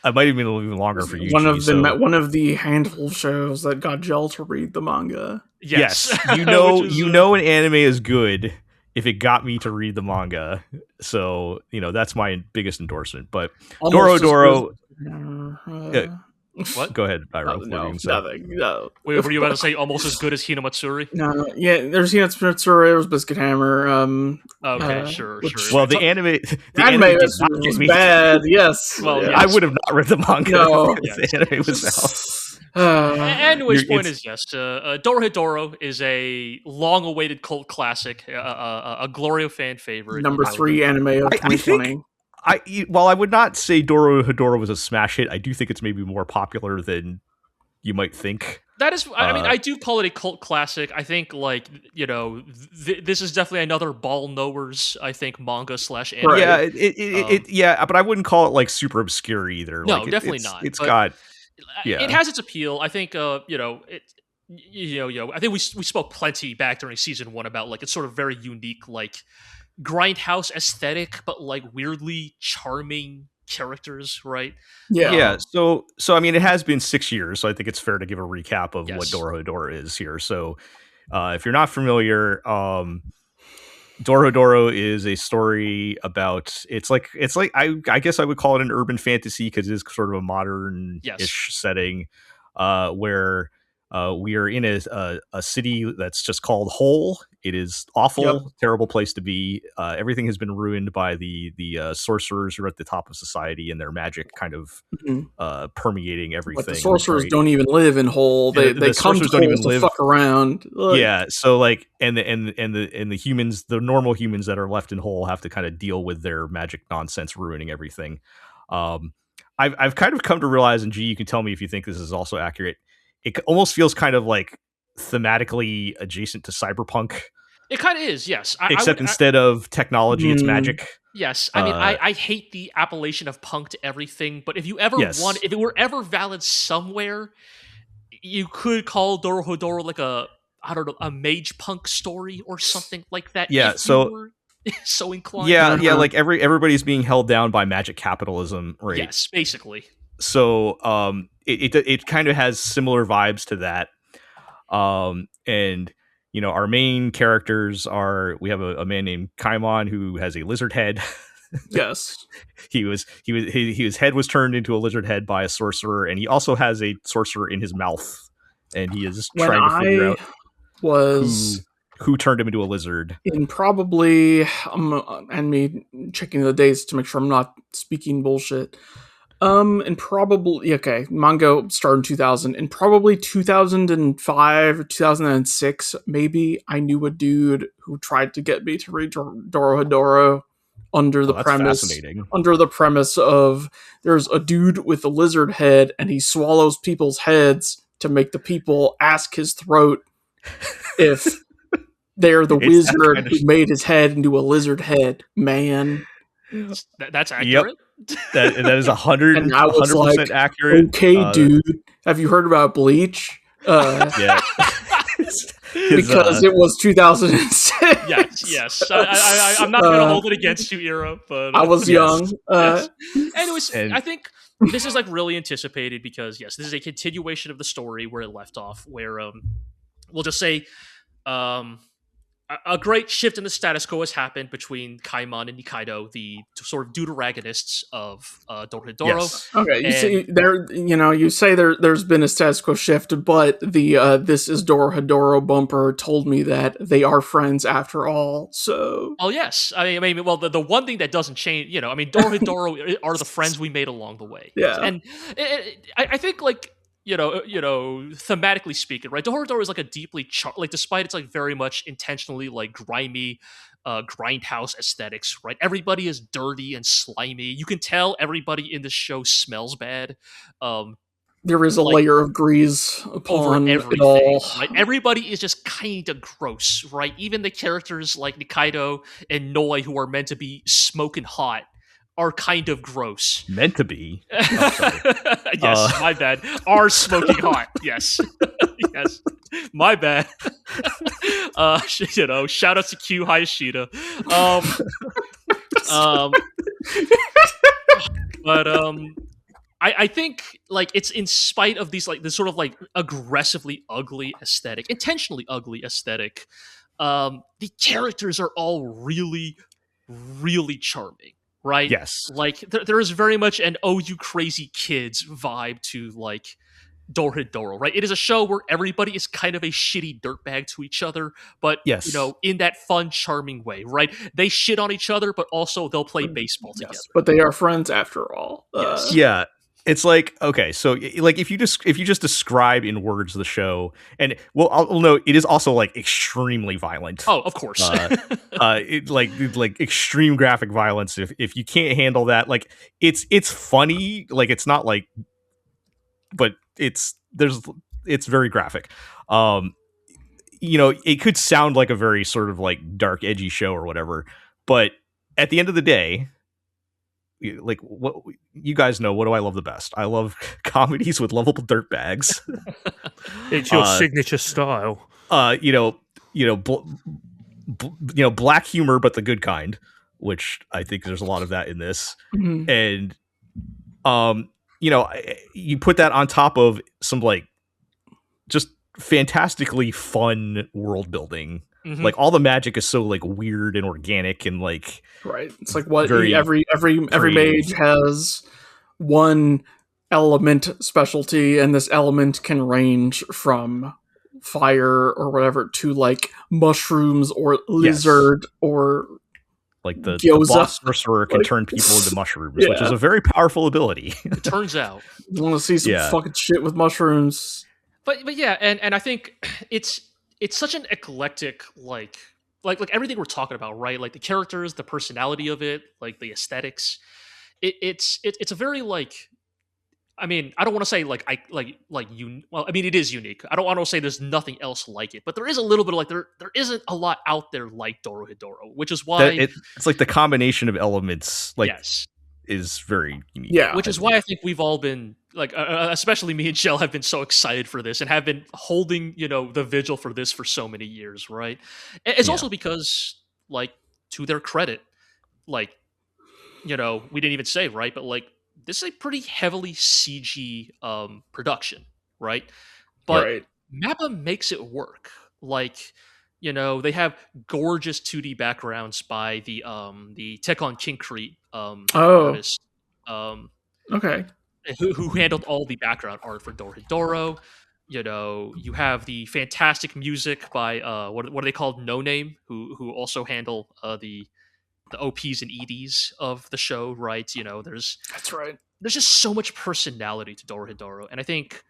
it might have been even longer for you. One of the handful of shows that got Gel to read the manga. Yes. You know an anime is good if it got me to read the manga. So, that's my biggest endorsement. But DOROHEDORO... What? Go ahead, Iro. No, nothing. No. Wait, were you about to say almost as good as Hinamatsuri? No, yeah, there's Hinamatsuri, there was Biscuit Hammer. Okay, sure. Well, the anime was bad, yes. Well, yes. I would have not read the manga if the anime was out. Anyways, point is, yes, DOROHEDORO is a long-awaited cult classic, a GLORIO fan favorite. Number 3 anime of 2020. While I would not say DOROHEDORO was a smash hit, I do think it's maybe more popular than you might think. That is, I mean, I do call it a cult classic. I think, like, this is definitely another ball knowers, I think, manga / anime. Right. Yeah, but I wouldn't call it like super obscure either. No, definitely not. It's got, it has its appeal. I think, I think we spoke plenty back during season 1 about like it's sort of very unique, like grindhouse aesthetic, but like weirdly charming characters, right? Yeah. So I mean, it has been 6 years, so I think it's fair to give a recap of what DOROHEDORO is here. So if you're not familiar, DOROHEDORO is a story about it's like I guess I would call it an urban fantasy because it is sort of a modern-ish setting where we are in a city that's just called Hole. It is awful, terrible place to be. Everything has been ruined by the sorcerers who are at the top of society and their magic kind of permeating everything. But the sorcerers don't even live in Hole. They come to Hole to fuck around. Like, yeah, so like and the humans, the normal humans that are left in Hole have to kind of deal with their magic nonsense ruining everything. I've kind of come to realize, and G, you can tell me if you think this is also accurate. It almost feels kind of like thematically adjacent to cyberpunk. It kind of is, yes. Except instead of technology, it's magic. Yes, I mean, I hate the appellation of punk to everything, but if you ever if it were ever valid somewhere, you could call DOROHEDORO like a mage punk story or something like that. Yeah, so inclined. Yeah, like everybody's being held down by magic capitalism, right? Yes, basically. So it kind of has similar vibes to that. And our main characters we have a man named Kamen who has a lizard head. Yes. His head was turned into a lizard head by a sorcerer, and he also has a sorcerer in his mouth, and he is trying to figure out who turned him into a lizard. And probably and me checking the dates to make sure I'm not speaking bullshit. And probably manga started in 2000, and probably 2005 or 2006 maybe. I knew a dude who tried to get me to read DOROHEDORO under the premise of there's a dude with a lizard head and he swallows people's heads to make the people ask his throat if they're the wizard who made his head into a lizard head. Man. That's accurate. Yep. That is 100% and I was 100% like, accurate. Okay, dude, have you heard about Bleach? Yeah. Because it was 2006. Yes. I'm not going to hold it against you, Iro, but I was young. Yes. Anyways, I think this is like really anticipated because yes, this is a continuation of the story where it left off. Where we'll just say, a great shift in the status quo has happened between Kaimon and Nikaido, the sort of deuteragonists of DOROHEDORO. Yes. Okay, you say there's been a status quo shift, but the This is DOROHEDORO bumper told me that they are friends after all. So, yes, I mean, well, the one thing that doesn't change, DOROHEDORO are the friends we made along the way. Yeah, and I think like. Thematically speaking, right? DOROHEDORO is like a deeply despite it's like very much intentionally like grimy, grindhouse aesthetics, right? Everybody is dirty and slimy. You can tell everybody in the show smells bad. There is a layer of grease upon it all. Right? Everybody is just kind of gross, right? Even the characters like Nikaido and Noi, who are meant to be smoking hot, are kind of gross. Meant to be. Yes, my bad. Are smoking hot. Yes. Yes. My bad. Shout out to Q Hayashida. But I think like it's in spite of these like this sort of like aggressively ugly aesthetic, intentionally ugly aesthetic, the characters are all really, really charming. Right? Yes. Like, there is very much an "oh, you crazy kids" vibe to, like, DOROHEDORO, right? It is a show where everybody is kind of a shitty dirtbag to each other, but, in that fun, charming way, right? They shit on each other, but also they'll play baseball together. But they are friends after all. Yes. Yeah. It's like, okay, so like if you just describe in words the show, and I'll note it is also like extremely violent. Oh, of course. like extreme graphic violence. If you can't handle that, like it's funny, like it's not like, but it's very graphic. It could sound like a very sort of like dark, edgy show or whatever, but at the end of the day, like what you guys know, what do I love the best? I love comedies with lovable dirtbags. It's your signature style. Black humor, but the good kind, which I think there's a lot of that in this. Mm-hmm. And you put that on top of some like just fantastically fun world building. Mm-hmm. Like all the magic is so like weird and organic and like right. It's like what every mage has one element specialty, and this element can range from fire or whatever to like mushrooms or lizard or like the boss sorcerer can turn people into mushrooms, which is a very powerful ability. It turns out. You want to see some fucking shit with mushrooms. But yeah, and I think it's such an eclectic like everything we're talking about, right? Like the characters, the personality of it, like the aesthetics. It's a very like, I mean, I don't want to say it is unique. I don't want to say there's nothing else like it, but there is a little bit of like there isn't a lot out there like DOROHEDORO, which is why it's like the combination of elements is very unique. Yeah, which is why I think we've all been like, especially me and Shell have been so excited for this and have been holding, the vigil for this for so many years, right? It's also because, like, to their credit, like, we didn't even say, right? But like, this is a pretty heavily CG production, right? But Mappa makes it work. Like, they have gorgeous 2D backgrounds by the Tekkon Kinkreet artist. Okay. Who handled all the background art for DOROHEDORO. You have the fantastic music by what are they called? No Name, who also handle the OPs and EDs of the show, right? That's right. There's just so much personality to DOROHEDORO, and I think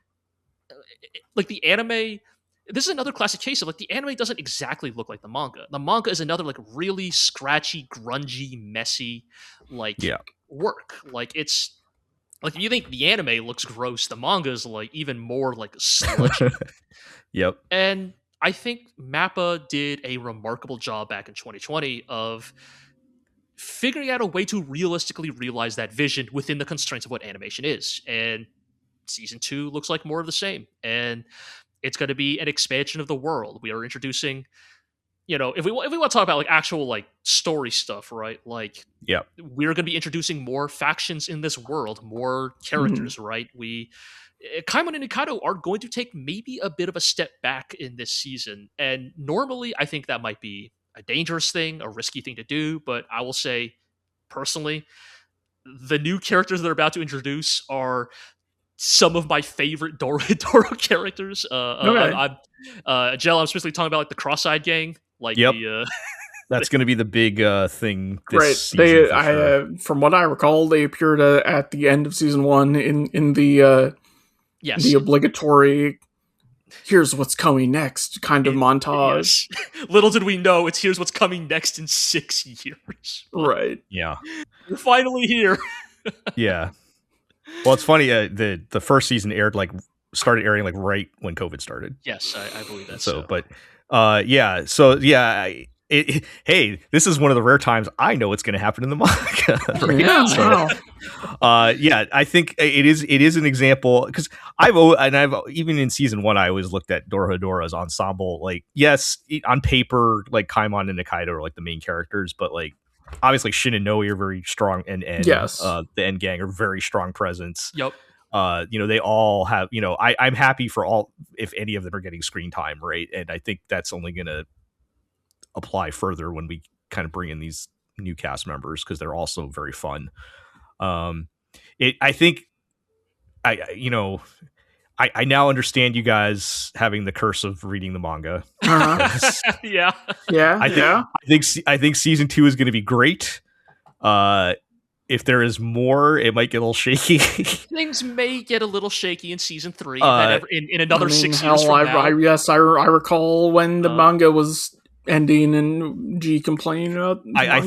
like the anime, this is another classic case of like the anime doesn't exactly look like the manga. The manga is another like really scratchy, grungy, messy work. Like it's like if you think the anime looks gross, the manga is like even more like sludgy. Yep. And I think Mappa did a remarkable job back in 2020 of figuring out a way to realistically realize that vision within the constraints of what animation is. And season 2 looks like more of the same. And it's going to be an expansion of the world. We are introducing, if we want to talk about like actual like story stuff, right? Like, yeah, we're going to be introducing more factions in this world, more characters, right? Kaimon and Nikaido are going to take maybe a bit of a step back in this season. And normally I think that might be a dangerous thing, a risky thing to do. But I will say, personally, the new characters they're about to introduce are some of my favorite DOROHEDORO characters. Okay. Jell, I'm specifically talking about like the Cross-Eyed Gang. Like, yep. That's going to be the big thing this right. season. From what I recall, they appeared at the end of season 1 in the the obligatory "here's what's coming next" kind of montage. Yes. Little did we know it's "here's what's coming next in 6 years." Right. Yeah. We're finally here. Yeah. Well, it's funny. The first season started airing like right when COVID started. Yes, I believe that. Hey, this is one of the rare times I know what's going to happen in the manga. Right? Yeah. So, I think it is an example because I've even in season 1 I always looked at DOROHEDORO as ensemble. Like, yes, on paper, like Kaimon and Nikaido are like the main characters, but like obviously Shin and Noe are very strong, and yes, the End Gang are very strong presence. Yep. They all have. I'm happy for all if any of them are getting screen time, right? And I think that's only going to apply further when we kind of bring in these new cast members because they're also very fun. I think I now understand you guys having the curse of reading the manga. Yeah. I think season 2 is going to be great. If there is more, it might get a little shaky. Things may get a little shaky in season 3. In another 6 years from now. I recall when the manga was ending and G complaining about I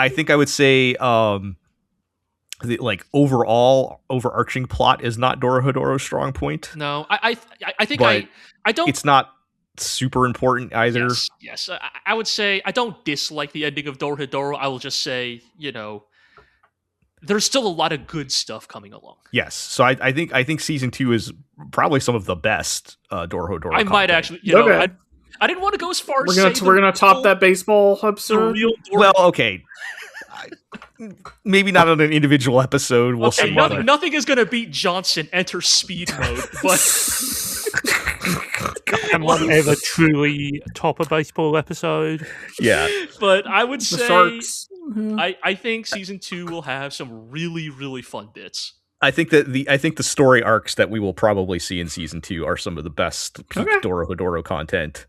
think I would say the like overall overarching plot is not DOROHEDORO's strong point. No, I think but I don't. It's not super important either. Yes. I would say I don't dislike the ending of DOROHEDORO. I will just say, there's still a lot of good stuff coming along. Yes, so I think season 2 is probably some of the best DOROHEDORO. I might actually, I didn't want to go as far as we're gonna top that baseball episode. Well, okay. Maybe not on an individual episode. We'll see. Nothing is going to beat Johnson enter speed mode, but can one ever truly top a baseball episode? Yeah, but I would say I think season 2 will have some really, really fun bits. I think the story arcs that we will probably see in season 2 are some of the best peak DOROHEDORO content,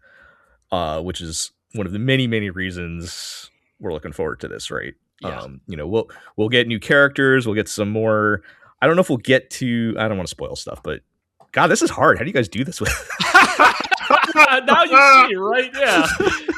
which is one of the many, many reasons we're looking forward to this, right? Yeah. We'll get new characters. We'll get some more. I don't know if we'll get to. I don't want to spoil stuff, but God, this is hard. How do you guys do this with? Now you see, right?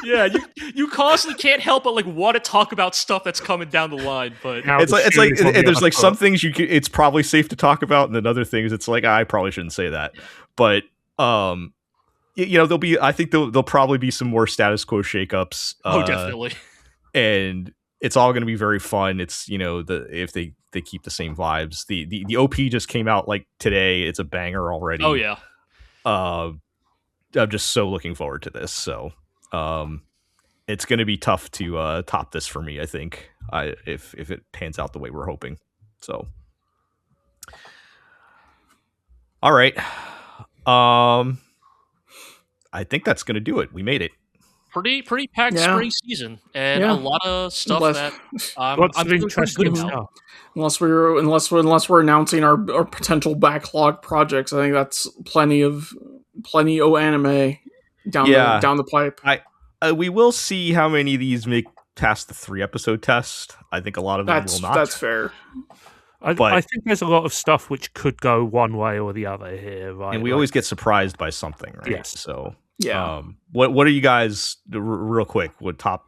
Yeah. You constantly can't help but like want to talk about stuff that's coming down the line, but it's like there's like some things it's probably safe to talk about, and then other things it's like I probably shouldn't say that. But there'll be. I think there'll probably be some more status quo shakeups. Definitely. And it's all going to be very fun. It's if they keep the same vibes. The OP just came out like today. It's a banger already. Oh yeah. I'm just so looking forward to this. So it's going to be tough to top this for me. I think if it pans out the way we're hoping. So all right. I think that's going to do it. We made it. Pretty packed spring season, and a lot of stuff I'm interesting stuff. Unless we're announcing our potential backlog projects, I think that's plenty of anime down the pipe. We will see how many of these make past the 3-episode test. I think a lot of them will not. That's fair. I think there's a lot of stuff which could go one way or the other here, right? And we always get surprised by something, right? Yes. So yeah. What are you guys real quick? What top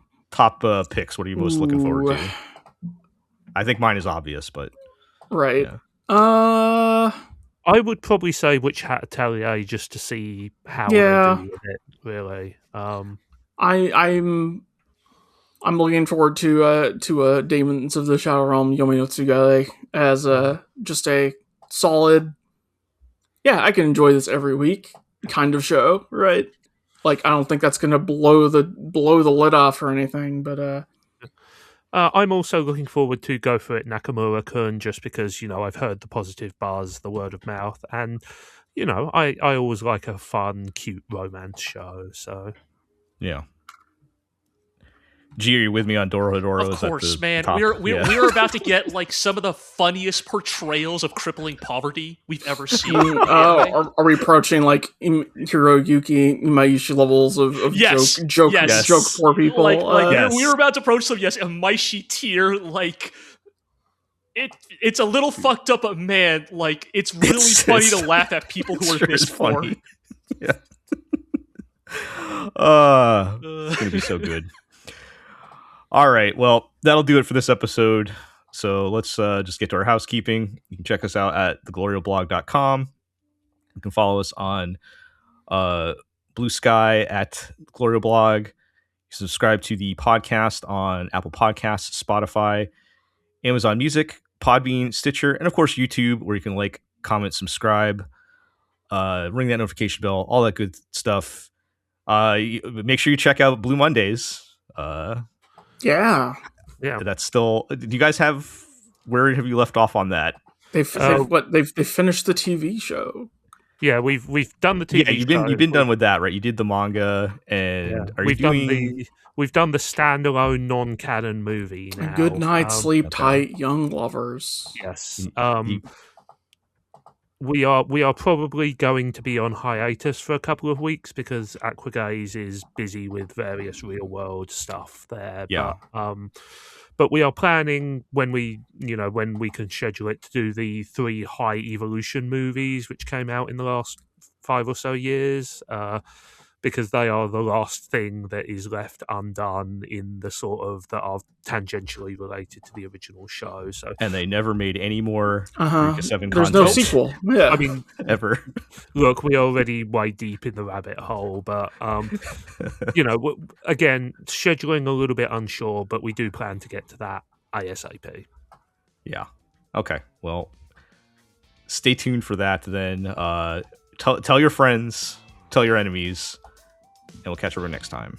picks? What are you most looking forward to? I think mine is obvious, but right. Yeah. I would probably say which Hat Atelier just to see how they do with it. Really, I'm looking forward to Daemons of the Shadow Realm Yomi no Tsugai as just a solid. Yeah, I can enjoy this every week kind of show, right? Like, I don't think that's gonna blow the lid off or anything, but I'm also looking forward to Go For It Nakamura-kun, just because, I've heard the positive buzz, the word of mouth, and, I always like a fun, cute romance show, so... Yeah. G, are you with me on DOROHEDORO? Of course, man. We're about to get like some of the funniest portrayals of crippling poverty we've ever seen. Are we approaching like Hiroyuki Imaishi levels of joke poor people? We're about to approach some a Maishi tier, like it's a little fucked up, but man, like it's really funny to laugh at people who are this poor. Yeah. It's gonna be so good. All right, well, that'll do it for this episode. So let's just get to our housekeeping. You can check us out at theglorioblog.com. You can follow us on Blue Sky at GlorioBlog. You can subscribe to the podcast on Apple Podcasts, Spotify, Amazon Music, Podbean, Stitcher, and of course YouTube, where you can like, comment, subscribe, ring that notification bell, all that good stuff. Make sure you check out Blue Mondays. Yeah. That's still. Do you guys have? Where have you left off on that? They've finished the TV show. Yeah, we've done the TV. Yeah, you've been done with that, right? You did the manga, and we've done the standalone non-canon movie now. Good night, sleep tight, young lovers. Yes. We are probably going to be on hiatus for a couple of weeks because Aquagaze is busy with various real world stuff there. Yeah. But we are planning when we can schedule it to do the 3 High Evolution movies which came out in the last 5 or so years. Because they are the last thing that is left undone in the sort of that are tangentially related to the original show. So, and they never made any more 7 There's no sequel. Yeah, I mean, ever. Look, we're already way deep in the rabbit hole, but again, scheduling a little bit unsure, but we do plan to get to that ASAP. Yeah. Okay. Well, stay tuned for that. Then tell your friends, tell your enemies. And we'll catch everyone next time.